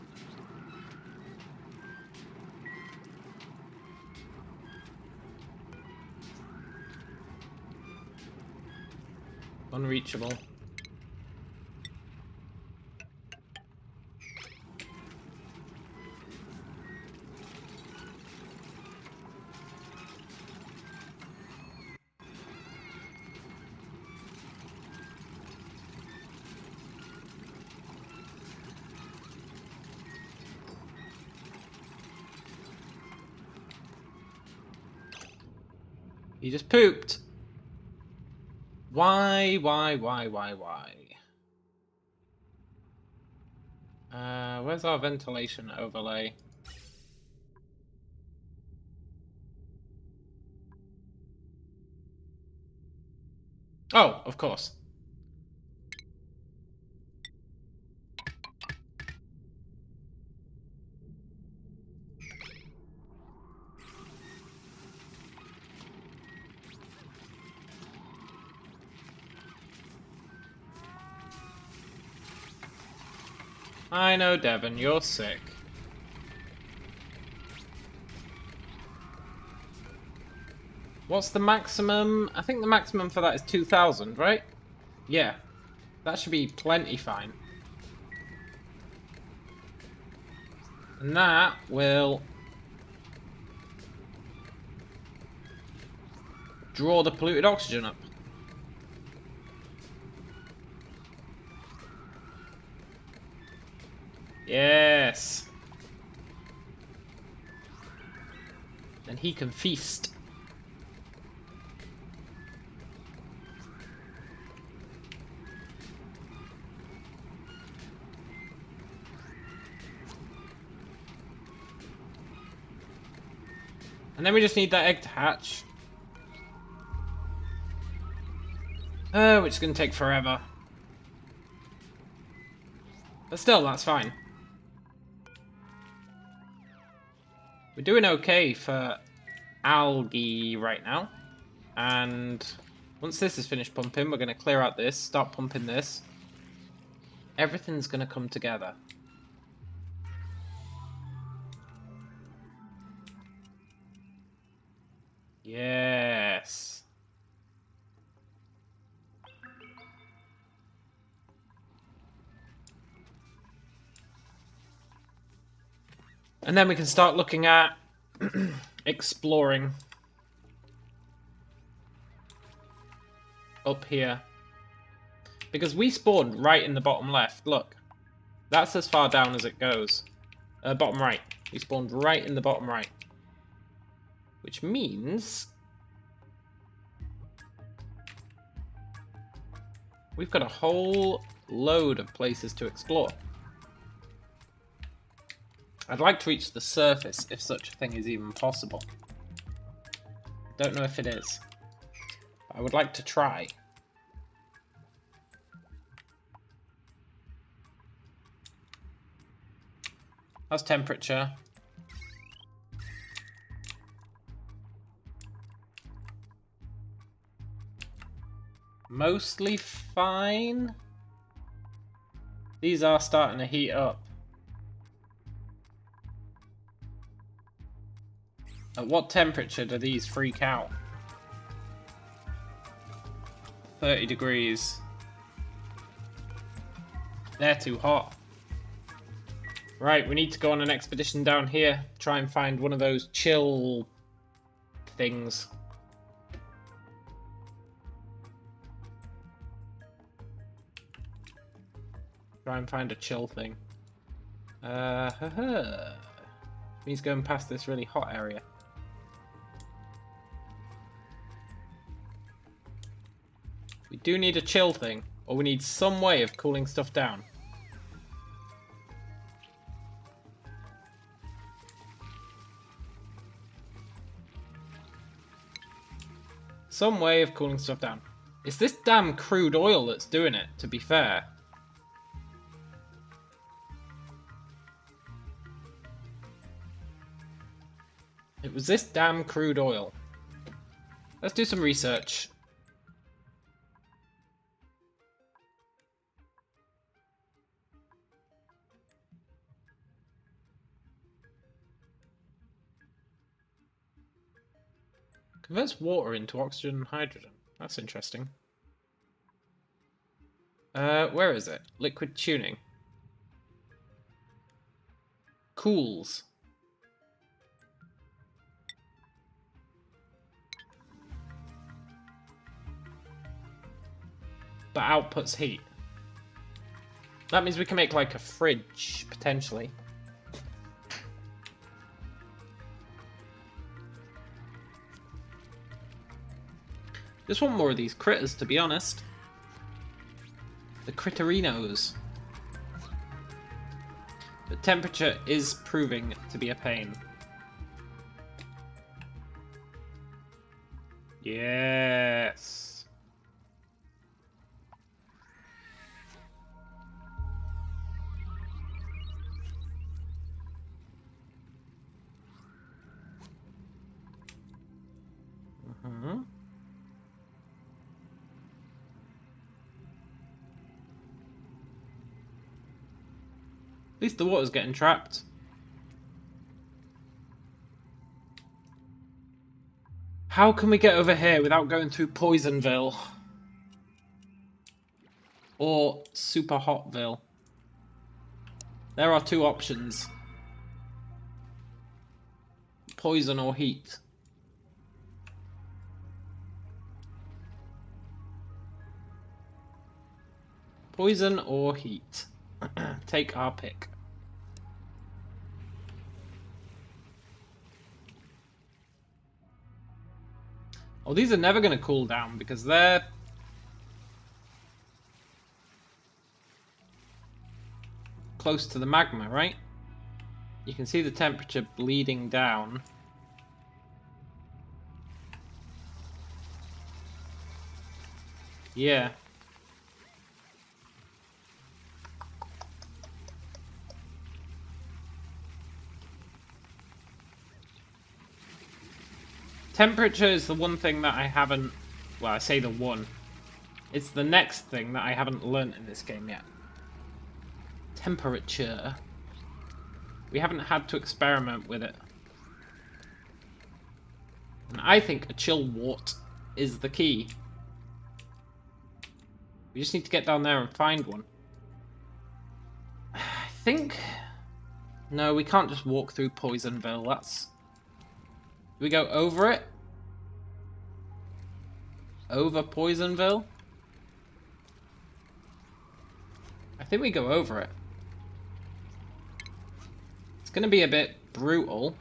Unreachable. He just pooped. Why? Where's our ventilation overlay? Oh, of course. I know, Devon, you're sick. What's the maximum? I think the maximum for that is 2,000, right? Yeah. That should be plenty fine. And that will draw the polluted oxygen up. Yes. Then he can feast. And then we just need that egg to hatch. Which is going to take forever. But still, that's fine. We're doing okay for algae right now. And once this is finished pumping, we're going to clear out this, start pumping this. Everything's going to come together. Yes. And then we can start looking at exploring up here. Because we spawned right in the bottom left. Look. That's as far down as it goes. Bottom right. We spawned right in the bottom right. Which means we've got a whole load of places to explore. I'd like to reach the surface, if such a thing is even possible. Don't know if it is. But I would like to try. How's temperature? Mostly fine. These are starting to heat up. At what temperature do these freak out? 30 degrees. They're too hot. Right, we need to go on an expedition down here. Try and find one of those chill things. Try and find a chill thing. Means going past this really hot area. We do need a chill thing, or we need some way of cooling stuff down. Some way of cooling stuff down. It's this damn crude oil that's doing it, to be fair. It was this damn crude oil. Let's do some research. Converts water into oxygen and hydrogen. That's interesting. Where is it? Liquid tuning. Cools. But outputs heat. That means we can make like a fridge, potentially. Just want more of these critters, to be honest. The critterinos. The temperature is proving to be a pain. Yes. Mm-hmm. At least the water's getting trapped. How can we get over here without going through Poisonville? Or Super Hotville? There are two options. Poison or heat. Poison or heat. Take our pick. Oh, these are never going to cool down because they're close to the magma, right? You can see the temperature bleeding down. Yeah. Temperature is the one thing that I haven't... Well, I say the one. It's the next thing that I haven't learnt in this game yet. Temperature. We haven't had to experiment with it. And I think a chill wart is the key. We just need to get down there and find one. I think... No, we can't just walk through Poisonville. That's... Do we go over it? Over Poisonville? I think we go over it. It's going to be a bit brutal.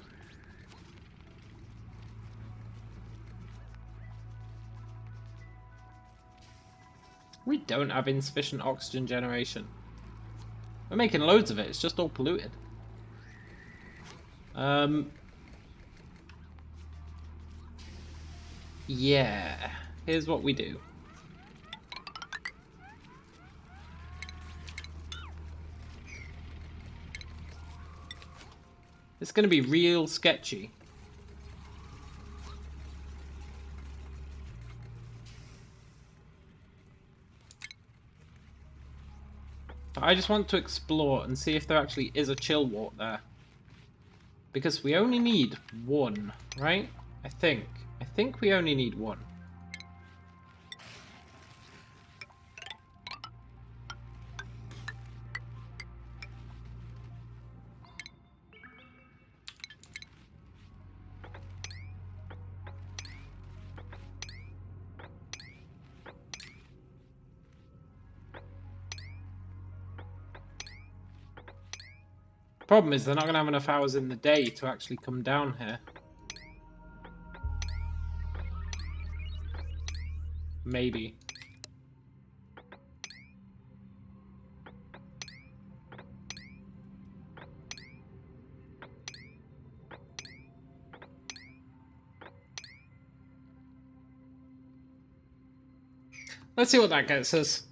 We don't have insufficient oxygen generation. We're making loads of it, it's just all polluted. Yeah, here's what we do. It's going to be real sketchy. But I just want to explore and see if there actually is a chill wart there. Because we only need one, right? I think we only need one. Problem is, they're not going to have enough hours in the day to actually come down here. Maybe. Let's see what that gets us.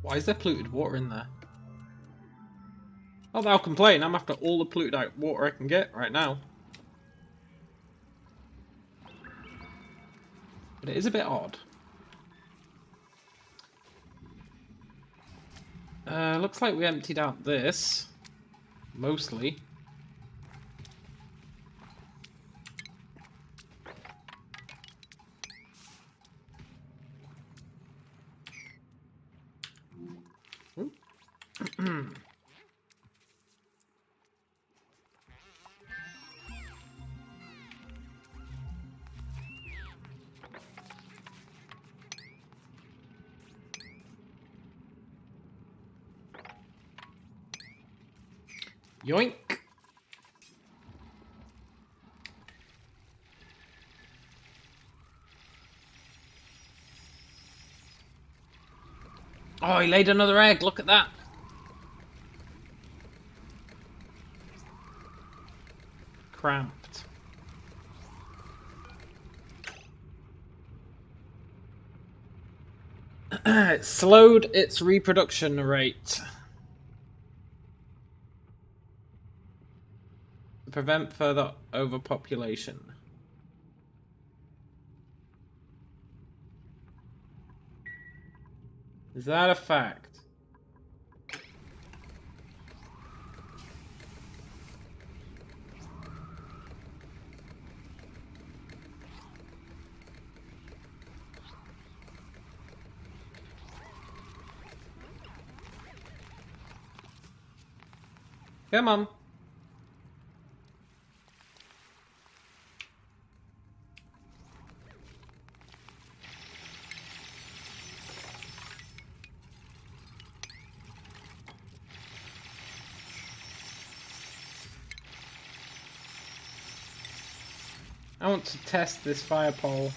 Why is there polluted water in there? Not that I'll complain, I'm after all the polluted out water I can get right now. But it is a bit odd. Looks like we emptied out this. Mostly. Yoink! Oh, he laid another egg. Look at that. Cramped. It slowed its reproduction rate. To prevent further overpopulation. Is that a fact? Come on. I want to test this fire pole.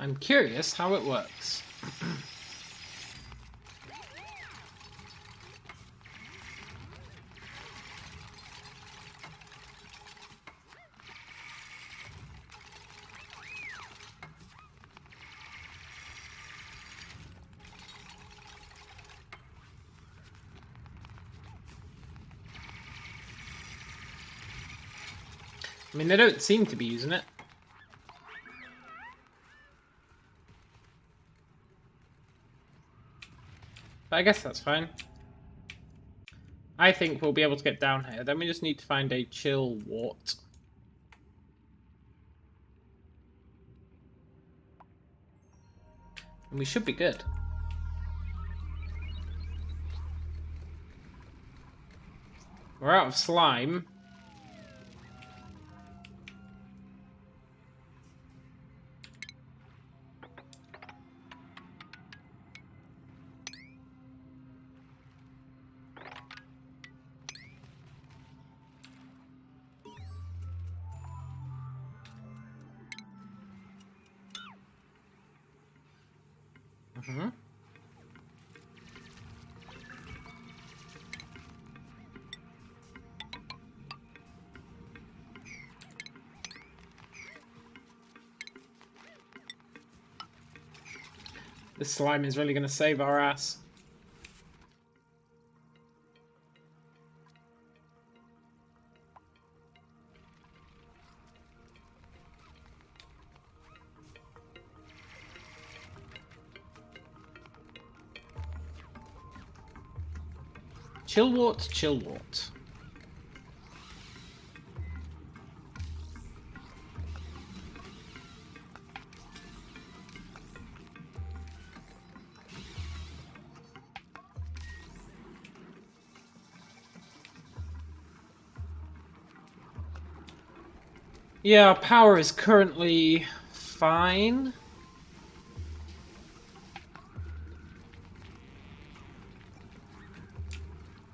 I'm curious how it works. I mean, they don't seem to be using it. But I guess that's fine. I think we'll be able to get down here. Then we just need to find a chill wart. And we should be good. We're out of slime. Mm-hmm. This slime is really going to save our ass. Chillwort, chillwort. Yeah, our power is currently fine.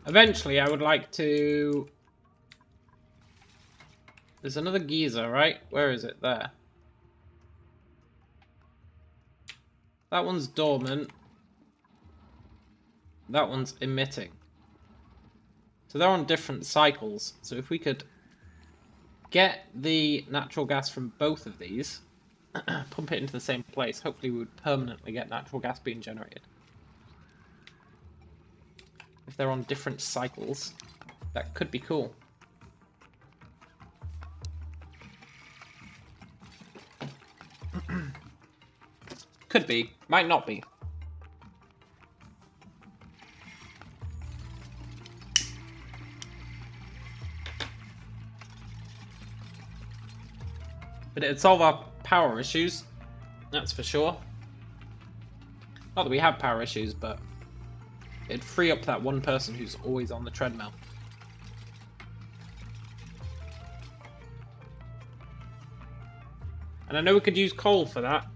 Eventually, I would like to... There's another geyser, right? Where is it? There. That one's dormant. That one's emitting. So they're on different cycles. So if we could get the natural gas from both of these, pump it into the same place, hopefully we would permanently get natural gas being generated. If they're on different cycles, that could be cool. Could be, might not be. But it'd solve our power issues, that's for sure. Not that we have power issues, but it'd free up that one person who's always on the treadmill. And I know we could use coal for that.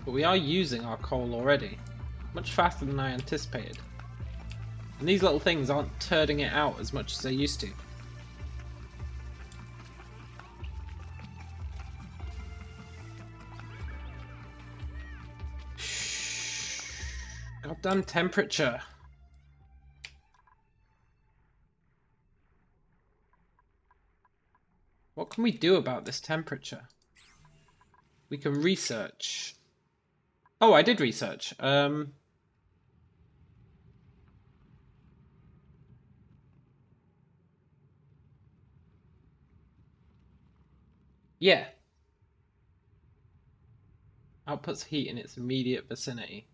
But we are using our coal already. Much faster than I anticipated. And these little things aren't turning it out as much as they used to. Goddamn temperature. What can we do about this temperature? We can research. Oh, I did research. Yeah. Outputs heat in its immediate vicinity.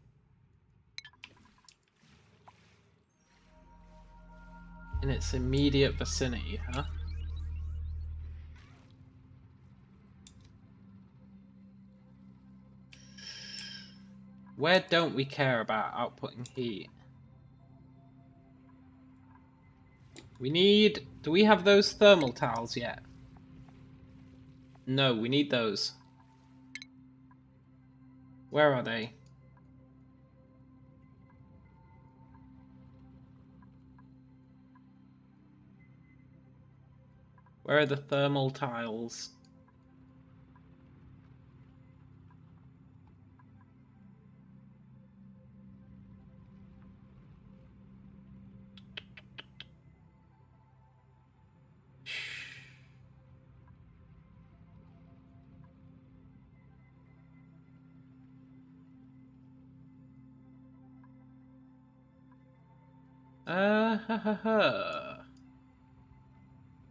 In its immediate vicinity, huh? Where don't we care about outputting heat? We need... Do we have those thermal tiles yet? No, we need those. Where are they? Where are the thermal tiles?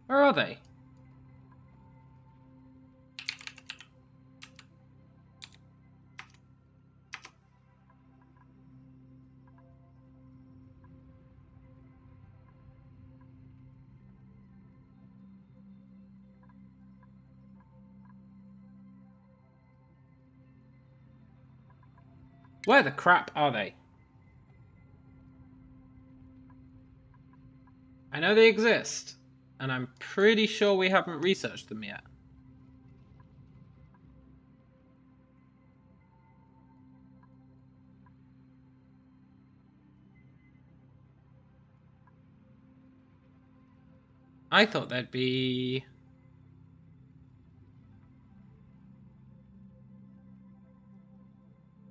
Where are they? Where the crap are they? I know they exist, and I'm pretty sure we haven't researched them yet. I thought there'd be...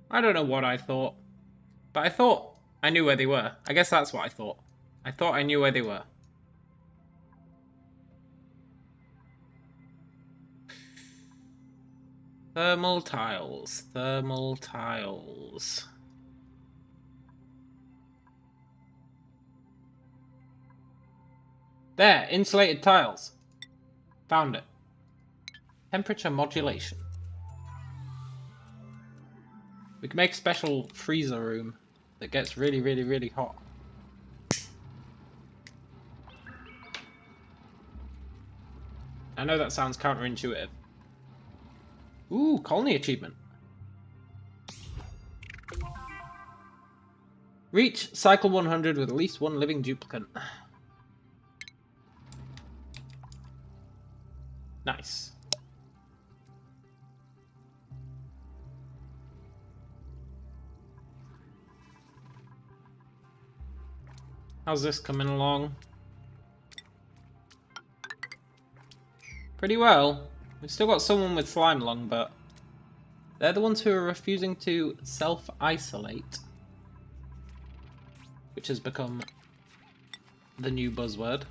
I don't know what I thought, but I thought I knew where they were. I guess that's what I thought. I thought I knew where they were. Thermal tiles, thermal tiles. There, insulated tiles. Found it. Temperature modulation. We can make a special freezer room that gets really, really, really hot. I know that sounds counterintuitive. Ooh, colony achievement. Reach cycle 100 with at least one living duplicant. Nice. How's this coming along? Pretty well. We've still got someone with slime lung, but they're the ones who are refusing to self-isolate, which has become the new buzzword.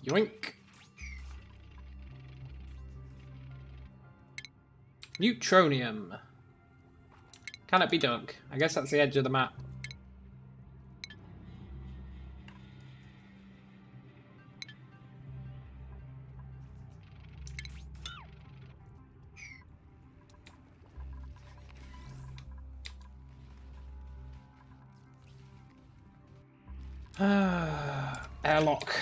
Yoink. Neutronium. Can it be dug? I guess that's the edge of the map. Airlock.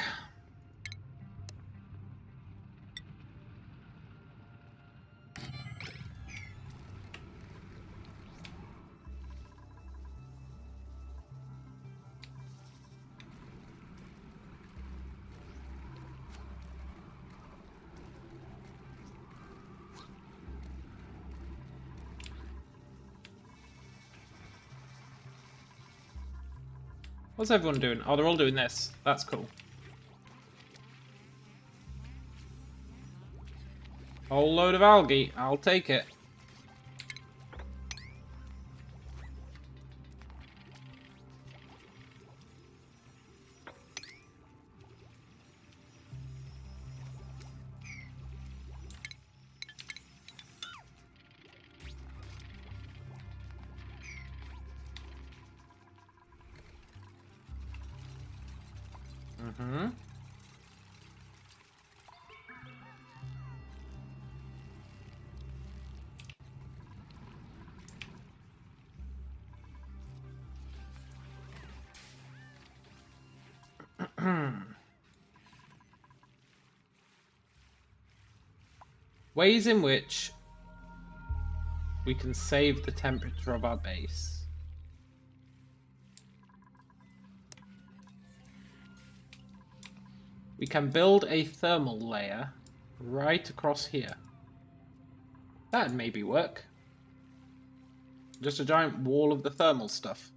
What's everyone doing? Oh, they're all doing this. That's cool. Whole load of algae. I'll take it. Mm-hmm. Ways in which we can save the temperature of our base. We can build a thermal layer right across here. That'd maybe work. Just a giant wall of the thermal stuff.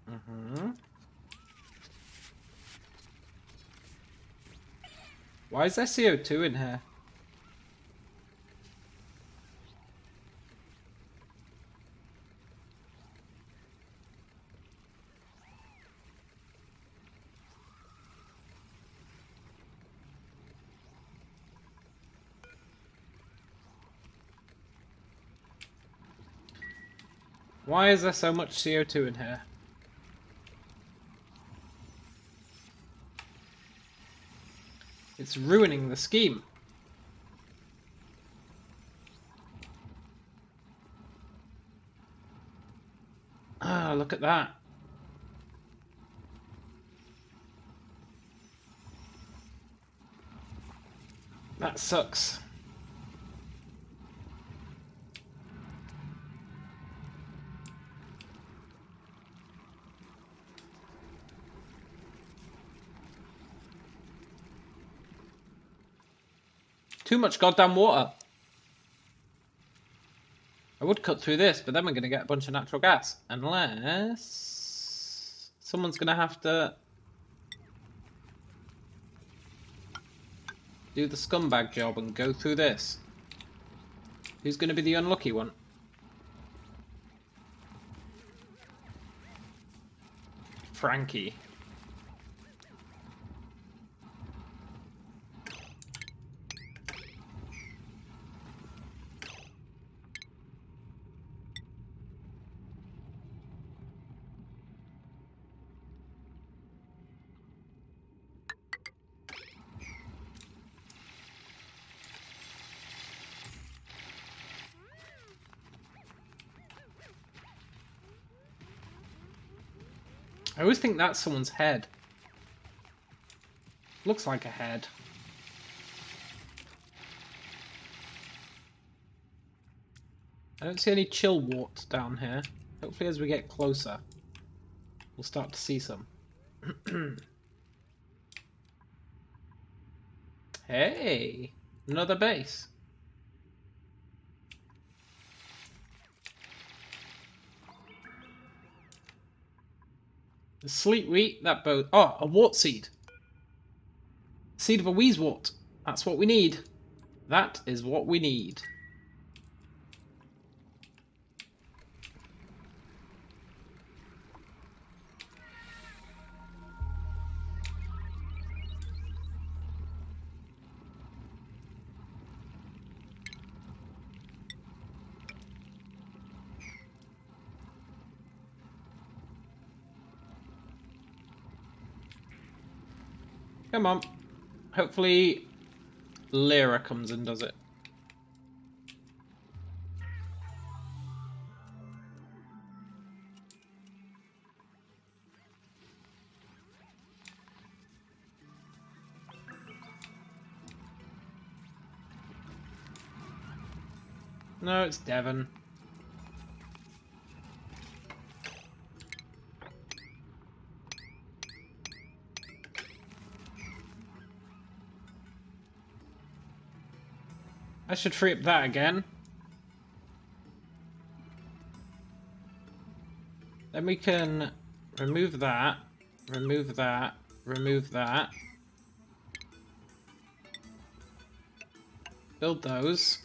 Mm-hmm. Why is there CO2 in here? Why is there so much CO2 in here? It's ruining the scheme. Ah, look at that. That sucks. Too much goddamn water. I would cut through this, but then we're going to get a bunch of natural gas. Unless someone's going to have to do the scumbag job and go through this. Who's going to be the unlucky one? Frankie. I always think that's someone's head. Looks like a head. I don't see any chill wart down here. Hopefully as we get closer, we'll start to see some. Hey! Another base. The sleet wheat, that boat. Oh, a wart seed. Seed of a wheezewort. That's what we need. That is what we need. Come on. Hopefully Lyra comes and does it. No, it's Devon. I should free up that again. Then we can remove that, remove that, remove that. Build those.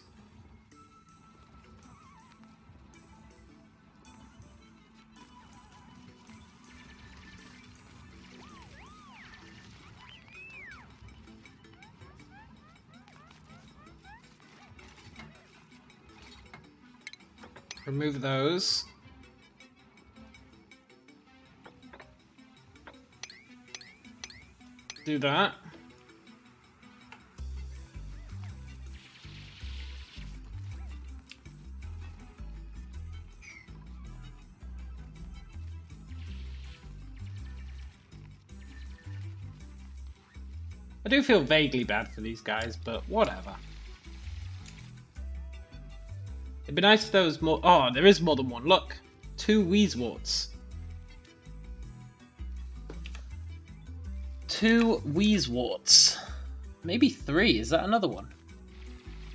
Remove those. Do that. I do feel vaguely bad for these guys, but whatever. It'd be nice if there was more. Oh, there is more than one. Look, 2 Wheezeworts. 2 Wheezeworts. Maybe 3. Is that another one?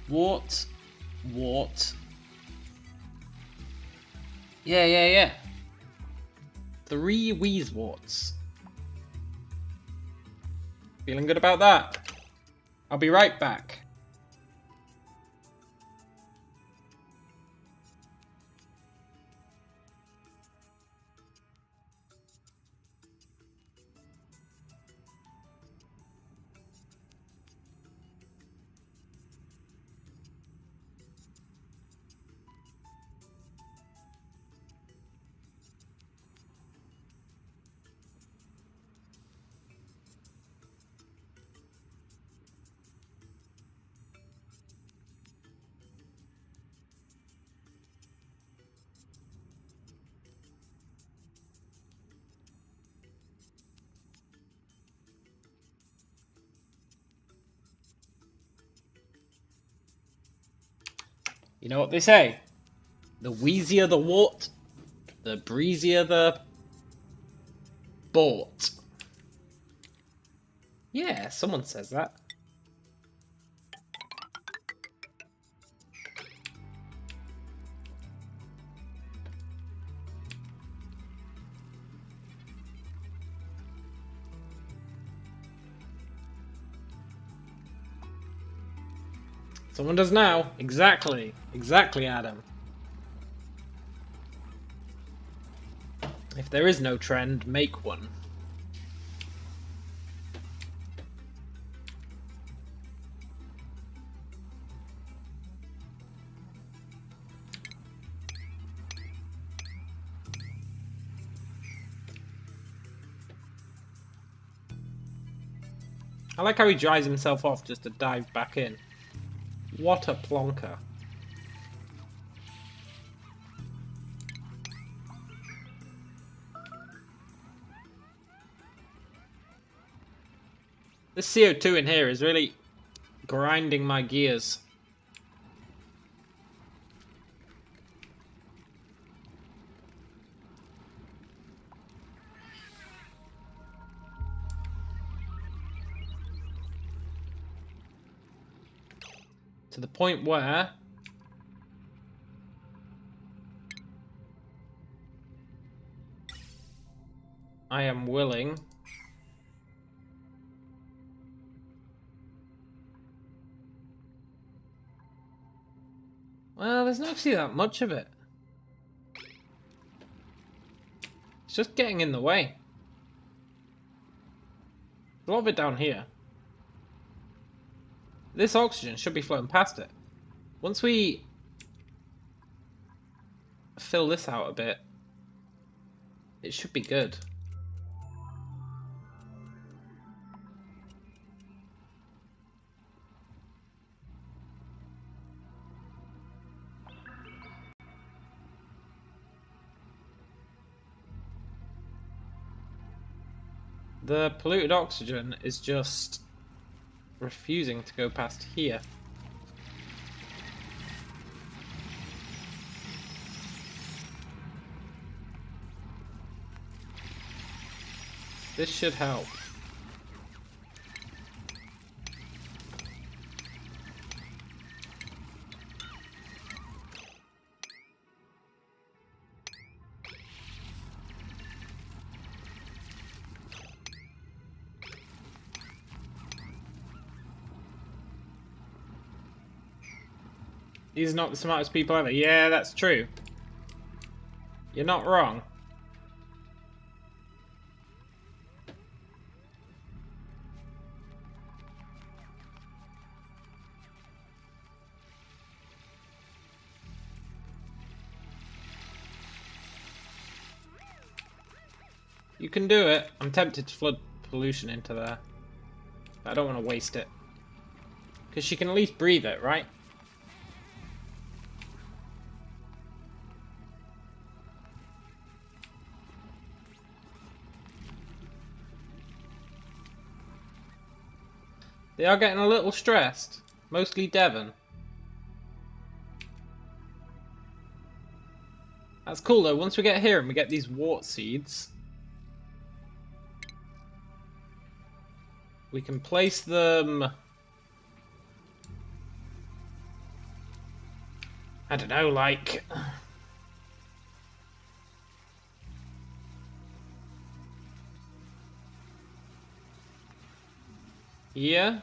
Wart. Yeah. 3 Wheezeworts. Feeling good about that. I'll be right back. You know what they say? The wheezier the wart, the breezier the bort. Yeah, someone says that. Someone does now. Exactly. Exactly, Adam. If there is no trend, make one. I like how he dries himself off just to dive back in. What a plonker. This CO2 in here is really grinding my gears. To the point where I am willing well, there's not actually that much of it. It's just getting in the way. A lot of it down here. This oxygen should be flowing past it. Once we fill this out a bit, it should be good. The polluted oxygen is just refusing to go past here. This should help. These are not the smartest people ever. Yeah, that's true. You're not wrong. You can do it. I'm tempted to flood pollution into there. But I don't want to waste it. Because she can at least breathe it, right? They are getting a little stressed. Mostly Devon. That's cool though. Once we get here and we get these wart seeds, we can place them... I don't know, like... here?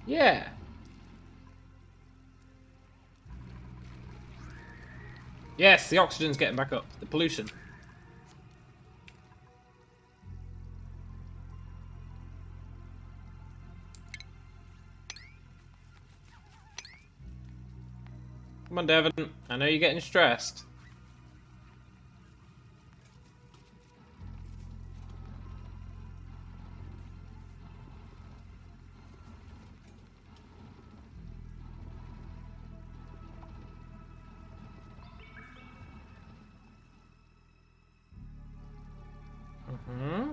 Yeah. Yes, the oxygen's getting back up. The pollution. Come on, Devon. I know you're getting stressed. Mm-hmm.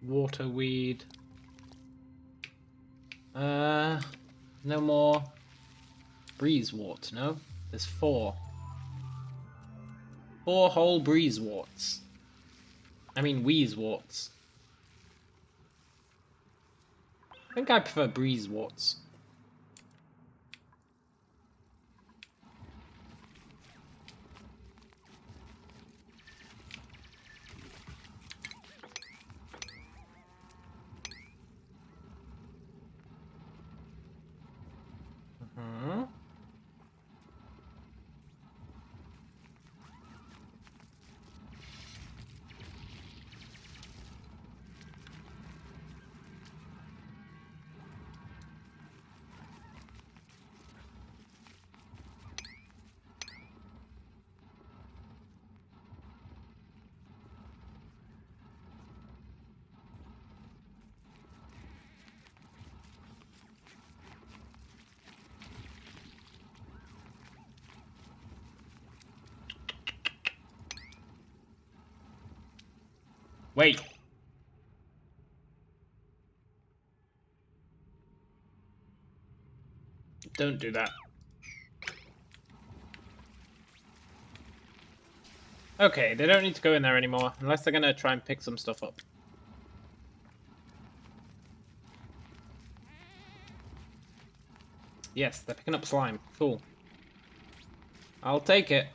Waterweed. No more breezewort, no? There's 4. 4 whole breezeworts. I mean wheezeworts. I think I prefer breezeworts. Hmm. Wait. Don't do that. Okay, they don't need to go in there anymore, unless they're gonna try and pick some stuff up. Yes, they're picking up slime. Cool. I'll take it.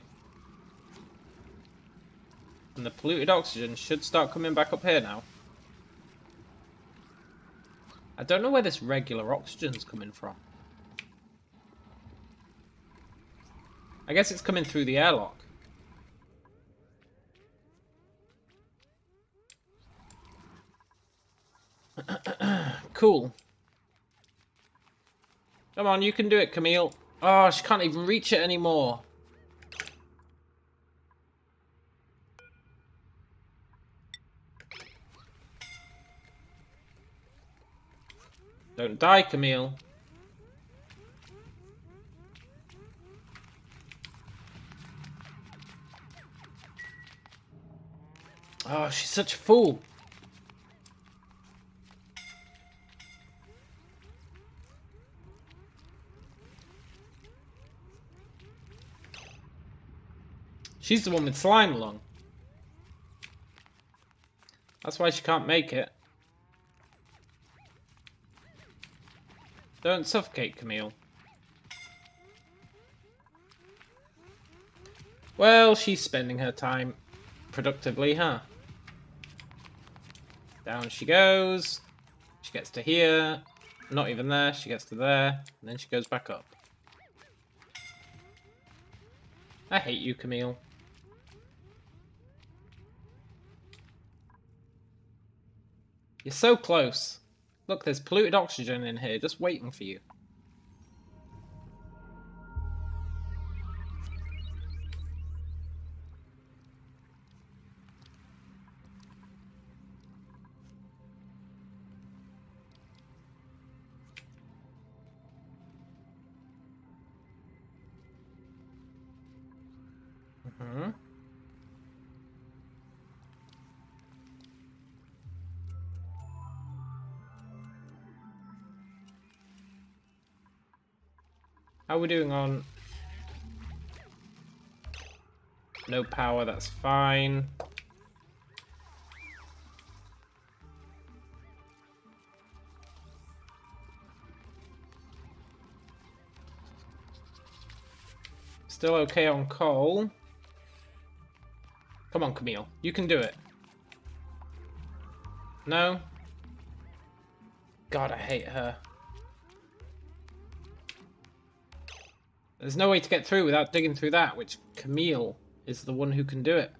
And the polluted oxygen should start coming back up here now. I don't know where this regular oxygen's coming from. I guess it's coming through the airlock. cool. Come on, you can do it, Camille. Oh, she can't even reach it anymore. Don't die, Camille. Oh, she's such a fool. She's the one with slime lung. That's why she can't make it. Don't suffocate, Camille. Well, she's spending her time productively, huh? Down she goes. She gets to here. Not even there. She gets to there. And then she goes back up. I hate you, Camille. You're so close. Look, there's polluted oxygen in here, just waiting for you. Mm-hmm. How are we doing on... No power, that's fine. Still okay on coal. Come on, Camille. You can do it. No? God, I hate her. There's no way to get through without digging through that, which Camille is the one who can do it.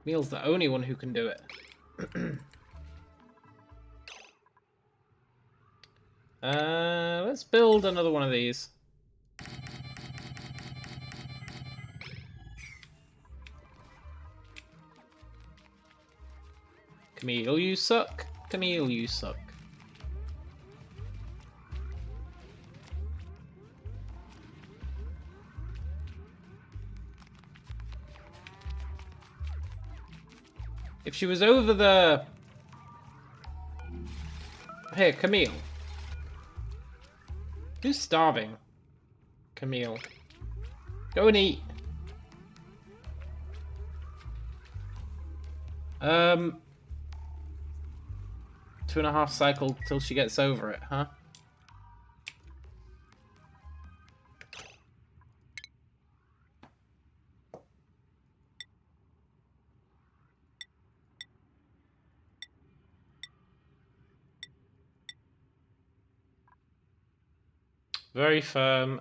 Camille's the only one who can do it. Let's build another one of these. Camille, you suck. Camille, you suck. If she was over the... Here, Camille. Who's starving? Camille. Go and eat. 2.5 cycle till she gets over it, huh? Very firm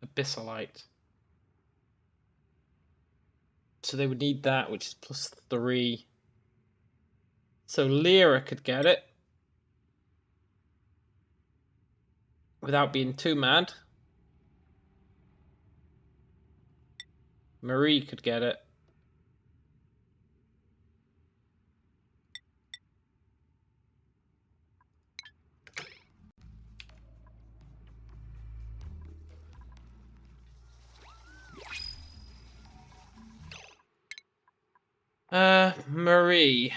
abyssalite. So they would need that, which is +3. So Lyra could get it. Without being too mad. Marie could get it. Marie.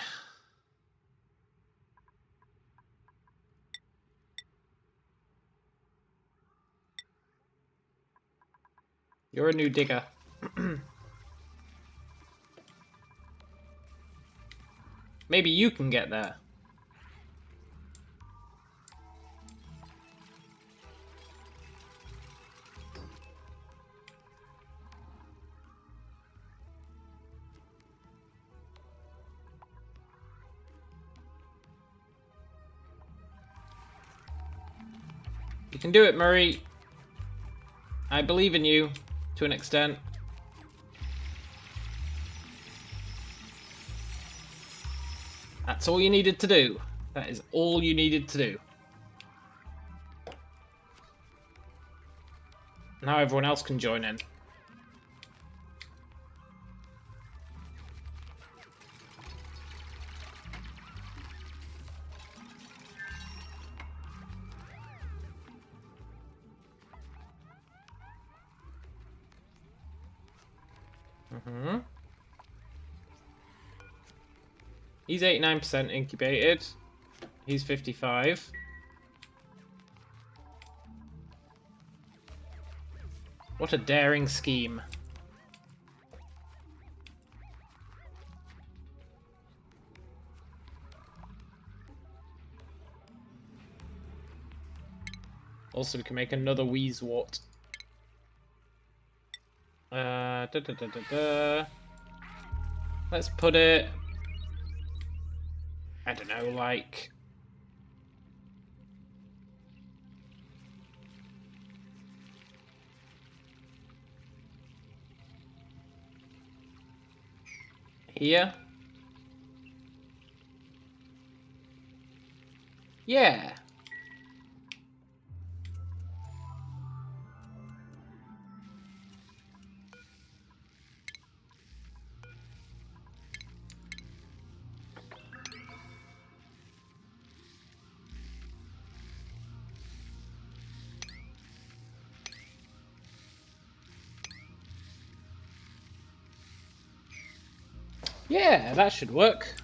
You're a new digger. Maybe you can get there. You can do it, Marie. I believe in you, to an extent. That's all you needed to do. That is all you needed to do. Now everyone else can join in. He's 89% incubated. He's 55. What a daring scheme. Also, we can make another Wheezewort. Let's put it... I don't know, like... here? Yeah. Yeah, that should work.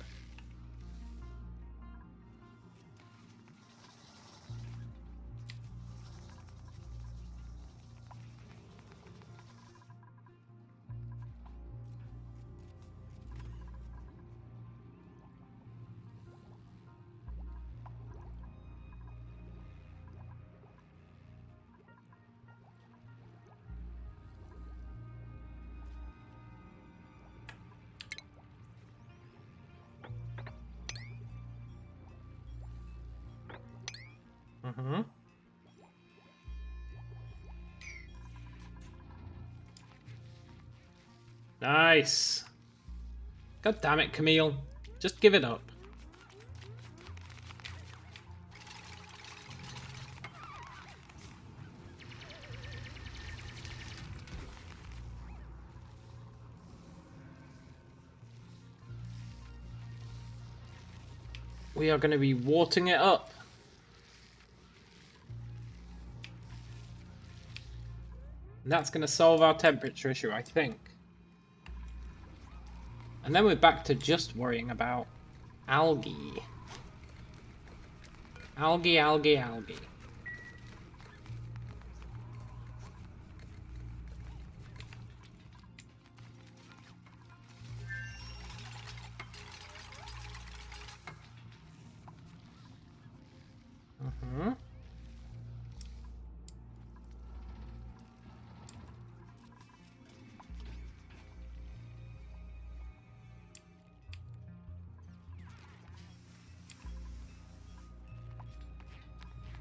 Nice. God damn it, Camille. Just give it up. We are going to be warting it up. And that's going to solve our temperature issue, I think. And then we're back to just worrying about algae. Algae, algae, algae.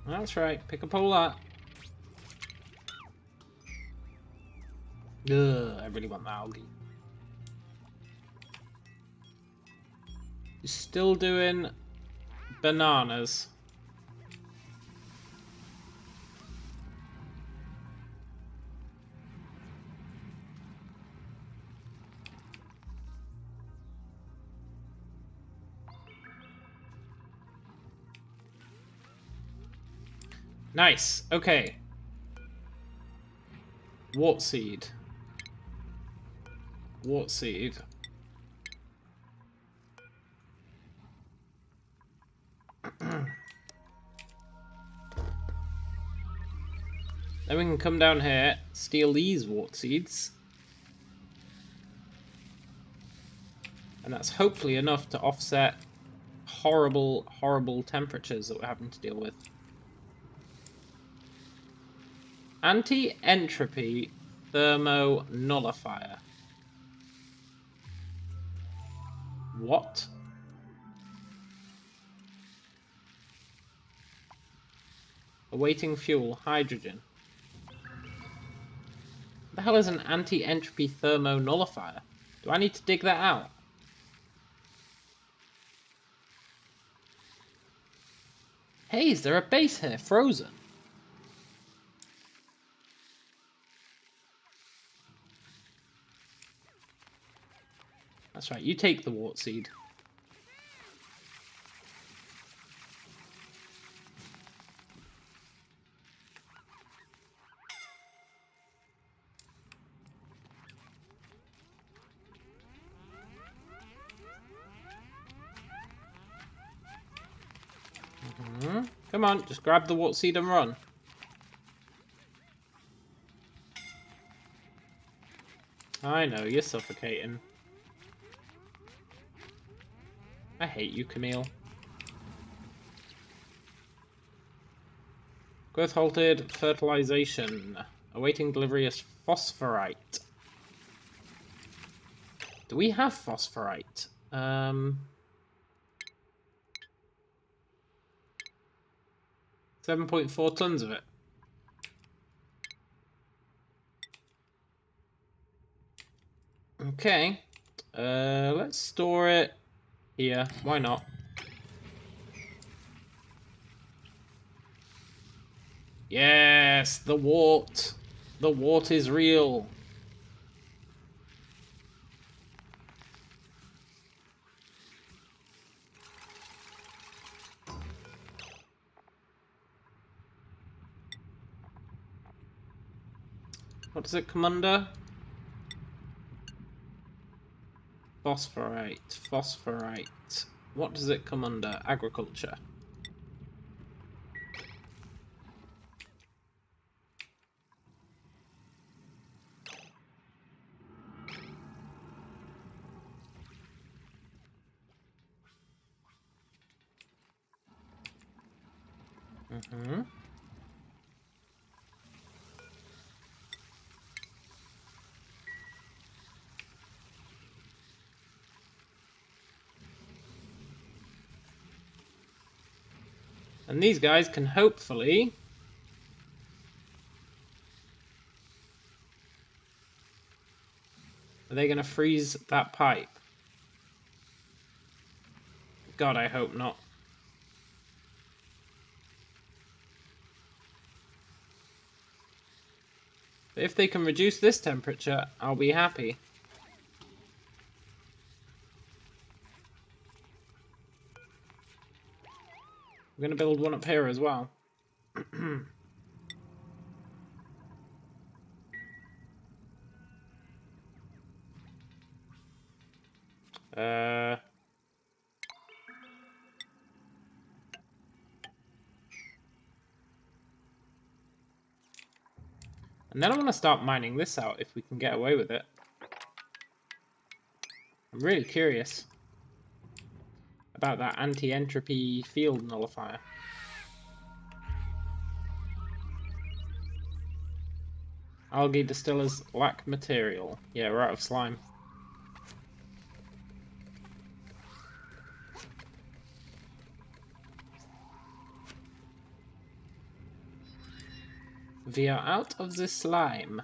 That's right, pick up all that. Ugh, I really want the algae. You're still doing bananas. Nice, okay. Wart seed. Wart seed. Then we can come down here, steal these wart seeds. And that's hopefully enough to offset horrible, horrible temperatures that we're having to deal with. Anti-entropy thermonullifier. What? Awaiting fuel, hydrogen. What the hell is an anti-entropy thermonullifier? Do I need to dig that out? Hey, is there a base here? Frozen. That's right, you take the wart seed. Come on, just grab the wart seed and run. I know, you're suffocating. I hate you, Camille. Growth halted, fertilization. Awaiting delivery as phosphorite. Do we have phosphorite? 7.4 tons of it. Okay. Let's store it here. Why not? Yes, the wart. The wart is real. What does it come under? Phosphorite. Phosphorite. What does it come under? Agriculture. And these guys can hopefully... Are they going to freeze that pipe? God, I hope not. But if they can reduce this temperature, I'll be happy. I'm going to build one up here as well. And then I want to start mining this out if we can get away with it. I'm really curious about that anti-entropy field nullifier. Algae distillers lack material. Yeah, we're out of slime. We are out of the slime.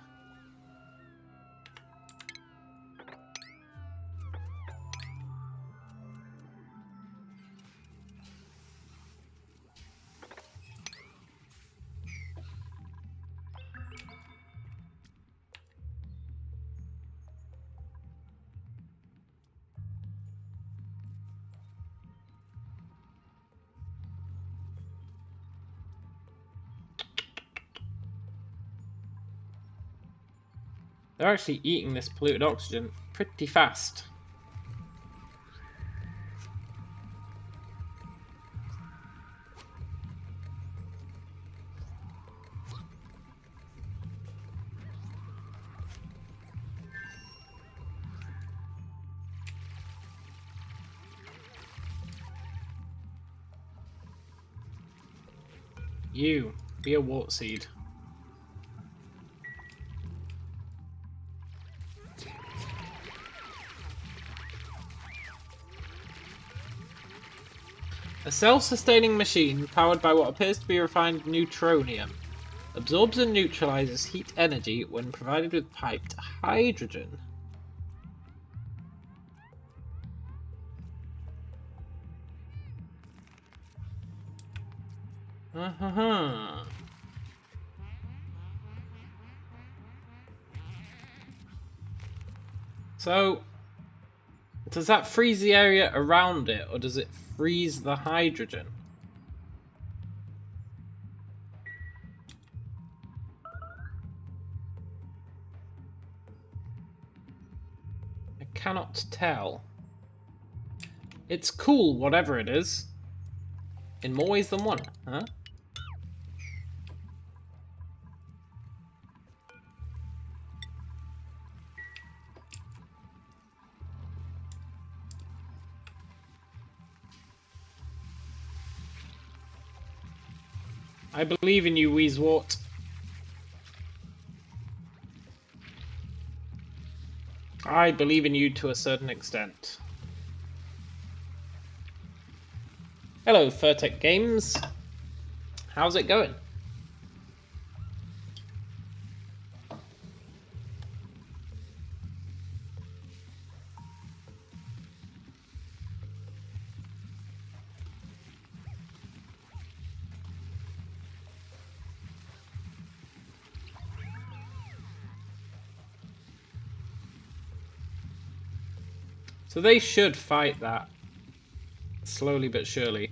They're actually eating this polluted oxygen pretty fast. You, be a wart seed. A self-sustaining machine powered by what appears to be refined neutronium absorbs and neutralizes heat energy when provided with piped hydrogen. So, does that freeze the area around it, or does it freeze the hydrogen? I cannot tell. It's cool, whatever it is. In more ways than one, huh? I believe in you, Weezewort. I believe in you to a certain extent. Hello, Furtech Games. How's it going? So they should fight that slowly but surely.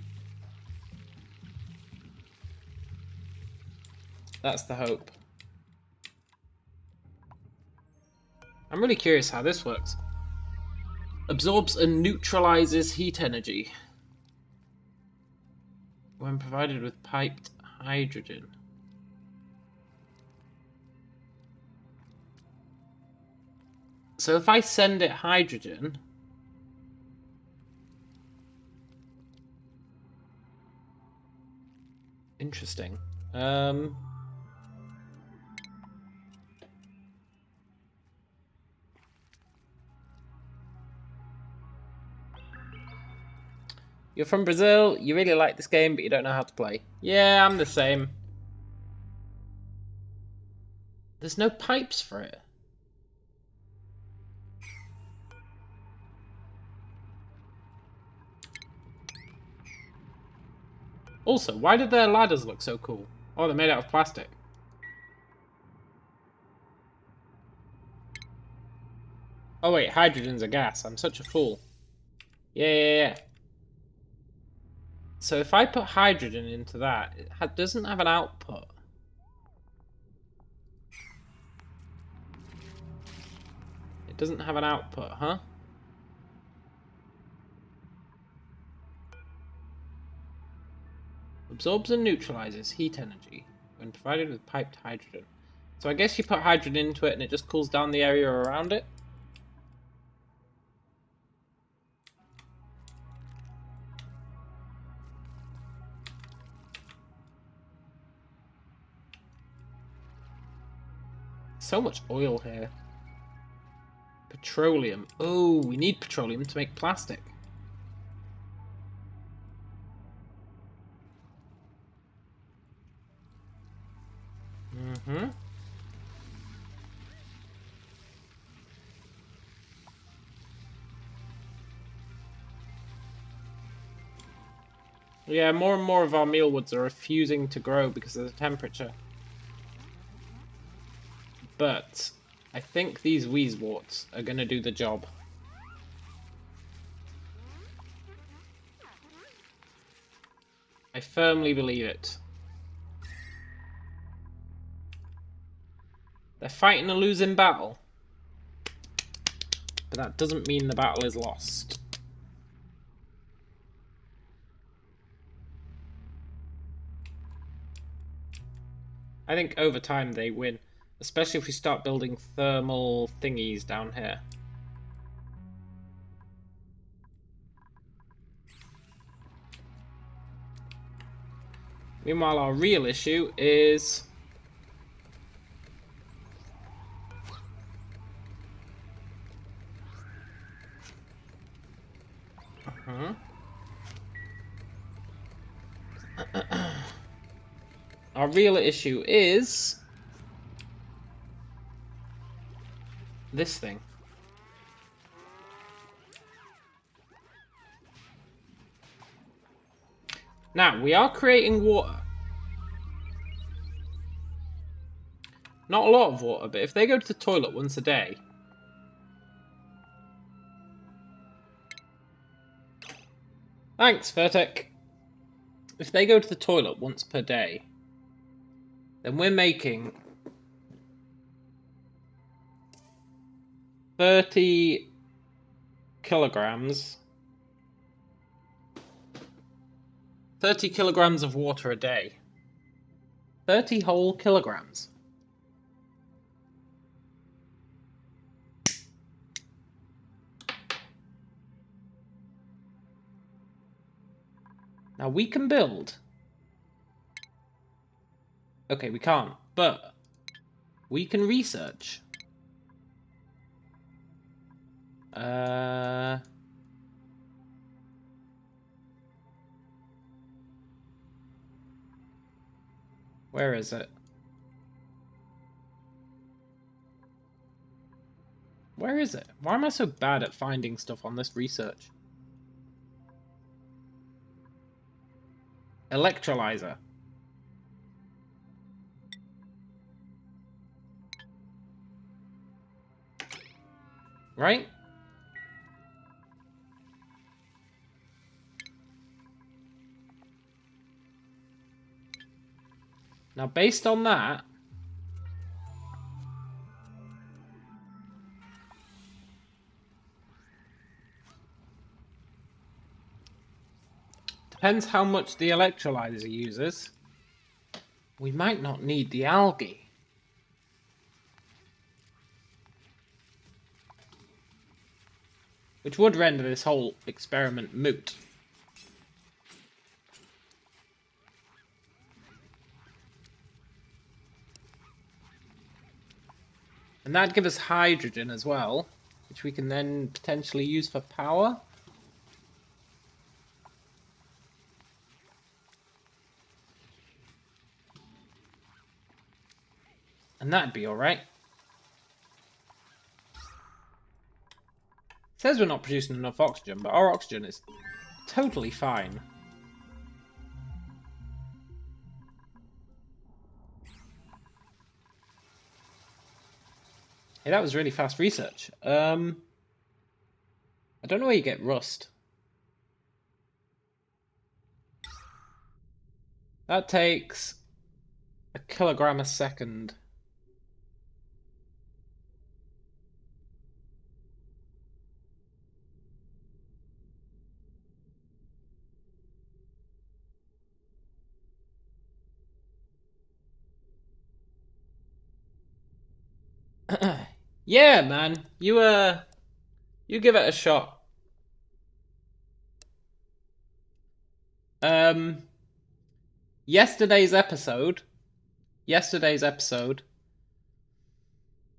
That's the hope. I'm really curious how this works. Absorbs and neutralizes heat energy when provided with piped hydrogen. So if I send it hydrogen, interesting. You're from Brazil, you really like this game, but you don't know how to play. Yeah, I'm the same. There's no pipes for it. Also, why did their ladders look so cool? Oh, they're made out of plastic. Oh wait, hydrogen's a gas. I'm such a fool. Yeah. So if I put hydrogen into that, it doesn't have an output. It doesn't have an output, huh? Absorbs and neutralizes heat energy when provided with piped hydrogen. So I guess you put hydrogen into it and it just cools down the area around it? So much oil here. Petroleum. Oh, we need petroleum to make plastic. Yeah, more and more of our mealwoods are refusing to grow because of the temperature. But I think these Weezwarts are going to do the job. I firmly believe it. They're fighting a losing battle. But that doesn't mean the battle is lost. I think over time they win. Especially if we start building thermal thingies down here. Meanwhile, our real issue is... Our real issue is... this thing. Now, we are creating water. Not a lot of water, but if they go to the toilet once a day... Thanks, Vertek. If they go to the toilet once per day, then we're making 30 kilograms. 30 kilograms of water a day. 30 whole kilograms. Now we can build. Okay, we can't, but we can research. Where is it? Where is it? Why am I so bad at finding stuff on this research? Electrolyzer. Right? Now, based on that, depends how much the electrolyzer uses. We might not need the algae. Which would render this whole experiment moot. And that'd give us hydrogen as well, which we can then potentially use for power. And that'd be alright. It says we're not producing enough oxygen, but our oxygen is totally fine. Hey, that was really fast research. I don't know where you get rust. That takes a kilogram a second. Yeah, man. You give it a shot. Yesterday's episode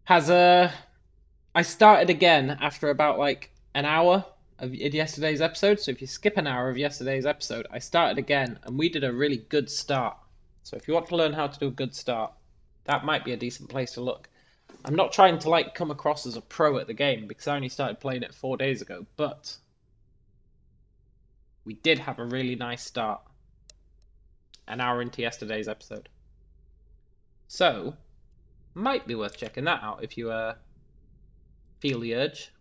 has I started again after about like an hour of yesterday's episode. So if you skip an hour of yesterday's episode, I started again and we did a really good start. So if you want to learn how to do a good start, that might be a decent place to look. I'm not trying to like come across as a pro at the game because I only started playing it 4 days ago, but we did have a really nice start an hour into yesterday's episode. So, might be worth checking that out if you feel the urge.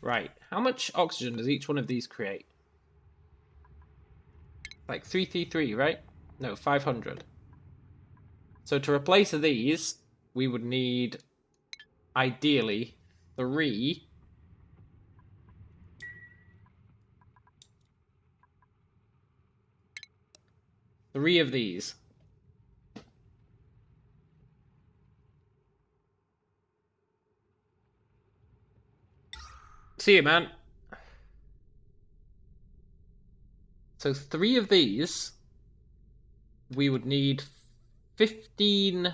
Right, how much oxygen does each one of these create? Like 333, right? No, 500. So to replace these, we would need, ideally, 3 of these. See you, man. So 3 of these, we would need 15...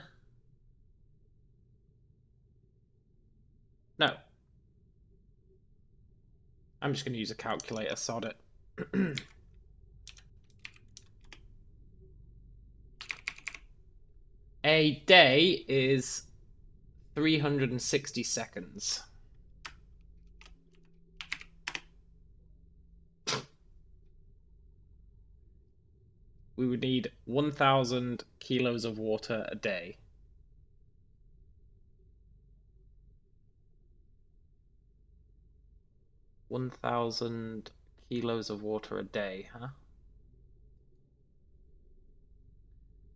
No. I'm just going to use a calculator, sod it. A day is 360 seconds. We would need 1,000 kilos of water a day. 1,000 kilos of water a day, huh?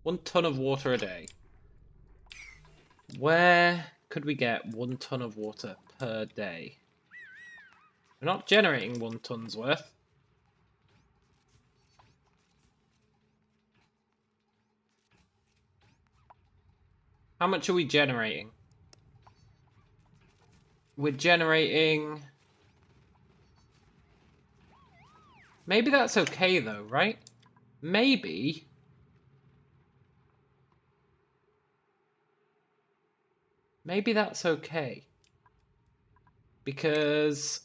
1 ton of water a day. Where could we get 1 ton of water per day? We're not generating 1 ton's worth. How much are we generating? We're generating... Maybe that's okay though, right? Maybe... Maybe that's okay. Because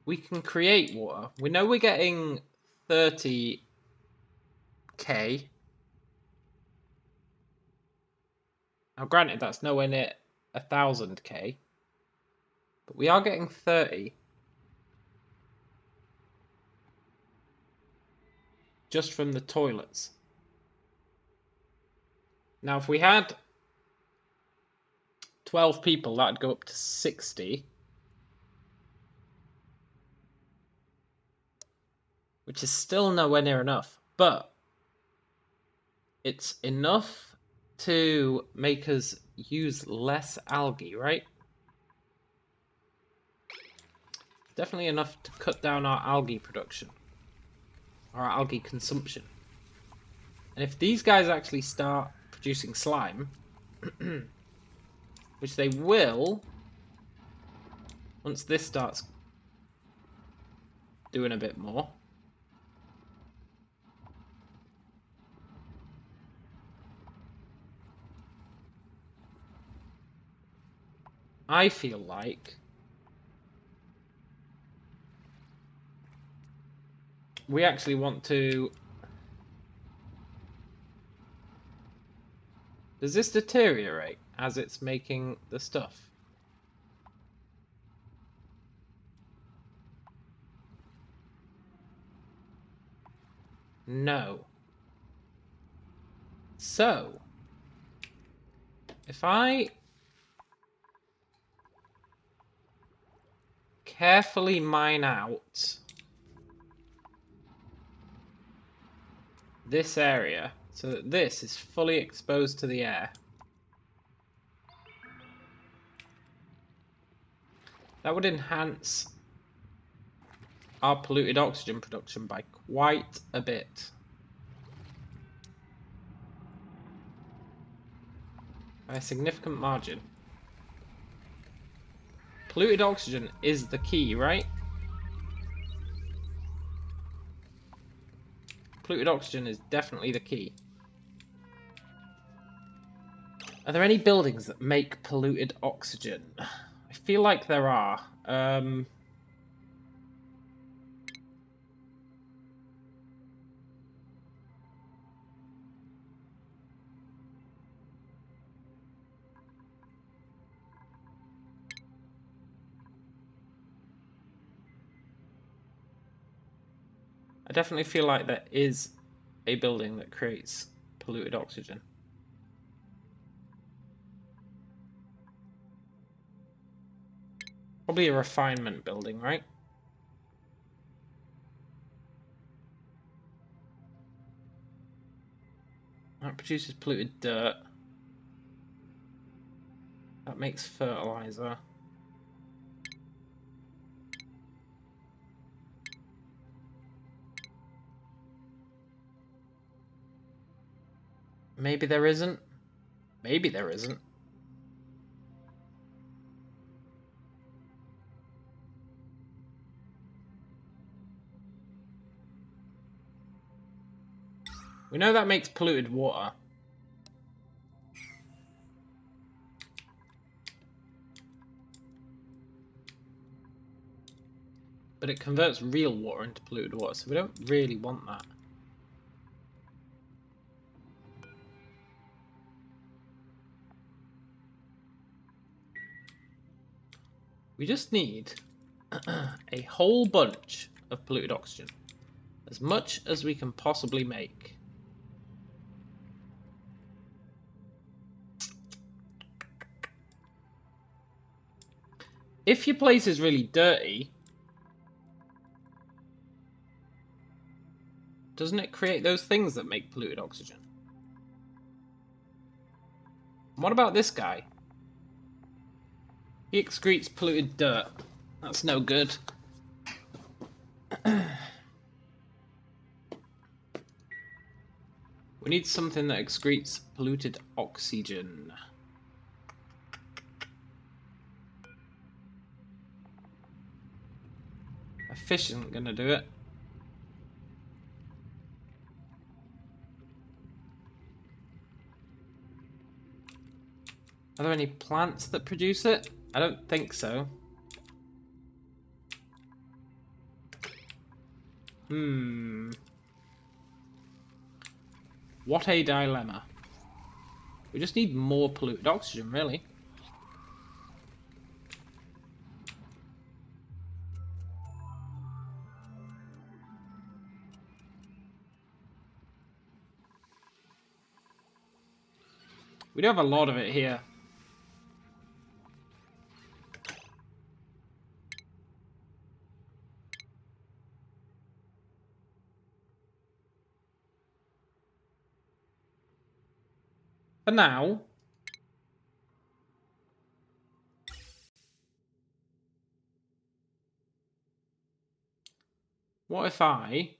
we can create water. We know we're getting 30k. Now granted, that's nowhere near 1,000k. But we are getting 30. Just from the toilets. Now if we had 12 people, that'd go up to 60. Which is still nowhere near enough. But it's enough to make us use less algae, right? Definitely enough to cut down our algae production. Our algae consumption. And if these guys actually start producing slime, which they will, once this starts doing a bit more. I feel like we actually want to... Does this deteriorate as it's making the stuff? No. So, if I carefully mine out this area so that this is fully exposed to the air, that would enhance our polluted oxygen production by quite a bit. By a significant margin. Polluted oxygen is the key, right? Polluted oxygen is definitely the key. Are there any buildings that make polluted oxygen? I feel like there are. I definitely feel like there is a building that creates polluted oxygen. Probably a refinement building, right? That produces polluted dirt. That makes fertilizer. Maybe there isn't. Maybe there isn't. We know that makes polluted water. But it converts real water into polluted water, so we don't really want that. We just need a whole bunch of polluted oxygen. As much as we can possibly make. If your place is really dirty, doesn't it create those things that make polluted oxygen? What about this guy? He excretes polluted dirt. That's no good. We need something that excretes polluted oxygen. A fish isn't going to do it. Are there any plants that produce it? I don't think so. What a dilemma. We just need more polluted oxygen, really. We do have a lot of it here. For now, what if I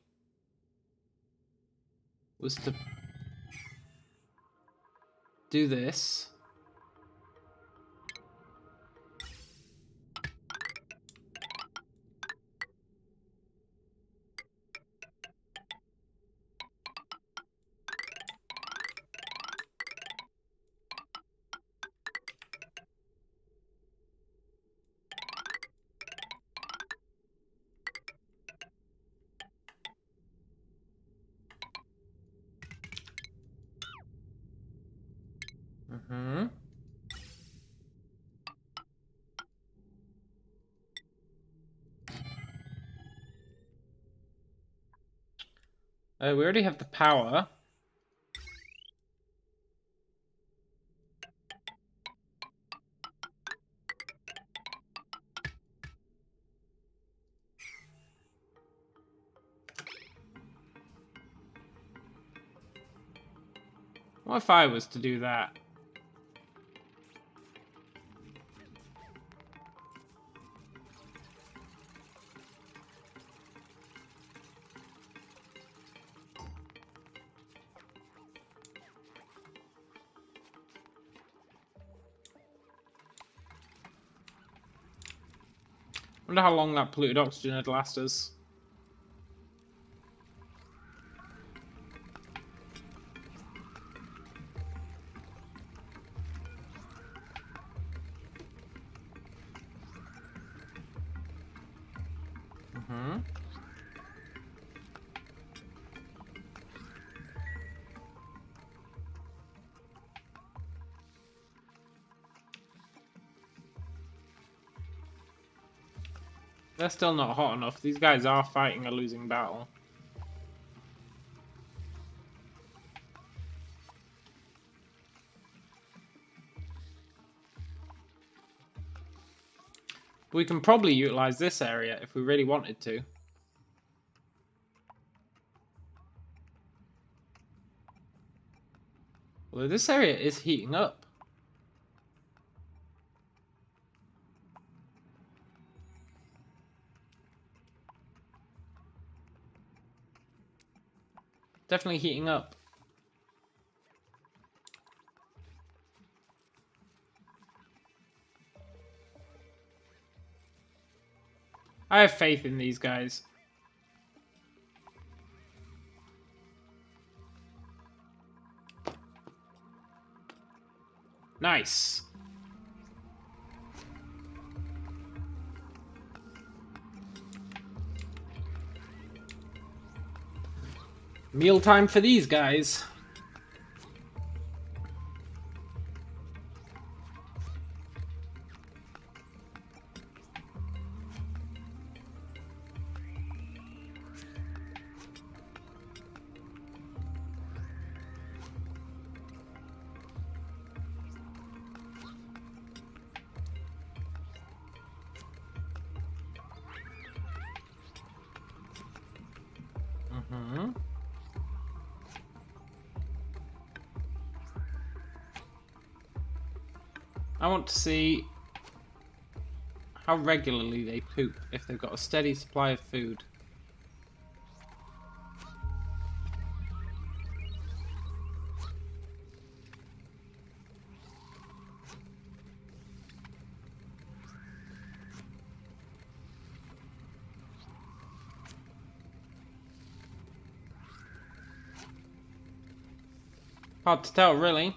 was to do this? We already have the power. What if I was to do that? Wonder how long that polluted oxygen would last us. They're still not hot enough. These guys are fighting a losing battle. We can probably utilize this area if we really wanted to. Although this area is heating up. Definitely heating up. I have faith in these guys. Nice. Mealtime for these guys. I want to see how regularly they poop if they've got a steady supply of food. Hard to tell, really.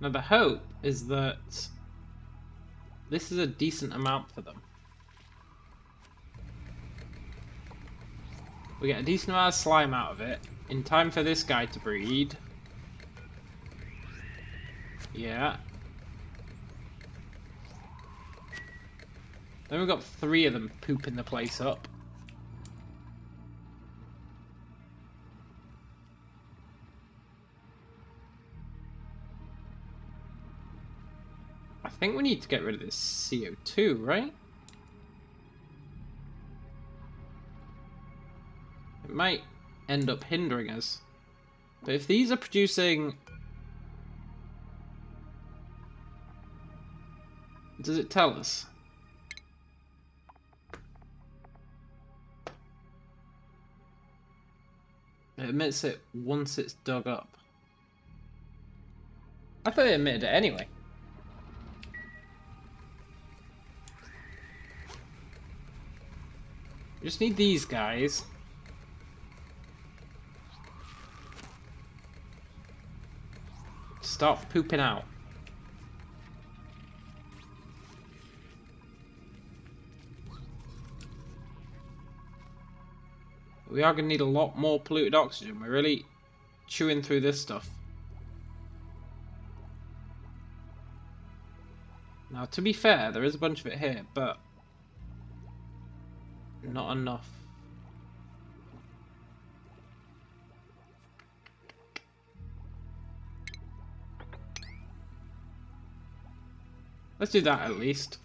Now the hope is that this is a decent amount for them. We get a decent amount of slime out of it in time for this guy to breed. Yeah. Then we've got 3 of them pooping the place up. I think we need to get rid of this CO2, right? It might end up hindering us. But if these are producing... Does it tell us? It emits it once it's dug up. I thought it emitted it anyway. We just need these guys. To start pooping out. We are going to need a lot more polluted oxygen. We're really chewing through this stuff. Now, to be fair, there is a bunch of it here, but not enough. Let's do that at least.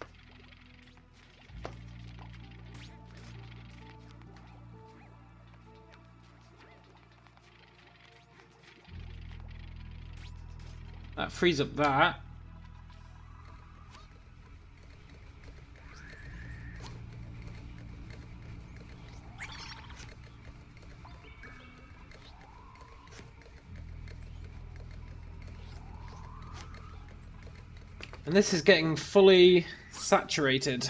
That frees up that. And this is getting fully saturated.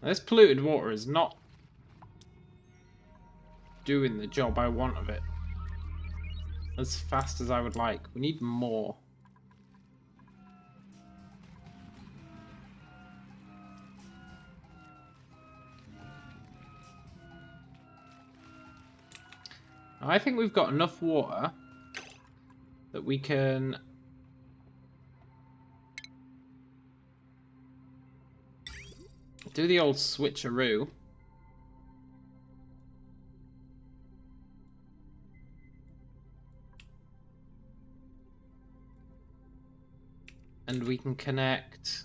Now, this polluted water is not doing the job I want of it as fast as I would like. We need more. Now, I think we've got enough water that we can do the old switcheroo. And we can connect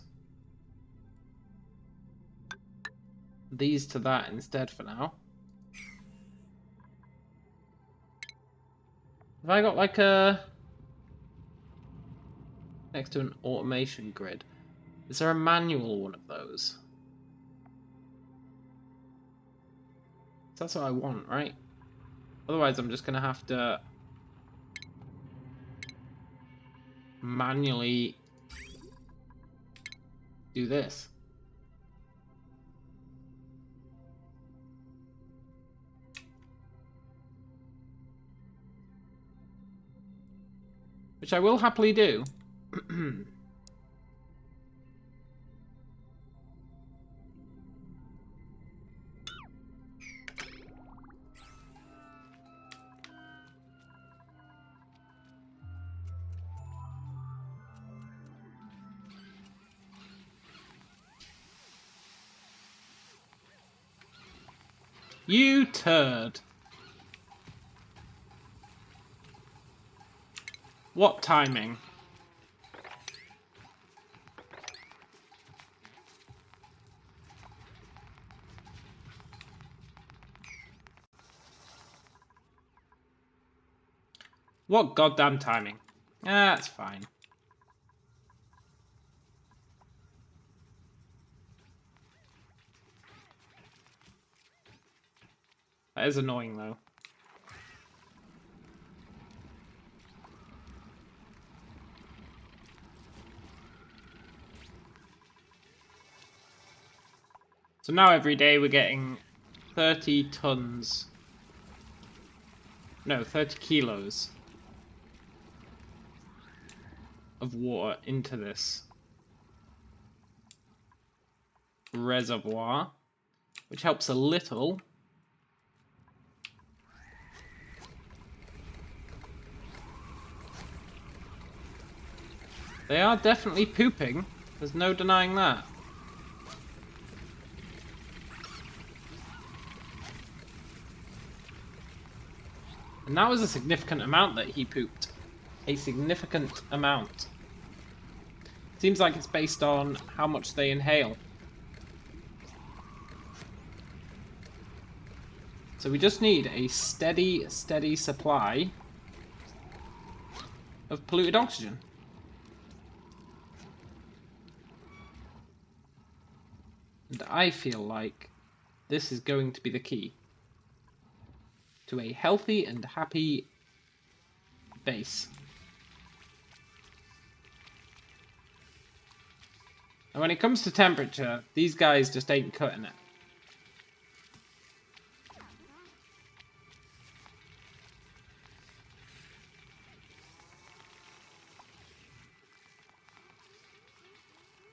these to that instead for now. Have I got like a... next to an automation grid? Is there a manual one of those? That's what I want, right? Otherwise I'm just gonna have to manually do this. Which I will happily do. You turd. What timing? What goddamn timing? Ah, that's fine. That is annoying, though. So now every day we're getting 30 tons. No, 30 kilos of water into this reservoir, which helps a little. They are definitely pooping. There's no denying that. And that was a significant amount that he pooped. A significant amount. Seems like it's based on how much they inhale. So we just need a steady supply of polluted oxygen. And I feel like this is going to be the key to a healthy and happy base. And when it comes to temperature, these guys just ain't cutting it.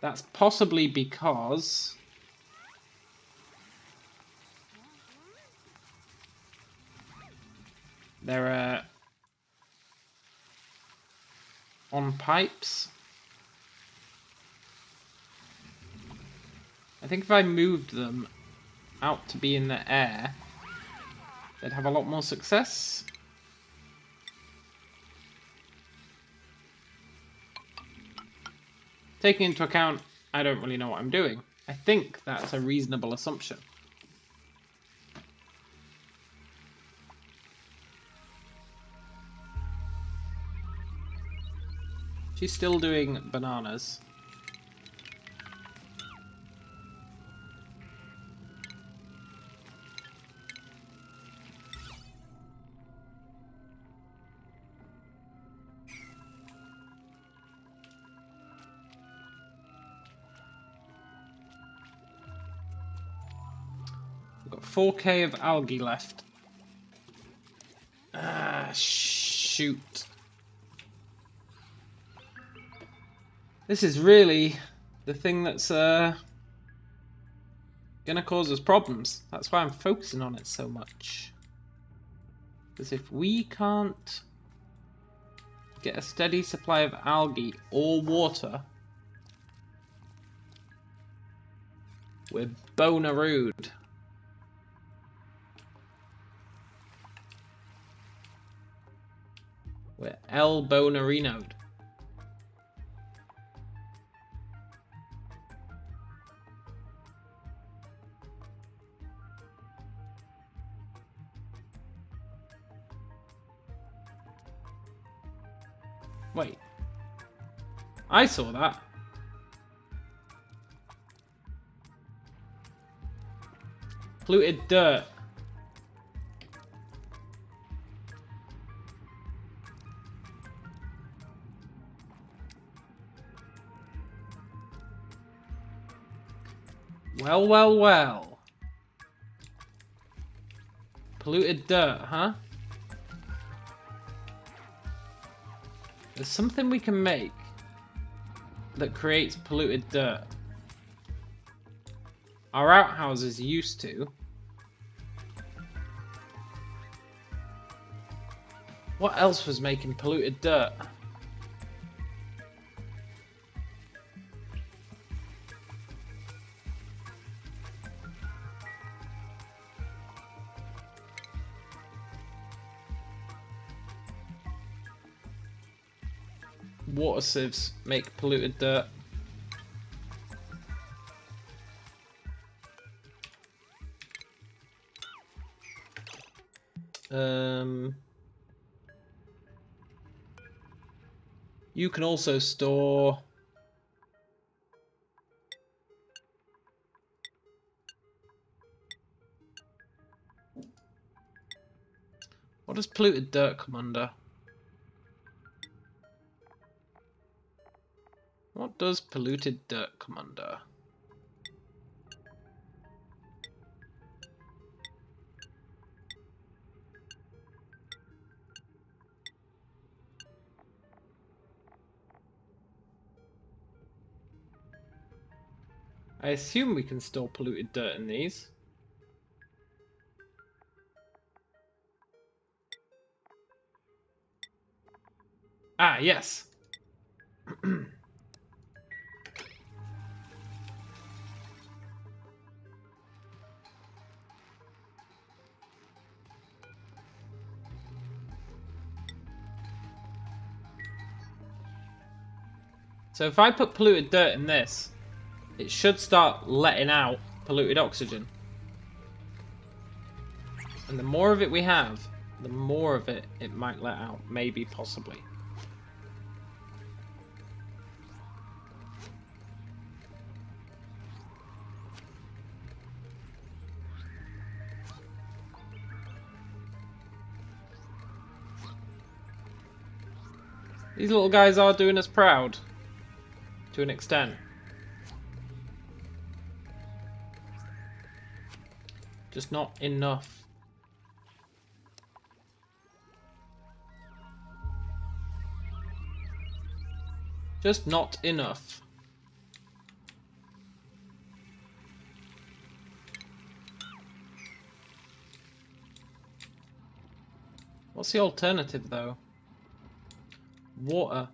That's possibly because they're on pipes. I think if I moved them out to be in the air, they'd have a lot more success. Taking into account, I don't really know what I'm doing. I think that's a reasonable assumption. She's still doing bananas. We've got 4K of algae left. Ah, shoot. This is really the thing that's gonna cause us problems. That's why I'm focusing on it so much. Because if we can't get a steady supply of algae or water, we're bonarood. We're El Bonarino'd. Wait. I saw that. Polluted dirt. Well, well, well. Polluted dirt, huh? There's something we can make that creates polluted dirt. Our outhouses used to. What else was making polluted dirt? water sieves make polluted dirt. You can also store... What does polluted dirt come under? What does polluted dirt come under? I assume we can store polluted dirt in these. Ah, yes. So if I put polluted dirt in this, it should start letting out polluted oxygen. And the more of it we have, the more of it might let out. Maybe, possibly. These little guys are doing us proud. To an extent. Just not enough. Just not enough. What's the alternative, though? Water.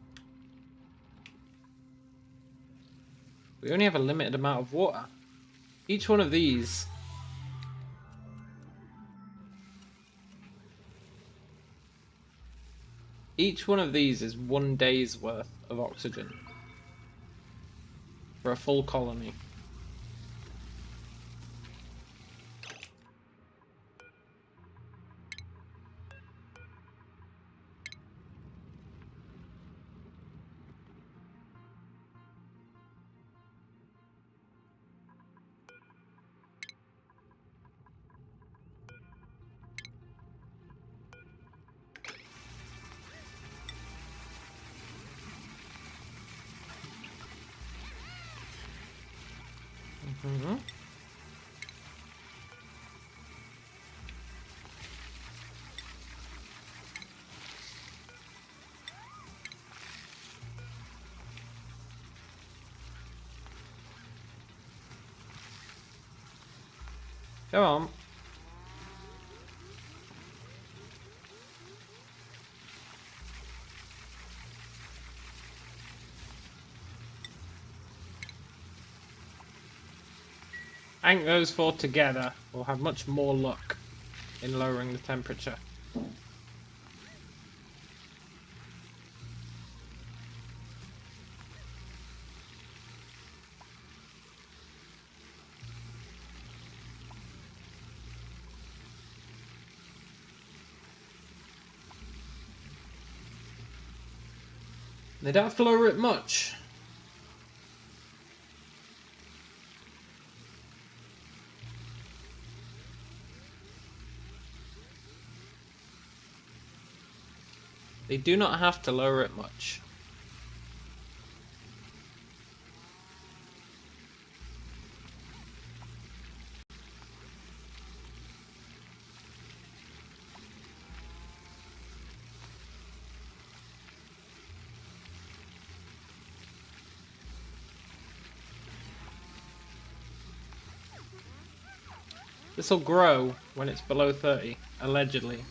We only have a limited amount of water. Each one of these... Each one of these is 1 day's worth of oxygen. For a full colony. Mm-hmm. Come on. I think those four together will have much more luck in lowering the temperature. They don't have to lower it much. They do not have to lower it much. This will grow when it's below 30, allegedly.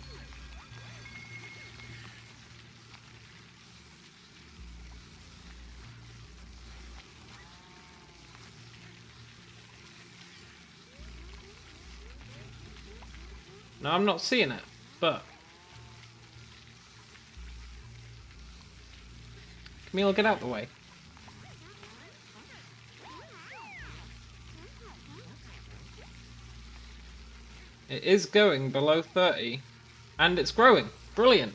Now I'm not seeing it, but Camille, get out the way. It is going below 30. And it's growing. Brilliant.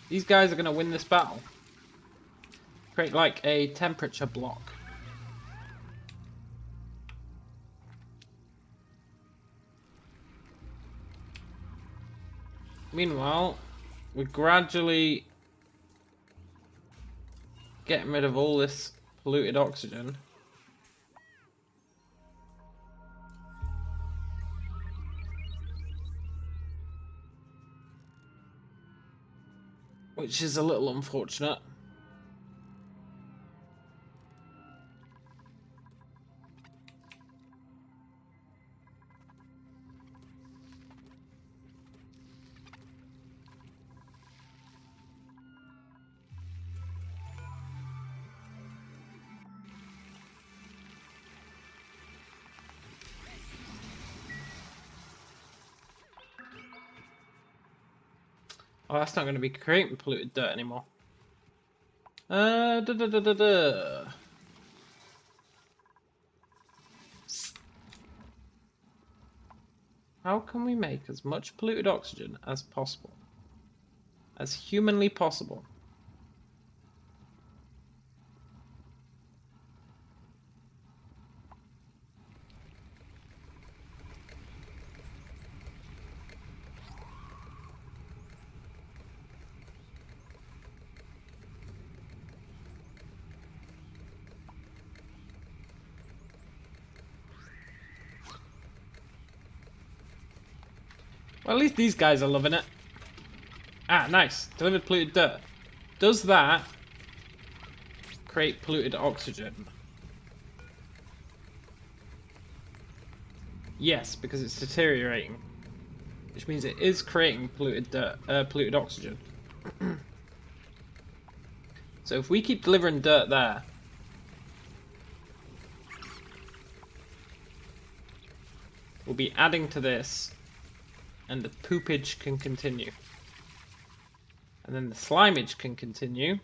These guys are going to win this battle. Create like a temperature block. Meanwhile, we're gradually getting rid of all this polluted oxygen. Which is a little unfortunate. Oh, that's not going to be creating polluted dirt anymore. How can we make as much polluted oxygen as possible? As humanly possible. Well, at least these guys are loving it. Ah, nice. Delivered polluted dirt. Does that create polluted oxygen? Yes, because it's deteriorating. Which means it is creating polluted dirt, polluted oxygen. So if we keep delivering dirt there, we'll be adding to this, and the poopage can continue. And then the slimage can continue.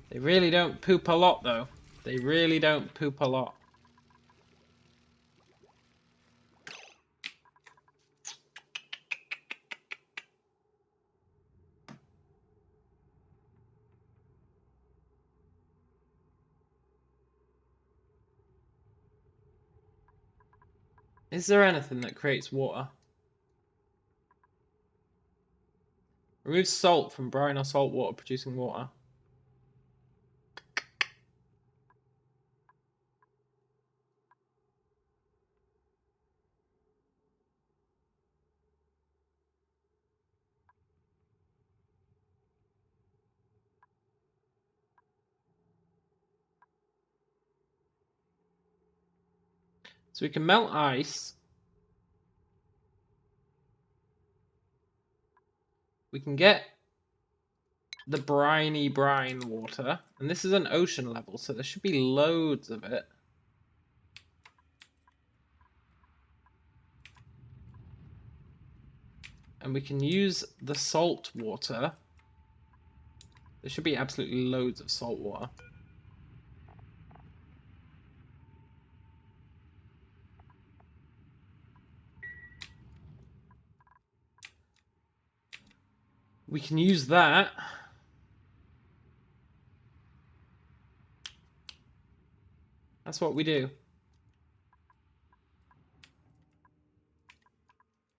They really don't poop a lot, though. They really don't poop a lot. Is there anything that creates water? Remove salt from brine or salt water producing water. So we can melt ice. We can get the briny brine water. And this is an ocean level, so there should be loads of it. And we can use the salt water. There should be absolutely loads of salt water. We can use that. That's what we do.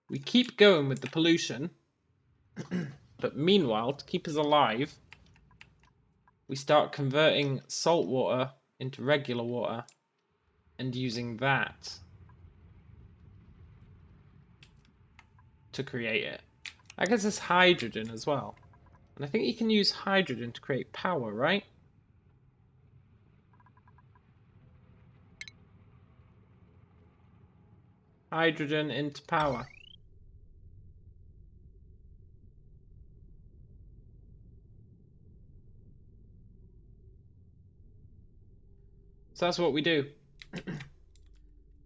We keep going with the pollution. But meanwhile, to keep us alive, we start converting salt water into regular water and using that to create it. I guess it's hydrogen as well. And I think you can use hydrogen to create power, right? Hydrogen into power. So that's what we do.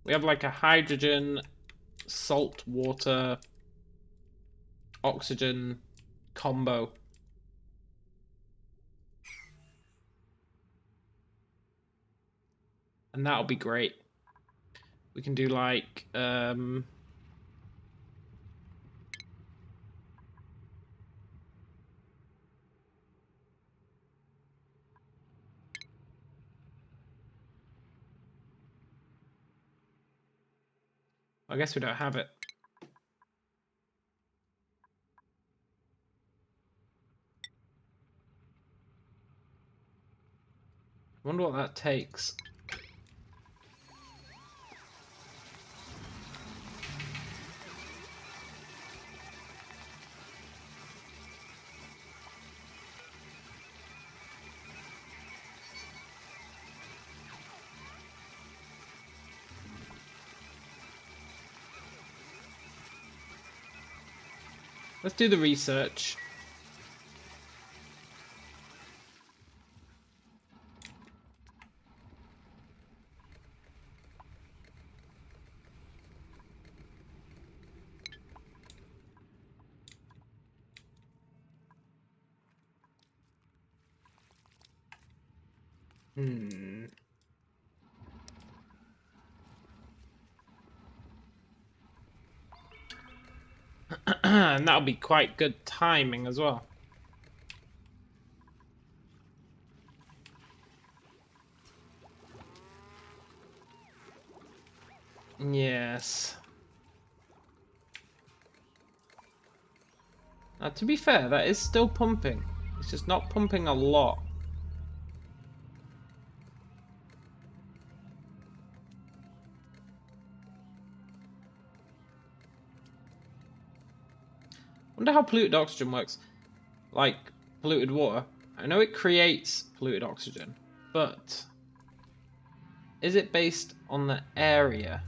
We have like a hydrogen, salt, water, oxygen combo. And that'll be great. We can do like I guess we don't have it. I wonder what that takes. Let's do the research. And that'll be quite good timing as well. Yes. Now, to be fair, that is still pumping. It's just not pumping a lot. Wonder how polluted oxygen works. Like polluted water. I know it creates polluted oxygen, but is it based on the area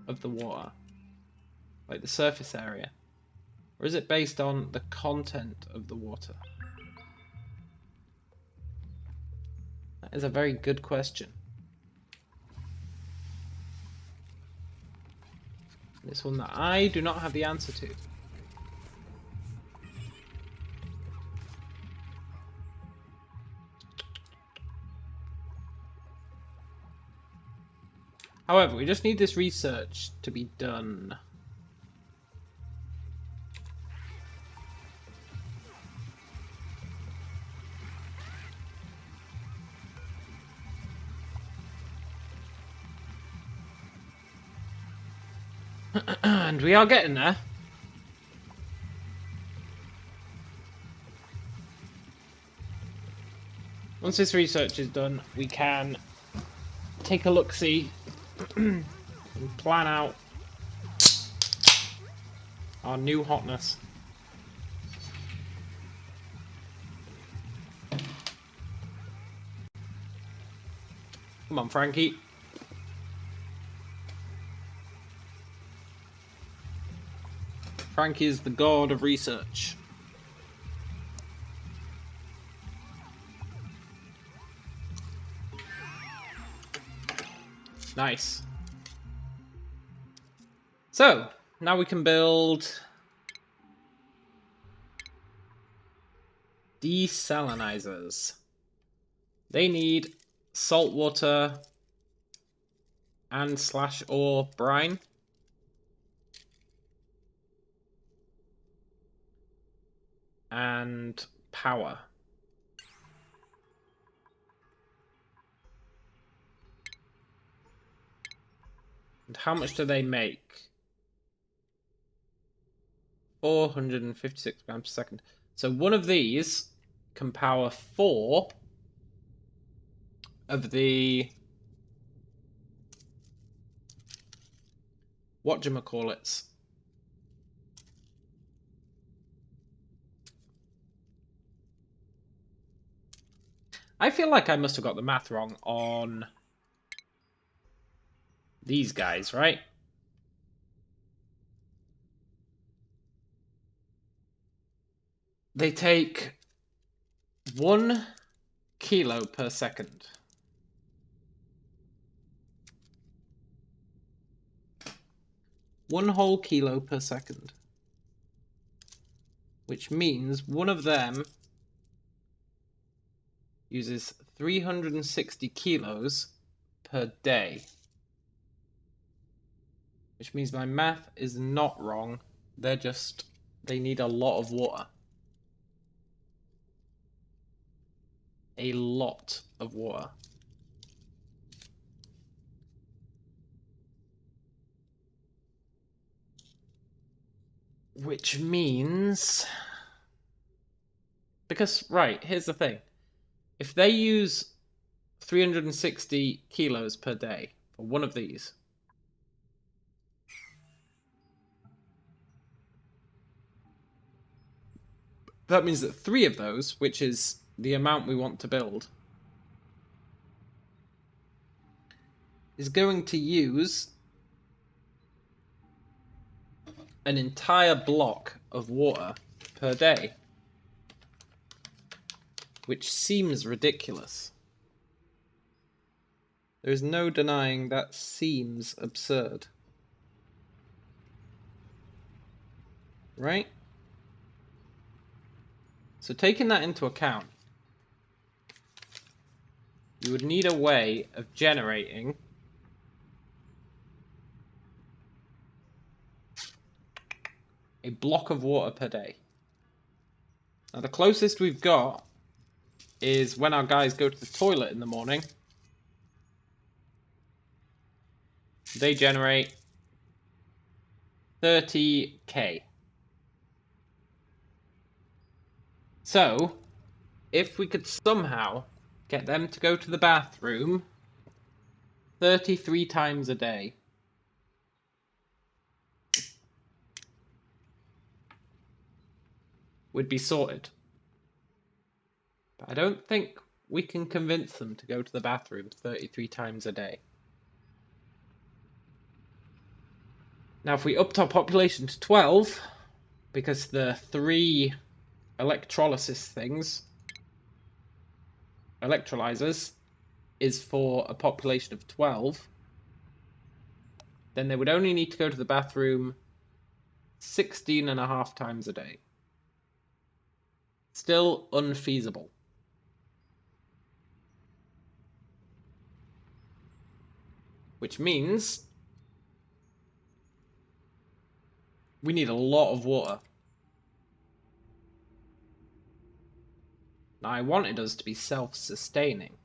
of the water? Like the surface area? Or is it based on the content of the water? That is a very good question. This one that I do not have the answer to. However, we just need this research to be done. And we are getting there. Once this research is done, we can take a look-see and plan out our new hotness. Come on, Frankie. Frankie is the god of research. Nice. So, now we can build desalinizers. They need salt water and /or brine. And power. And how much do they make? 456 grams per second. So one of these can power 4 of the whatchamacallits. I feel like I must have got the math wrong on these guys, right? They take 1 kilo per second. One whole kilo per second. Which means one of them uses 360 kilos per day. Which means my math is not wrong. They need a lot of water. A lot of water. Which means... Because, right, here's the thing. If they use 360 kilos per day for one of these, that means that 3 of those, which is the amount we want to build, is going to use an entire block of water per day. Which seems ridiculous. There is no denying that seems absurd. Right? So taking that into account, you would need a way of generating a block of water per day. Now the closest we've got is when our guys go to the toilet in the morning. They generate 30k. So, if we could somehow get them to go to the bathroom 33 times a day, we'd be sorted. But I don't think we can convince them to go to the bathroom 33 times a day. Now, if we upped our population to 12, because the 3 electrolysis things, electrolyzers, is for a population of 12, then they would only need to go to the bathroom 16.5 times a day. Still unfeasible. Which means we need a lot of water. Now, I wanted us to be self-sustaining.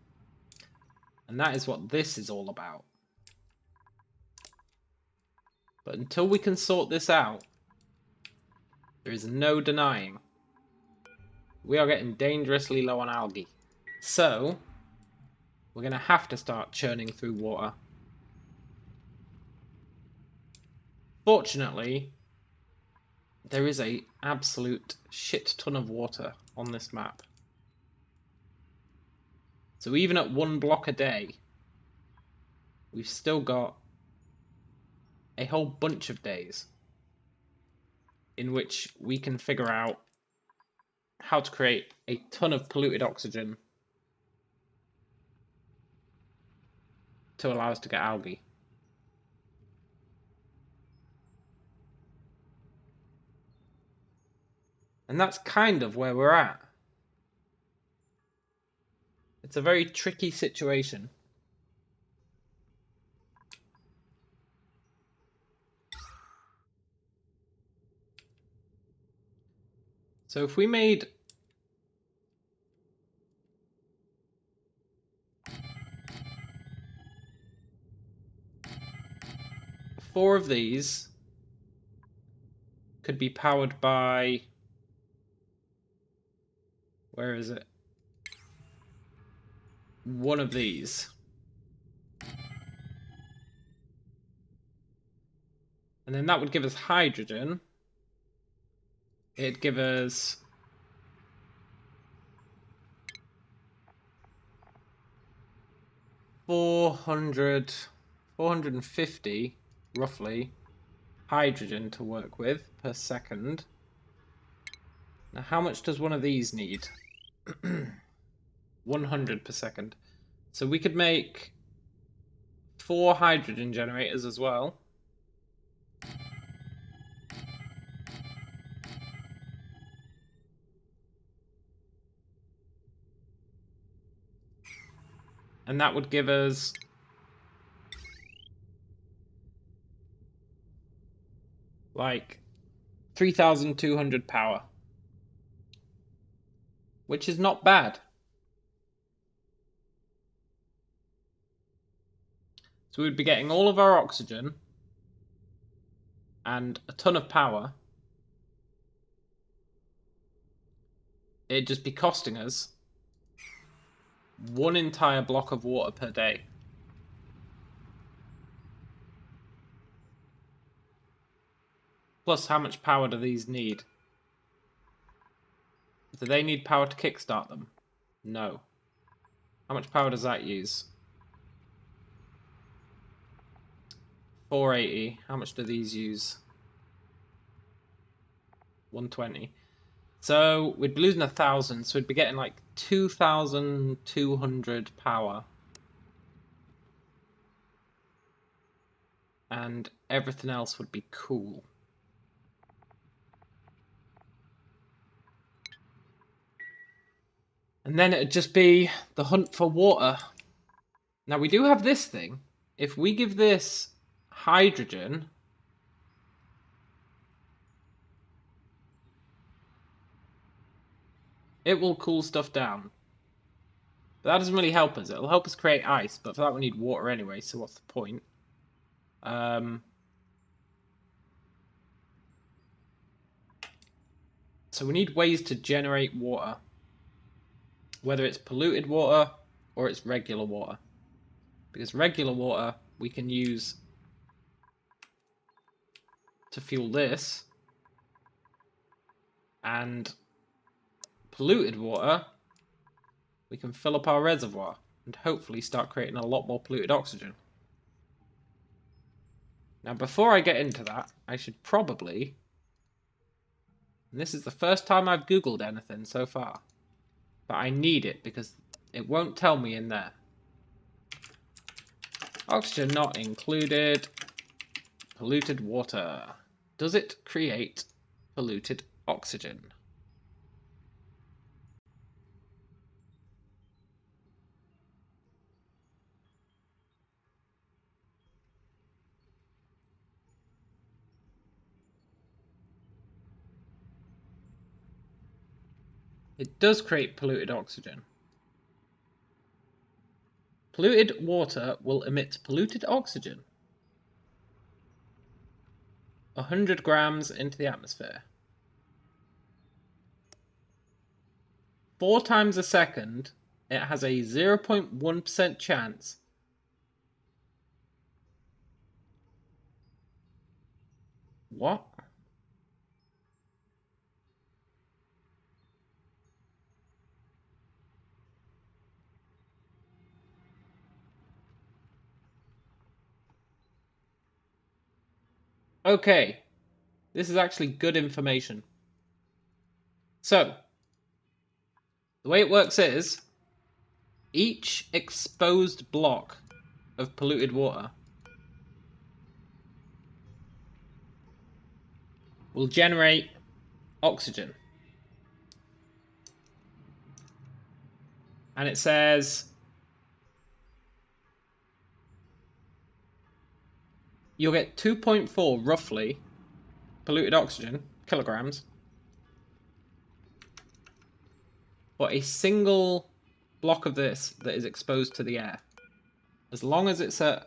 And that is what this is all about. But until we can sort this out, there is no denying we are getting dangerously low on algae. So, we're going to have to start churning through water. Fortunately, there is an absolute shit ton of water on this map. So even at 1 block a day, we've still got a whole bunch of days in which we can figure out how to create a ton of polluted oxygen to allow us to get algae. And that's kind of where we're at. It's a very tricky situation. So if we made four of these, could be powered by, where is it? One of these. And then that would give us hydrogen. It'd give us 450, roughly, hydrogen to work with per second. Now, how much does one of these need? 100 per second. So we could make 4 hydrogen generators as well. And that would give us like 3,200 power, which is not bad. So we'd be getting all of our oxygen and a ton of power. It'd just be costing us 1 entire block of water per day. Plus, how much power do these need? Do they need power to kickstart them? No. How much power does that use? 480. How much do these use? 120. So we'd be losing 1,000, so we'd be getting like 2,200 power. And everything else would be cool. And then it'd just be the hunt for water. Now we do have this thing. If we give this hydrogen, it will cool stuff down. But that doesn't really help us. It'll help us create ice, but for that we need water anyway, so what's the point? So we need ways to generate water. Whether it's polluted water or it's regular water. Because regular water we can use to fuel this. And polluted water we can fill up our reservoir and hopefully start creating a lot more polluted oxygen. Now before I get into that, I should probably, and this is the first time I've Googled anything so far, but I need it because it won't tell me in there. Oxygen not included. Polluted water. Does it create polluted oxygen? It does create polluted oxygen. Polluted water will emit polluted oxygen. 100 grams into the atmosphere. 4 times a second, it has a 0.1% chance. What? Okay, this is actually good information. So, the way it works is, each exposed block of polluted water will generate oxygen. And it says you'll get 2.4 roughly polluted oxygen kilograms for a single block of this that is exposed to the air, as long as it's at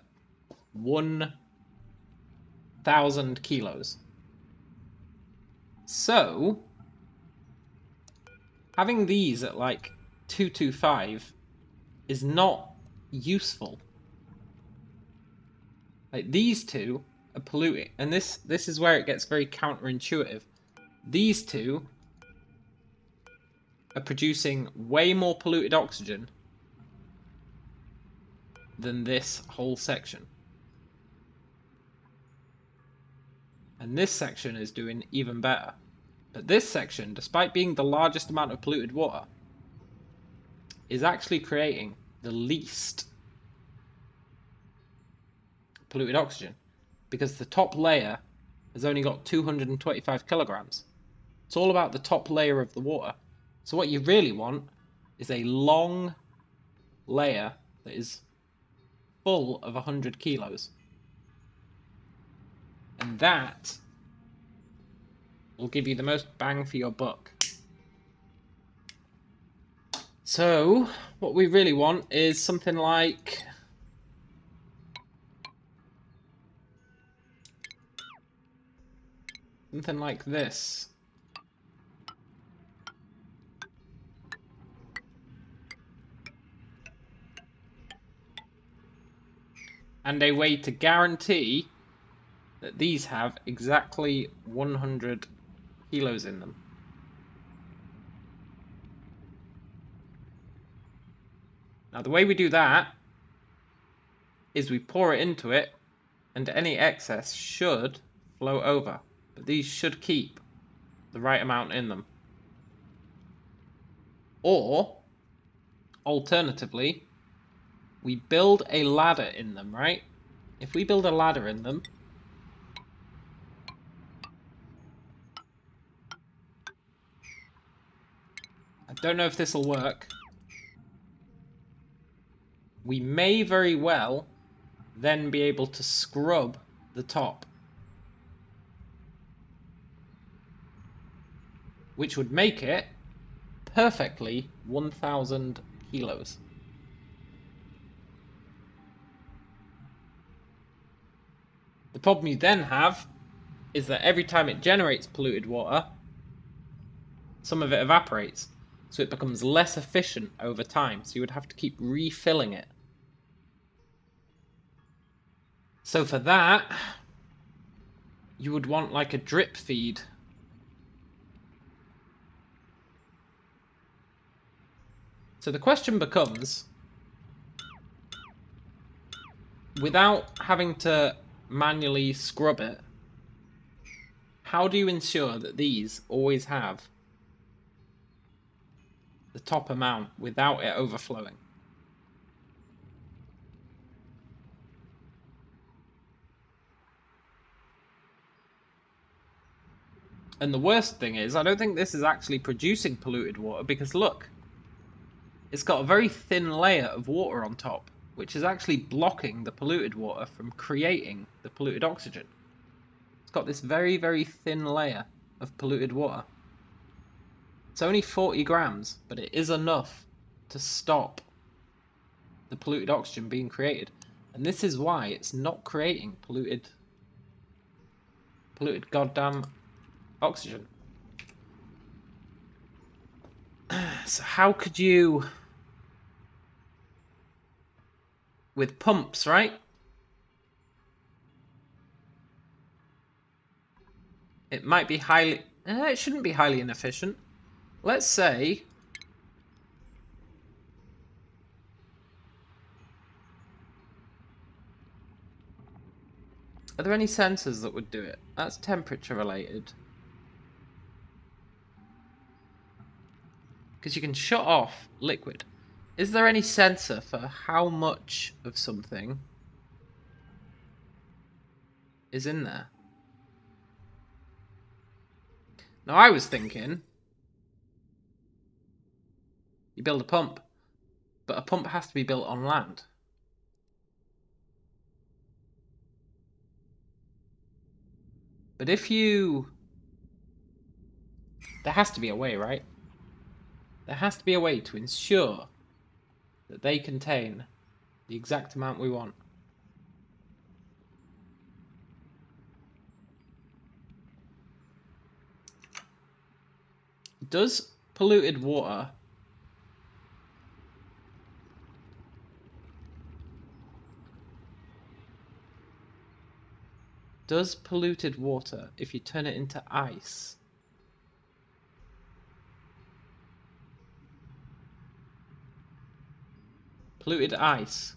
1,000 kilos. So having these at like 225 is not useful. Like these two are polluting, and this is where it gets very counterintuitive. These two are producing way more polluted oxygen than this whole section. And this section is doing even better. But this section, despite being the largest amount of polluted water, is actually creating the least polluted oxygen, because the top layer has only got 225 kilograms. It's all about the top layer of the water. So what you really want is a long layer that is full of 100 kilos. And that will give you the most bang for your buck. So what we really want is something like this. And a way to guarantee that these have exactly 100 kilos in them. Now the way we do that is we pour it into it, and any excess should flow over, but these should keep the right amount in them. Or alternatively, we build a ladder in them, right? If we build a ladder in them, I don't know if this will work. We may very well then be able to scrub the top, which would make it perfectly 1,000 kilos. The problem you then have is that every time it generates polluted water, some of it evaporates, so it becomes less efficient over time, so you would have to keep refilling it. So for that, you would want like a drip feed. So the question becomes, without having to manually scrub it, how do you ensure that these always have the top amount without it overflowing? And the worst thing is, I don't think this is actually producing polluted water, because look, it's got a very thin layer of water on top, which is actually blocking the polluted water from creating the polluted oxygen. It's got this very, very thin layer of polluted water. It's only 40 grams, but it is enough to stop the polluted oxygen being created. And this is why it's not creating polluted goddamn oxygen. So how could you, with pumps, right? It might be highly, it shouldn't be highly inefficient. Let's say are there any sensors that would do it? That's temperature related. Because you can shut off liquid. Is there any sensor for how much of something is in there? Now I was thinking you build a pump, but a pump has to be built on land. But if you... there has to be a way, right? There has to be a way to ensure that they contain the exact amount we want. Does polluted water if you turn it into ice, polluted ice,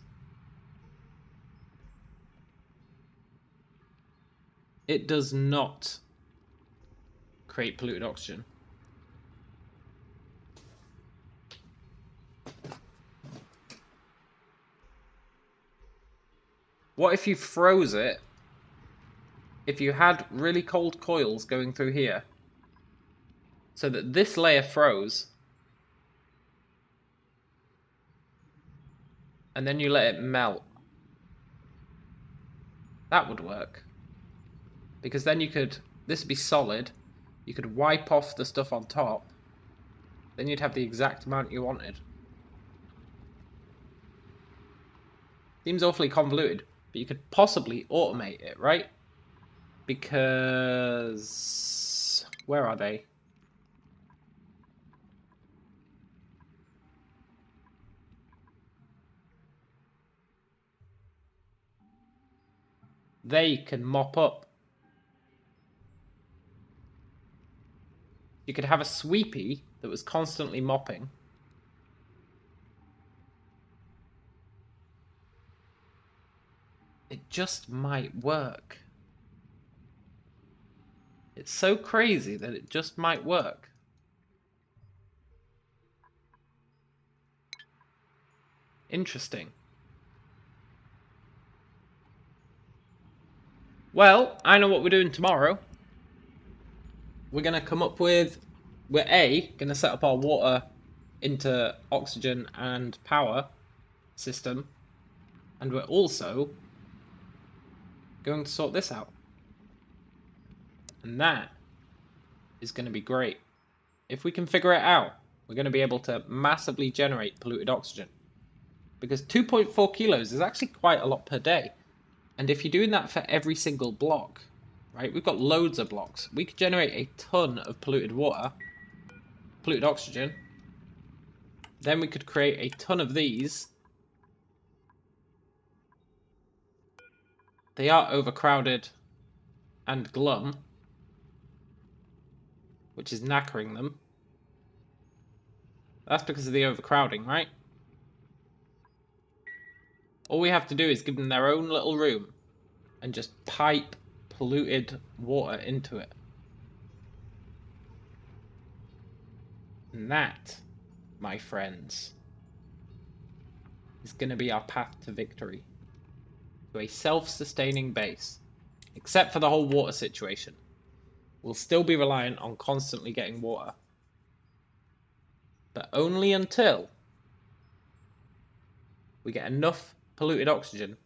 it does not create polluted oxygen. What if you froze it? If you had really cold coils going through here, so that this layer froze, and then you let it melt. That would work. Because then you could, this would be solid, you could wipe off the stuff on top, then you'd have the exact amount you wanted. Seems awfully convoluted, but you could possibly automate it, right? Because... where are they? They can mop up. You could have a sweepy that was constantly mopping. It just might work. It's so crazy that it just might work. Interesting. Well, I know what we're doing tomorrow. We're going to come up with... we're going to set up our water into oxygen and power system. And we're also going to sort this out. And that is going to be great. If we can figure it out, we're going to be able to massively generate polluted oxygen. Because 2.4 kilos is actually quite a lot per day. And if you're doing that for every single block, right, we've got loads of blocks. We could generate a ton of polluted water, polluted oxygen. Then we could create a ton of these. They are overcrowded and glum, which is knackering them. That's because of the overcrowding, right? All we have to do is give them their own little room and just pipe polluted water into it. And that, my friends, is going to be our path to victory. To a self-sustaining base. Except for the whole water situation. We'll still be reliant on constantly getting water. But only until we get enough polluted oxygen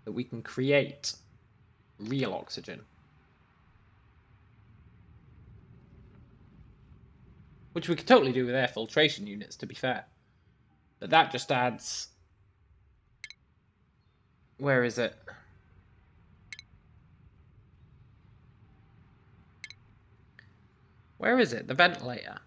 that we can create real oxygen. Which we could totally do with air filtration units, to be fair. But that just adds... where is it? Where is it? The ventilator.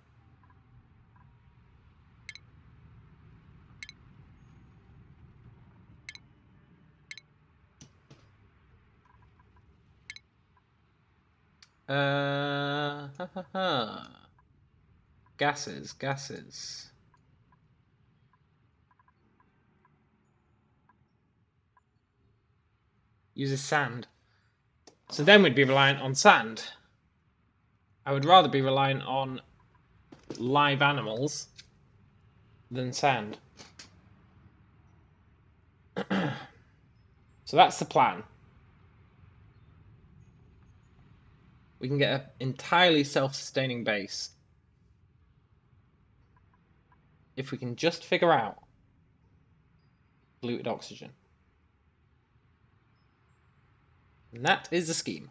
Gases. Uses sand. So then we'd be reliant on sand. I would rather be reliant on live animals than sand. So that's the plan. We can get an entirely self-sustaining base if we can just figure out polluted oxygen. And that is the scheme.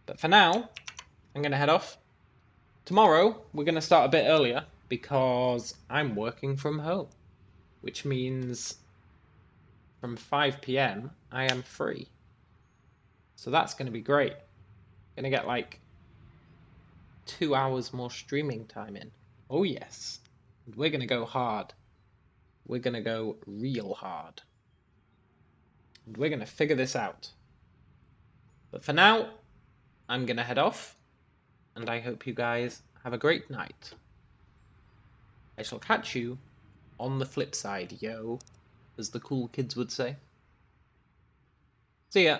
But for now, I'm going to head off. Tomorrow, we're going to start a bit earlier because I'm working from home. Which means from 5 PM, I am free. So that's going to be great. Going to get like 2 hours more streaming time in. Oh yes. And we're going to go hard. We're going to go real hard. And we're going to figure this out. But for now, I'm going to head off. And I hope you guys have a great night. I shall catch you on the flip side, yo, as the cool kids would say. See ya.